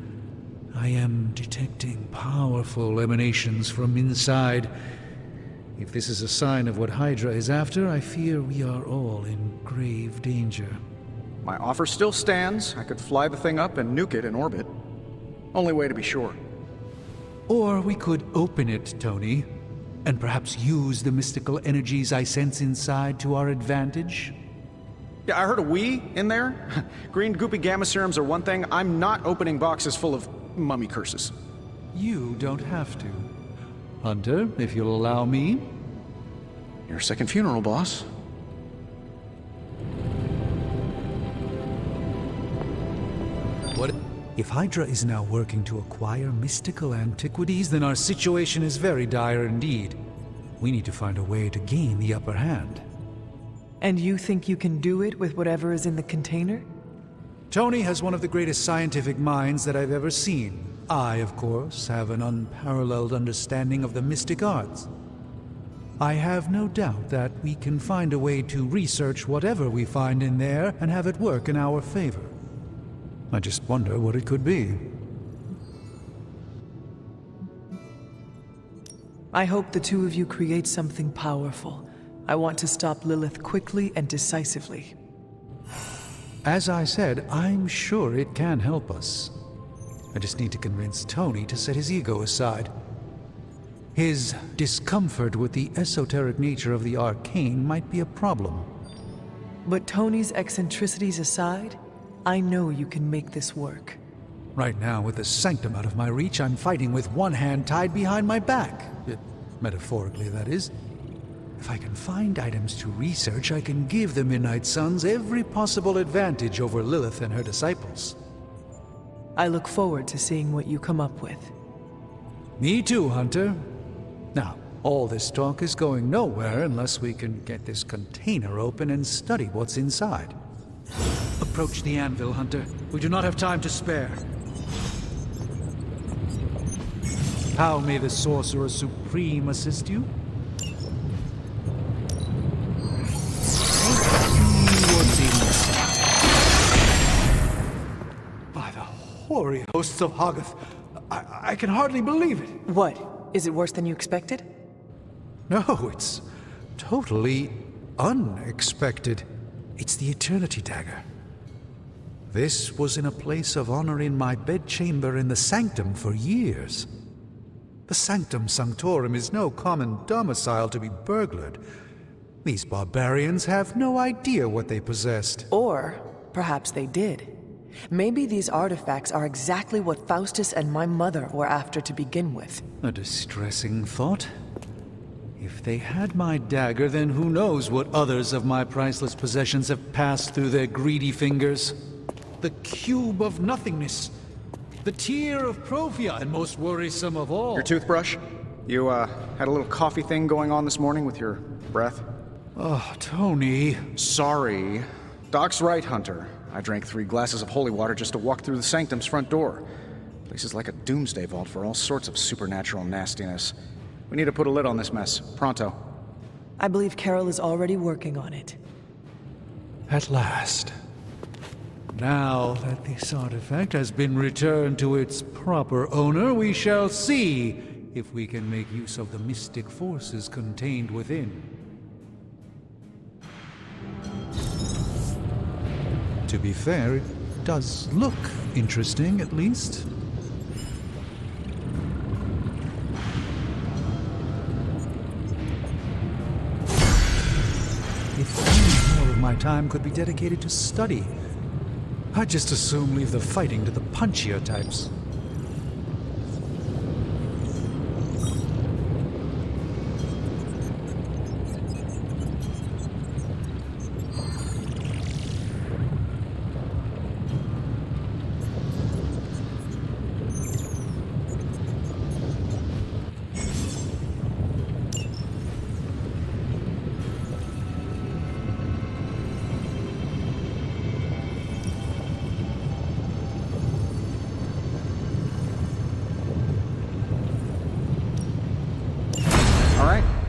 I am detecting powerful emanations from inside. If this is a sign of what Hydra is after, I fear we are all in grave danger. My offer still stands. I could fly the thing up and nuke it in orbit. Only way to be sure. Or we could open it, Tony, and perhaps use the mystical energies I sense inside to our advantage. Yeah, I heard a "we" in there. Green goopy gamma serums are one thing. I'm not opening boxes full of mummy curses. You don't have to. Hunter, if you'll allow me. Your second funeral, boss. What? If Hydra is now working to acquire mystical antiquities, then our situation is very dire indeed. We need to find a way to gain the upper hand. And you think you can do it with whatever is in the container? Tony has one of the greatest scientific minds that I've ever seen. I, of course, have an unparalleled understanding of the mystic arts. I have no doubt that we can find a way to research whatever we find in there and have it work in our favor. I just wonder what it could be. I hope the two of you create something powerful. I want to stop Lilith quickly and decisively. As I said, I'm sure it can help us. I just need to convince Tony to set his ego aside. His discomfort with the esoteric nature of the arcane might be a problem. But Tony's eccentricities aside, I know you can make this work. Right now, with the sanctum out of my reach, I'm fighting with one hand tied behind my back. Metaphorically, that is. If I can find items to research, I can give the Midnight Suns every possible advantage over Lilith and her disciples. I look forward to seeing what you come up with. Me too, Hunter. Now, all this talk is going nowhere unless we can get this container open and study what's inside. Approach the anvil, Hunter. We do not have time to spare. How may the Sorcerer Supreme assist you? What's inside? By the hoary hosts of Hoggoth, I can hardly believe it. What? Is it worse than you expected? No, it's totally unexpected. It's the Eternity Dagger. This was in a place of honor in my bedchamber in the Sanctum for years. The Sanctum Sanctorum is no common domicile to be burglared. These barbarians have no idea what they possessed. Or perhaps they did. Maybe these artifacts are exactly what Faustus and my mother were after to begin with. A distressing thought. If they had my dagger, then who knows what others of my priceless possessions have passed through their greedy fingers. The cube of nothingness. The tear of Profia, and most worrisome of all. Your toothbrush? You, had a little coffee thing going on this morning with your breath? Oh, Tony. Sorry. Doc's right, Hunter. I drank 3 glasses of holy water just to walk through the Sanctum's front door. Place is like a doomsday vault for all sorts of supernatural nastiness. We need to put a lid on this mess. Pronto. I believe Carol is already working on it. At last. Now that this artifact has been returned to its proper owner, we shall see if we can make use of the mystic forces contained within. To be fair, it does look interesting, at least. If only more of my time could be dedicated to study. I'd just as soon leave the fighting to the punchier types.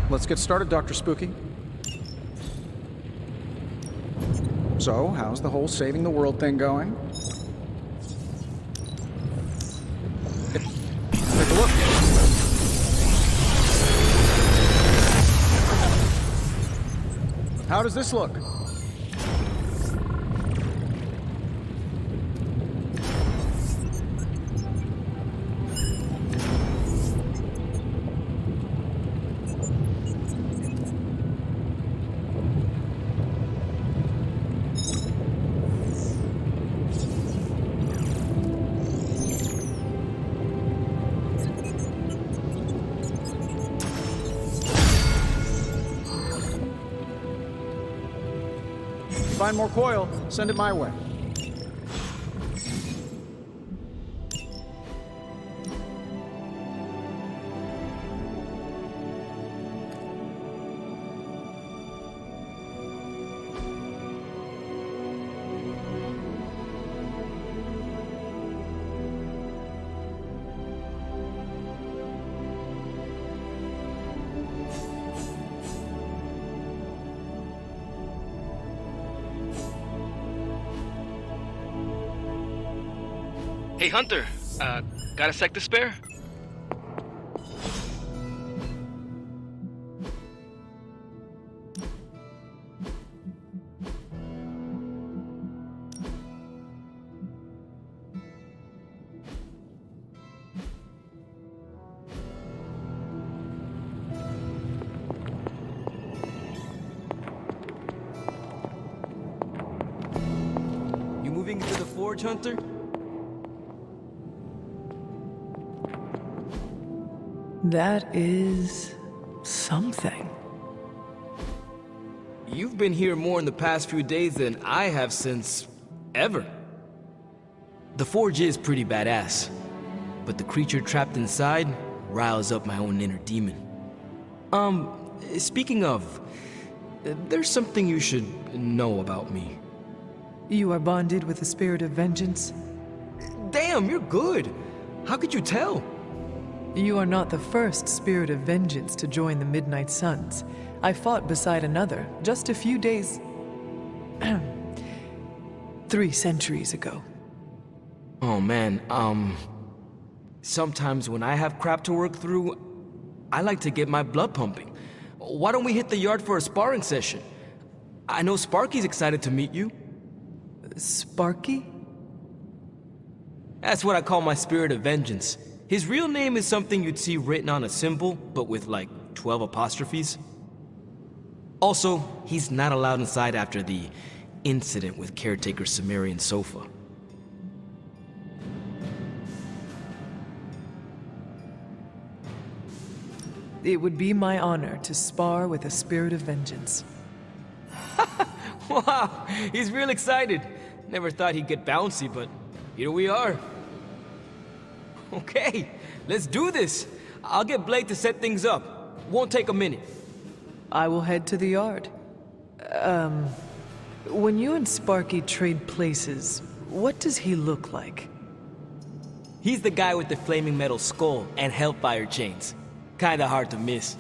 Let's get started, Dr. Spooky. So, how's the whole saving the world thing going? Take a look. How does this look? Find more coil, send it my way. Hey, Hunter, got a sec to spare? You moving into the forge, Hunter? That is something. You've been here more in the past few days than I have since ever. The forge is pretty badass, but the creature trapped inside riles up my own inner demon. Speaking of, there's something you should know about me. You are bonded with the spirit of vengeance? Damn, you're good. How could you tell? You are not the first spirit of vengeance to join the Midnight Suns. I fought beside another just a few days... 3 centuries ago. Oh man, sometimes when I have crap to work through, I like to get my blood pumping. Why don't we hit the yard for a sparring session? I know Sparky's excited to meet you. Sparky? That's what I call my spirit of vengeance. His real name is something you'd see written on a symbol, but with like 12 apostrophes. Also, he's not allowed inside after the incident with caretaker Sumerian Sofa. It would be my honor to spar with a spirit of vengeance. Wow, he's real excited. Never thought he'd get bouncy, but here we are. Okay, let's do this. I'll get Blake to set things up. Won't take a minute. I will head to the yard. When you and Sparky trade places, what does he look like? He's the guy with the flaming metal skull and hellfire chains. Kinda hard to miss.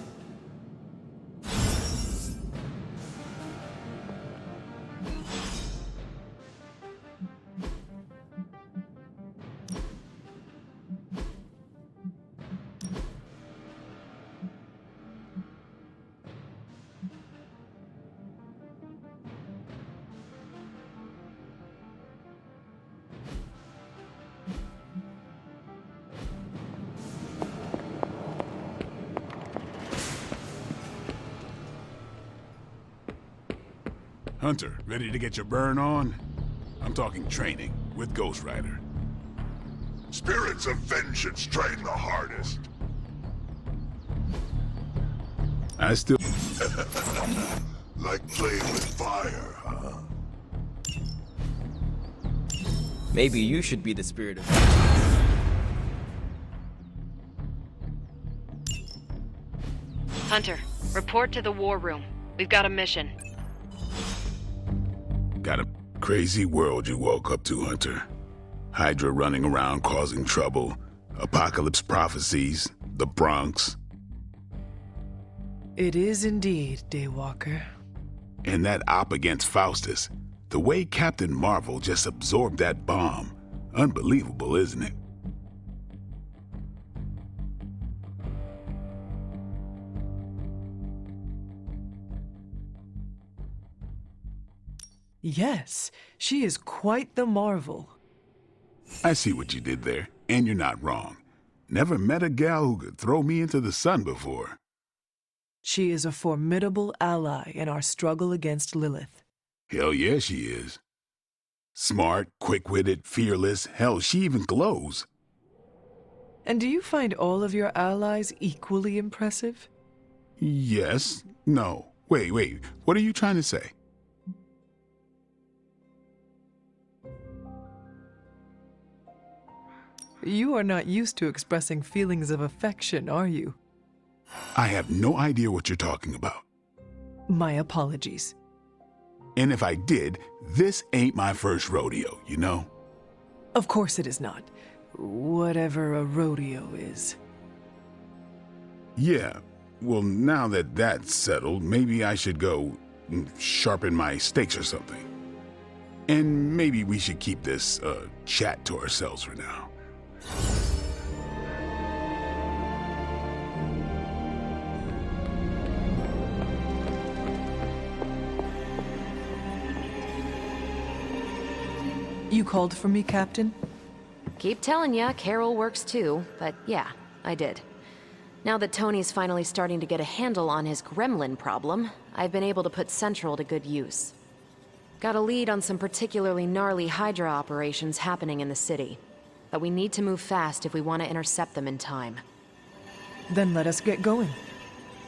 Hunter, ready to get your burn on? I'm talking training with Ghost Rider. Spirits of vengeance train the hardest. I still... Like playing with fire, huh? Maybe you should be the spirit of Hunter, report to the war room. We've got a mission. Got a crazy world you woke up to, Hunter. Hydra running around causing trouble, apocalypse prophecies, the Bronx. It is indeed, Daywalker. And that op against Faustus. The way Captain Marvel just absorbed that bomb. Unbelievable, isn't it? Yes, she is quite the marvel. I see what you did there, and you're not wrong. Never met a gal who could throw me into the sun before. She is a formidable ally in our struggle against Lilith. Hell yeah, she is. Smart, quick-witted, fearless, hell, she even glows. And do you find all of your allies equally impressive? Yes. No. Wait, what are you trying to say? You are not used to expressing feelings of affection, are you? I have no idea what you're talking about. My apologies. And if I did, this ain't my first rodeo, you know? Of course it is not. Whatever a rodeo is. Yeah. Well, now that that's settled, maybe I should go sharpen my stakes or something. And maybe we should keep this chat to ourselves for now. You called for me, Captain? Keep telling ya, Carol works too, but yeah, I did. Now that Tony's finally starting to get a handle on his gremlin problem, I've been able to put Central to good use. Got a lead on some particularly gnarly Hydra operations happening in the city. But we need to move fast if we want to intercept them in time. Then let us get going.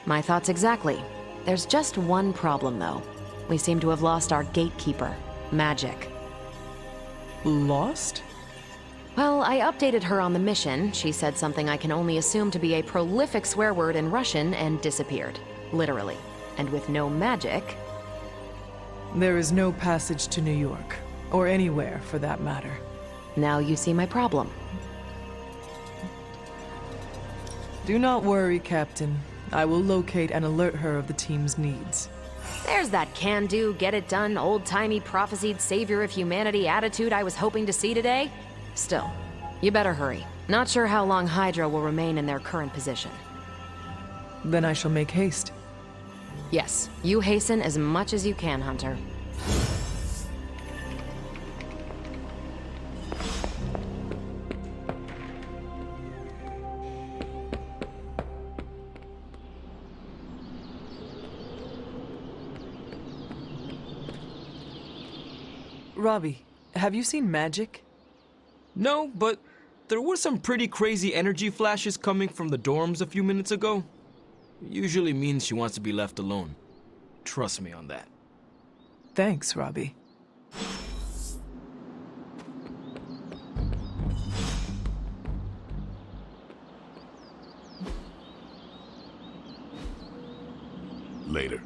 My thoughts exactly. There's just one problem, though. We seem to have lost our gatekeeper, Magic. Lost? Well, I updated her on the mission. She said something I can only assume to be a prolific swear word in Russian and disappeared. Literally. And with no magic... There is no passage to New York. Or anywhere, for that matter. Now you see my problem. Do not worry, Captain. I will locate and alert her of the team's needs. There's that can-do, get-it-done, old-timey prophesied savior of humanity attitude I was hoping to see today. Still, you better hurry. Not sure how long Hydra will remain in their current position. Then I shall make haste. Yes, you hasten as much as you can, Hunter. Robbie, have you seen Magic? No, but there were some pretty crazy energy flashes coming from the dorms a few minutes ago. Usually means she wants to be left alone. Trust me on that. Thanks, Robbie. Later.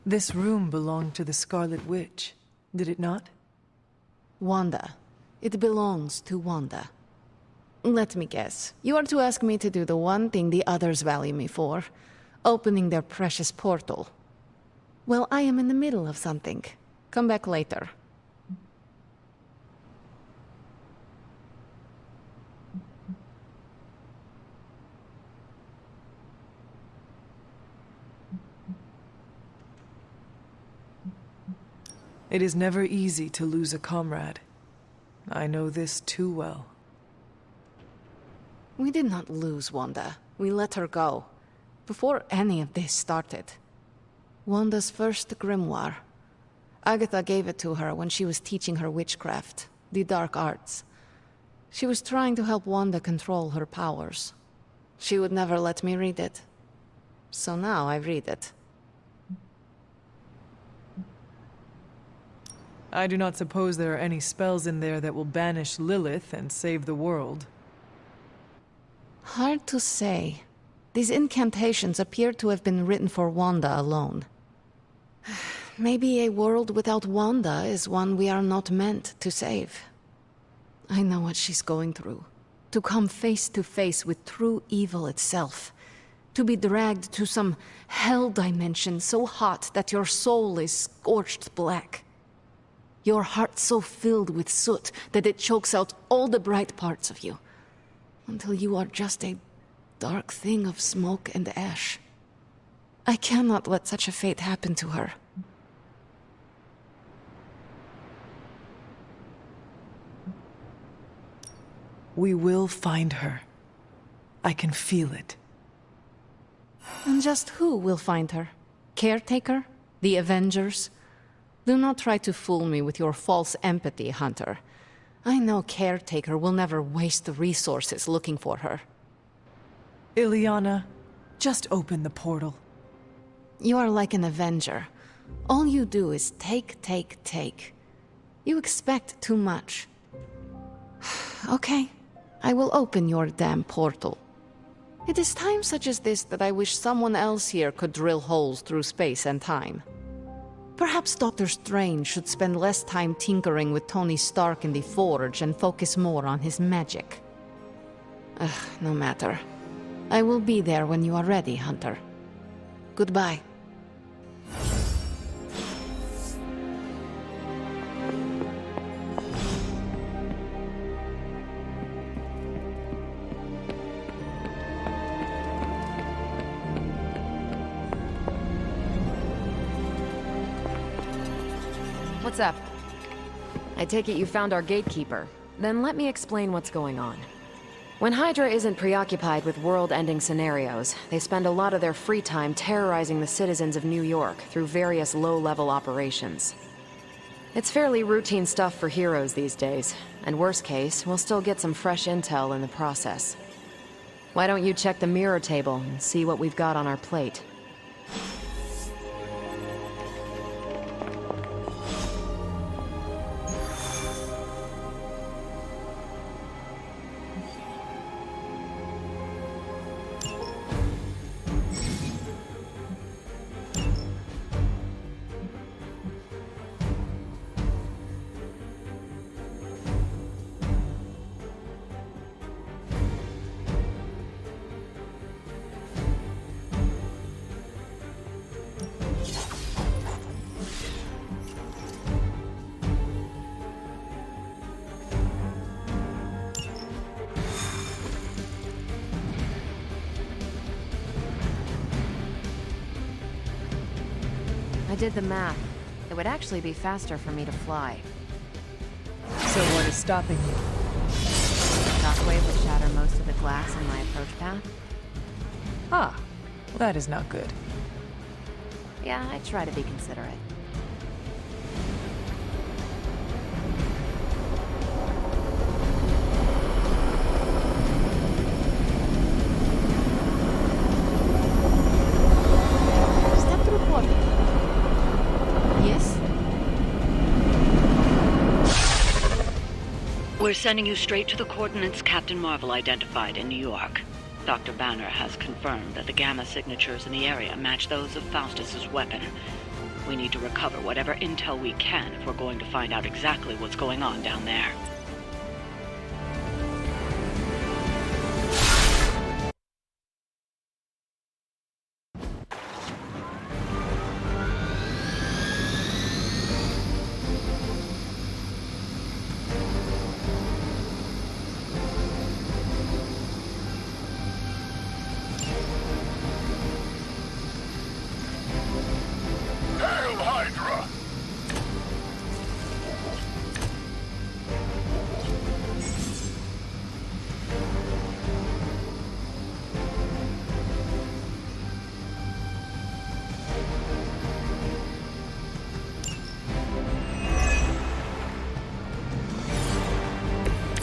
This room belonged to the Scarlet Witch, did it not? Wanda. It belongs to Wanda. Let me guess. You are to ask me to do the one thing the others value me for. Opening their precious portal. Well, I am in the middle of something. Come back later. It is never easy to lose a comrade. I know this too well. We did not lose Wanda. We let her go. Before any of this started. Wanda's first grimoire. Agatha gave it to her when she was teaching her witchcraft, the dark arts. She was trying to help Wanda control her powers. She would never let me read it. So now I read it. I do not suppose there are any spells in there that will banish Lilith and save the world. Hard to say. These incantations appear to have been written for Wanda alone. Maybe a world without Wanda is one we are not meant to save. I know what she's going through. To come face to face with true evil itself. To be dragged to some hell dimension so hot that your soul is scorched black. Your heart so filled with soot that it chokes out all the bright parts of you. Until you are just a dark thing of smoke and ash. I cannot let such a fate happen to her. We will find her. I can feel it. And just who will find her? Caretaker? The Avengers? Do not try to fool me with your false empathy, Hunter. I know Caretaker will never waste the resources looking for her. Ileana, just open the portal. You are like an Avenger. All you do is take, take, take. You expect too much. Okay, I will open your damn portal. It is times such as this that I wish someone else here could drill holes through space and time. Perhaps Doctor Strange should spend less time tinkering with Tony Stark in the Forge and focus more on his magic. No matter. I will be there when you are ready, Hunter. Goodbye. What's up? I take it you found our gatekeeper. Then let me explain what's going on. When Hydra isn't preoccupied with world-ending scenarios, they spend a lot of their free time terrorizing the citizens of New York through various low-level operations. It's fairly routine stuff for heroes these days, and worst case, we'll still get some fresh intel in the process. Why don't you check the mirror table and see what we've got on our plate? I did the math. It would actually be faster for me to fly. So what is stopping you? The shockwave would shatter most of the glass in my approach path. Ah, well, that is not good. Yeah, I try to be considerate. Step through portal. Yes? We're sending you straight to the coordinates Captain Marvel identified in New York. Dr. Banner has confirmed that the gamma signatures in the area match those of Faustus's weapon. We need to recover whatever intel we can if we're going to find out exactly what's going on down there. Hail Hydra!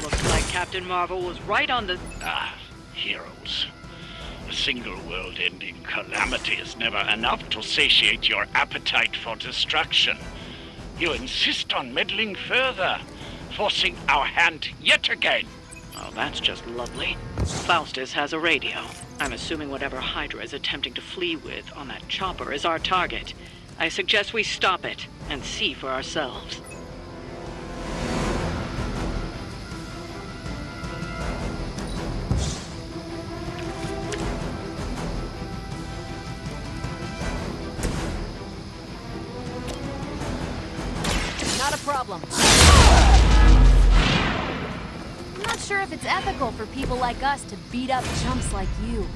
Looks like Captain Marvel was right on the... Heroes. A single world-ending calamity is never enough to satiate your appetite for destruction. You insist on meddling further, forcing our hand yet again. Oh, that's just lovely. Faustus has a radio. I'm assuming whatever Hydra is attempting to flee with on that chopper is our target. I suggest we stop it and see for ourselves. Not a problem. I'm not sure if it's ethical for people like us to beat up chumps like you.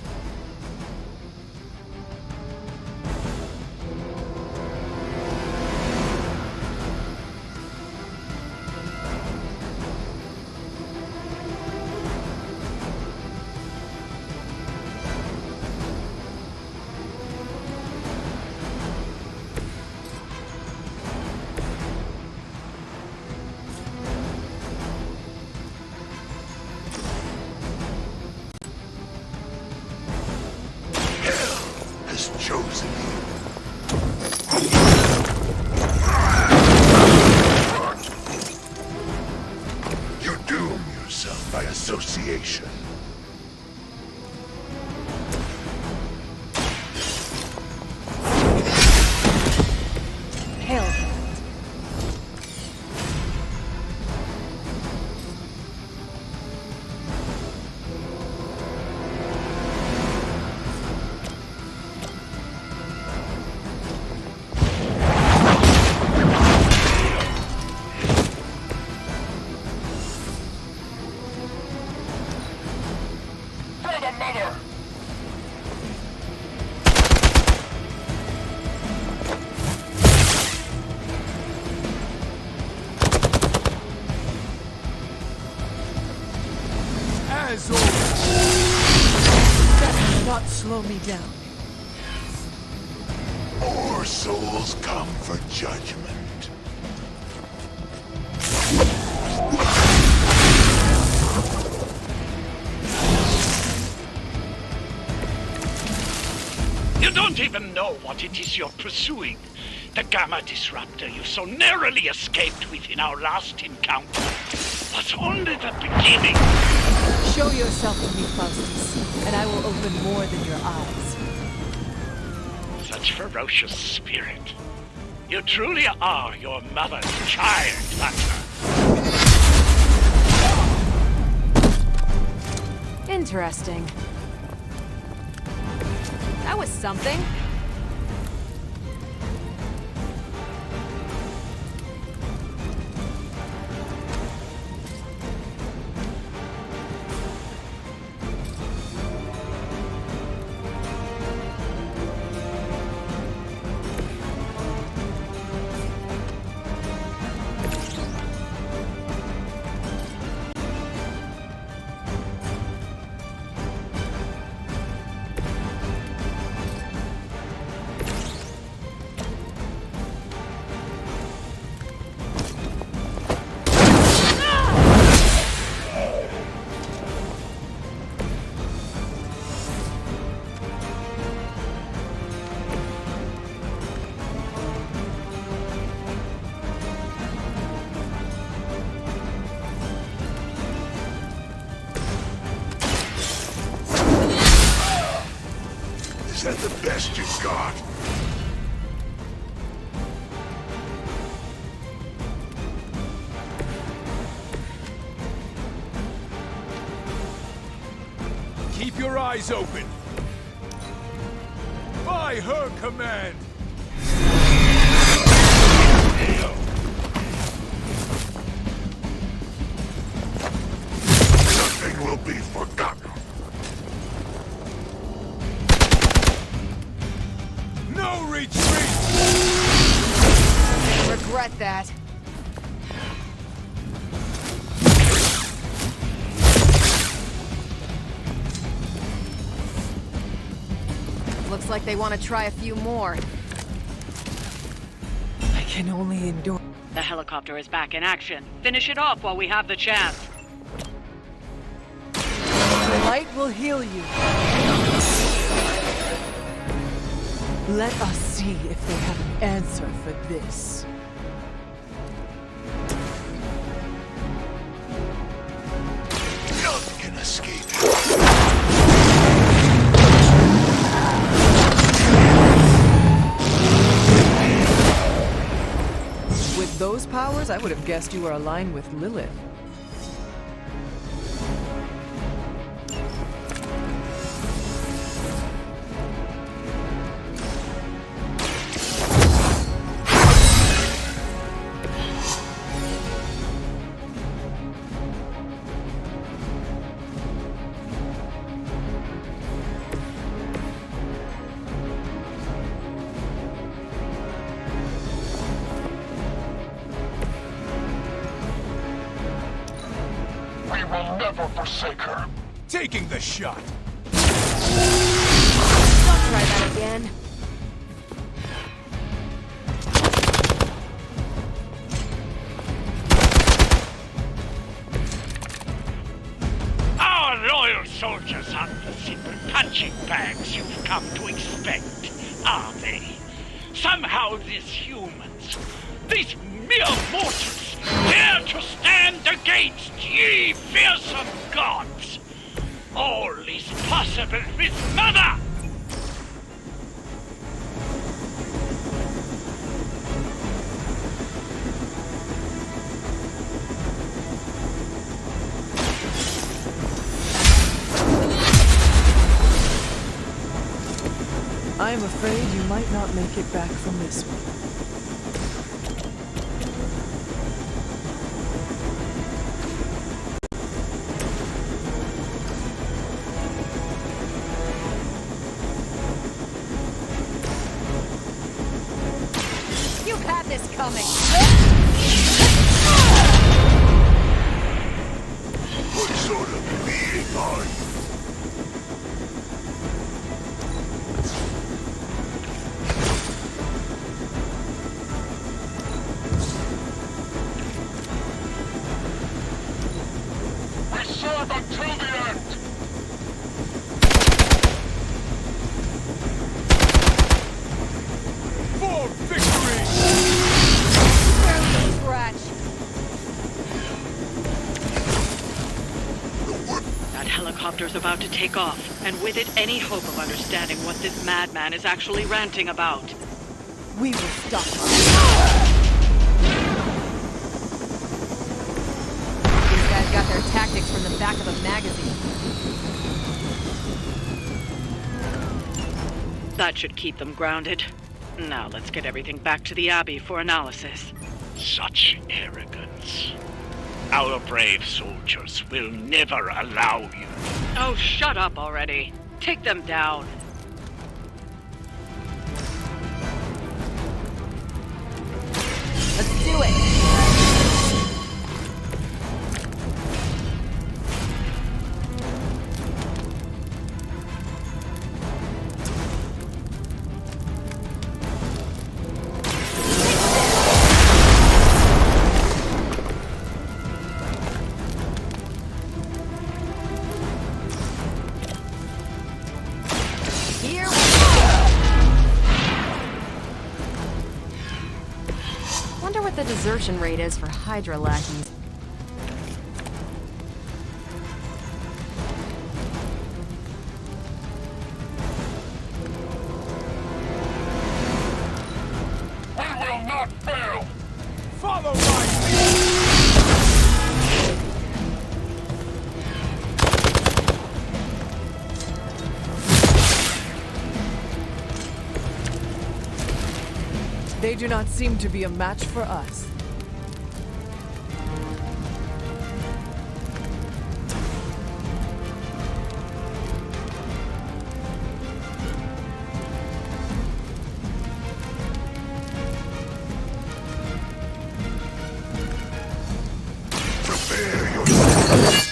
Has chosen you. You doom yourself by association. Hell. slow me down. More souls come for judgment. You don't even know what it is you're pursuing. The Gamma Disruptor you so narrowly escaped with in our last encounter was only the beginning. Show yourself to me, Faustus, and I will open more than your eyes. Such ferocious spirit. You truly are your mother's child, Hunter. Interesting. That was something. Is that the best you got? Keep your eyes open. By her command. Nothing will be forgotten. No retreat! Regret that. Looks like they want to try a few more. I can only endure. The helicopter is back in action. Finish it off while we have the chance. The light will heal you. Let us see if they have an answer for this. None can escape. With those powers, I would have guessed you were aligned with Lilith. We will never forsake her. Taking the shot. Don't try that again. Our loyal soldiers aren't the simple punching bags you've come to expect, are they? Somehow these humans, these mere mortals, dare to stand against ye fearsome gods. All is possible with Mother! I'm afraid you might not make it back from this one. You had this coming. What sort of being are you? helicopter's about to take off, and with it any hope of understanding what this madman is actually ranting about. We will stop him. These guys got their tactics from the back of a magazine. That should keep them grounded. Now let's get everything back to the Abbey for analysis. Such arrogance. Our brave soldiers will never allow you. Oh, shut up already. Take them down. Let's do it! Wonder what the desertion rate is for Hydra lackeys. We will not fail! Follow my They do not seem to be a match for us. Prepare yourself.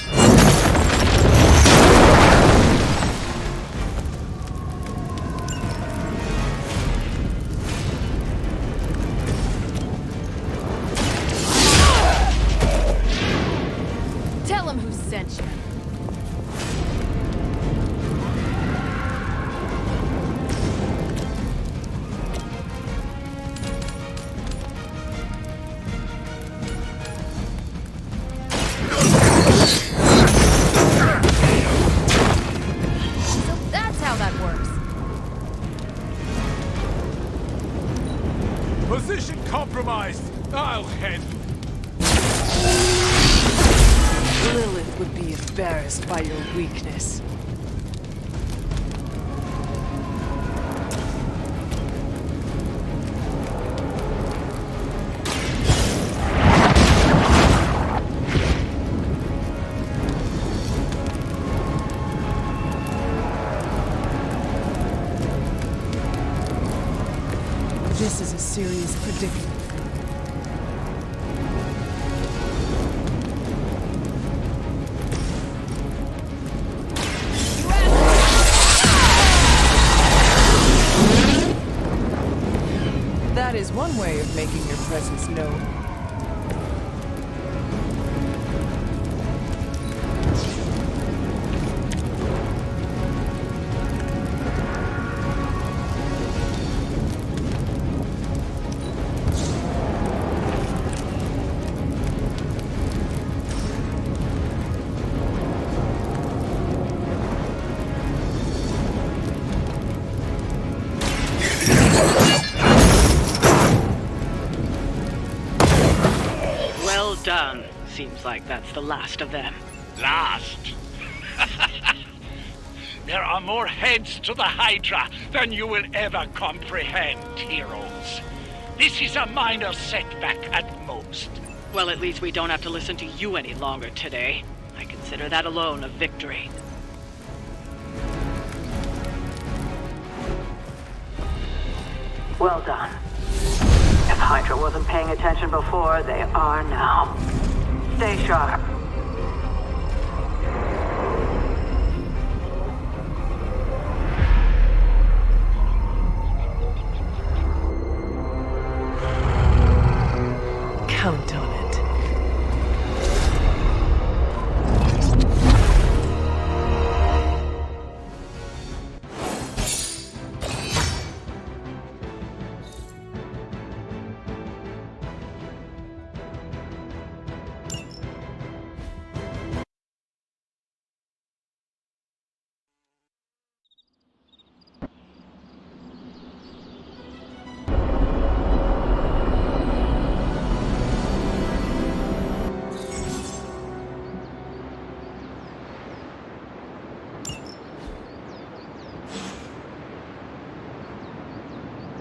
Tell him who sent you. So that's how that works. position compromised. I'll head. Lilith would be embarrassed by your weakness. This is a serious predicament. That is one way of making your presence known. Well done. Seems like that's the last of them. Last? There are more heads to the Hydra than you will ever comprehend, heroes. This is a minor setback at most. Well, at least we don't have to listen to you any longer today. I consider that alone a victory. Well done. If Hydra wasn't paying attention before, they are now. Stay sharp. Count on it.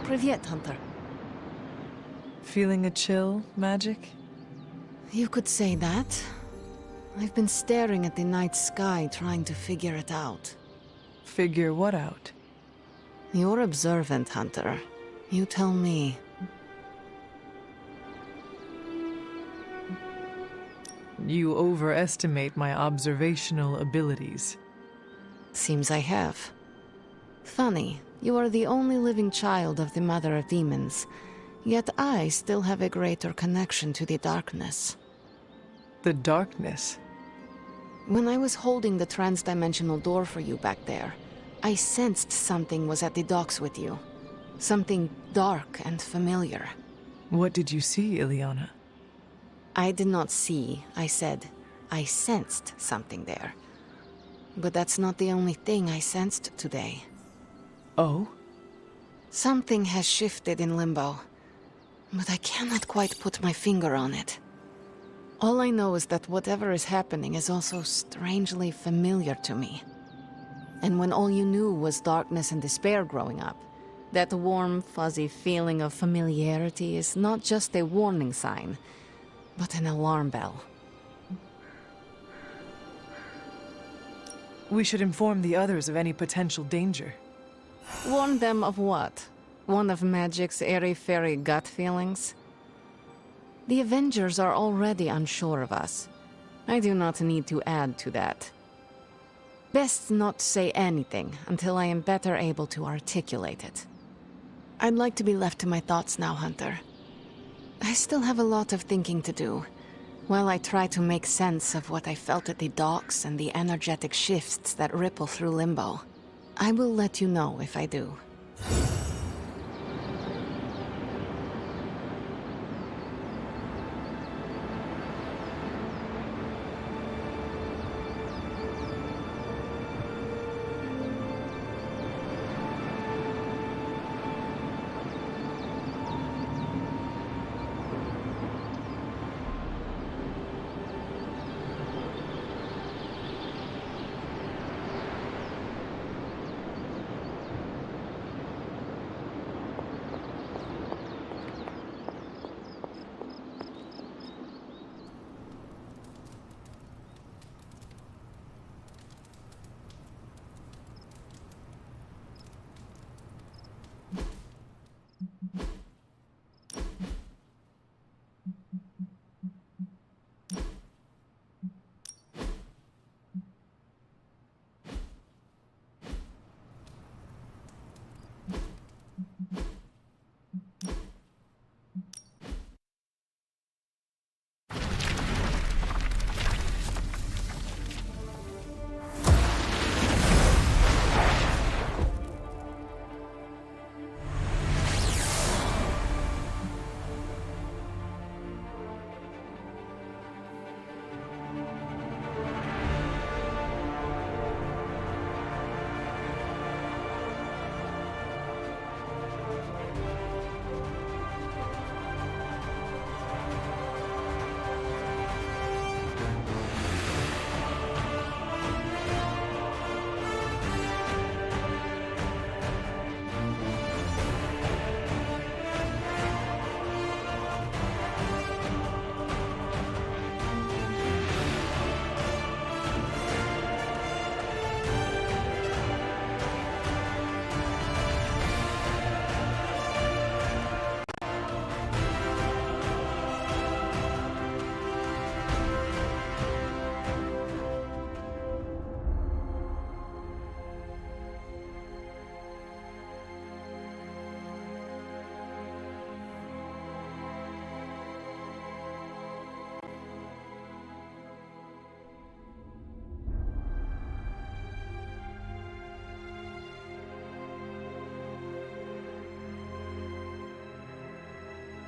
Privyet, Hunter. Feeling a chill, Magic? You could say that. I've been staring at the night sky trying to figure it out. Figure what out? You're observant, Hunter. You tell me. You overestimate my observational abilities. Seems I have. Funny, you are the only living child of the Mother of Demons, yet I still have a greater connection to the darkness. The darkness? When I was holding the trans-dimensional door for you back there, I sensed something was at the docks with you. Something dark and familiar. What did you see, Ileana? I did not see, I said. I sensed something there. But that's not the only thing I sensed today. Oh? Something has shifted in Limbo, but I cannot quite put my finger on it. All I know is that whatever is happening is also strangely familiar to me. And when all you knew was darkness and despair growing up, that warm, fuzzy feeling of familiarity is not just a warning sign, but an alarm bell. We should inform the others of any potential danger. Warn them of what? One of Magic's airy-fairy gut feelings? The Avengers are already unsure of us. I do not need to add to that. Best not say anything until I am better able to articulate it. I'd like to be left to my thoughts now, Hunter. I still have a lot of thinking to do, while I try to make sense of what I felt at the docks and the energetic shifts that ripple through Limbo. I will let you know if I do.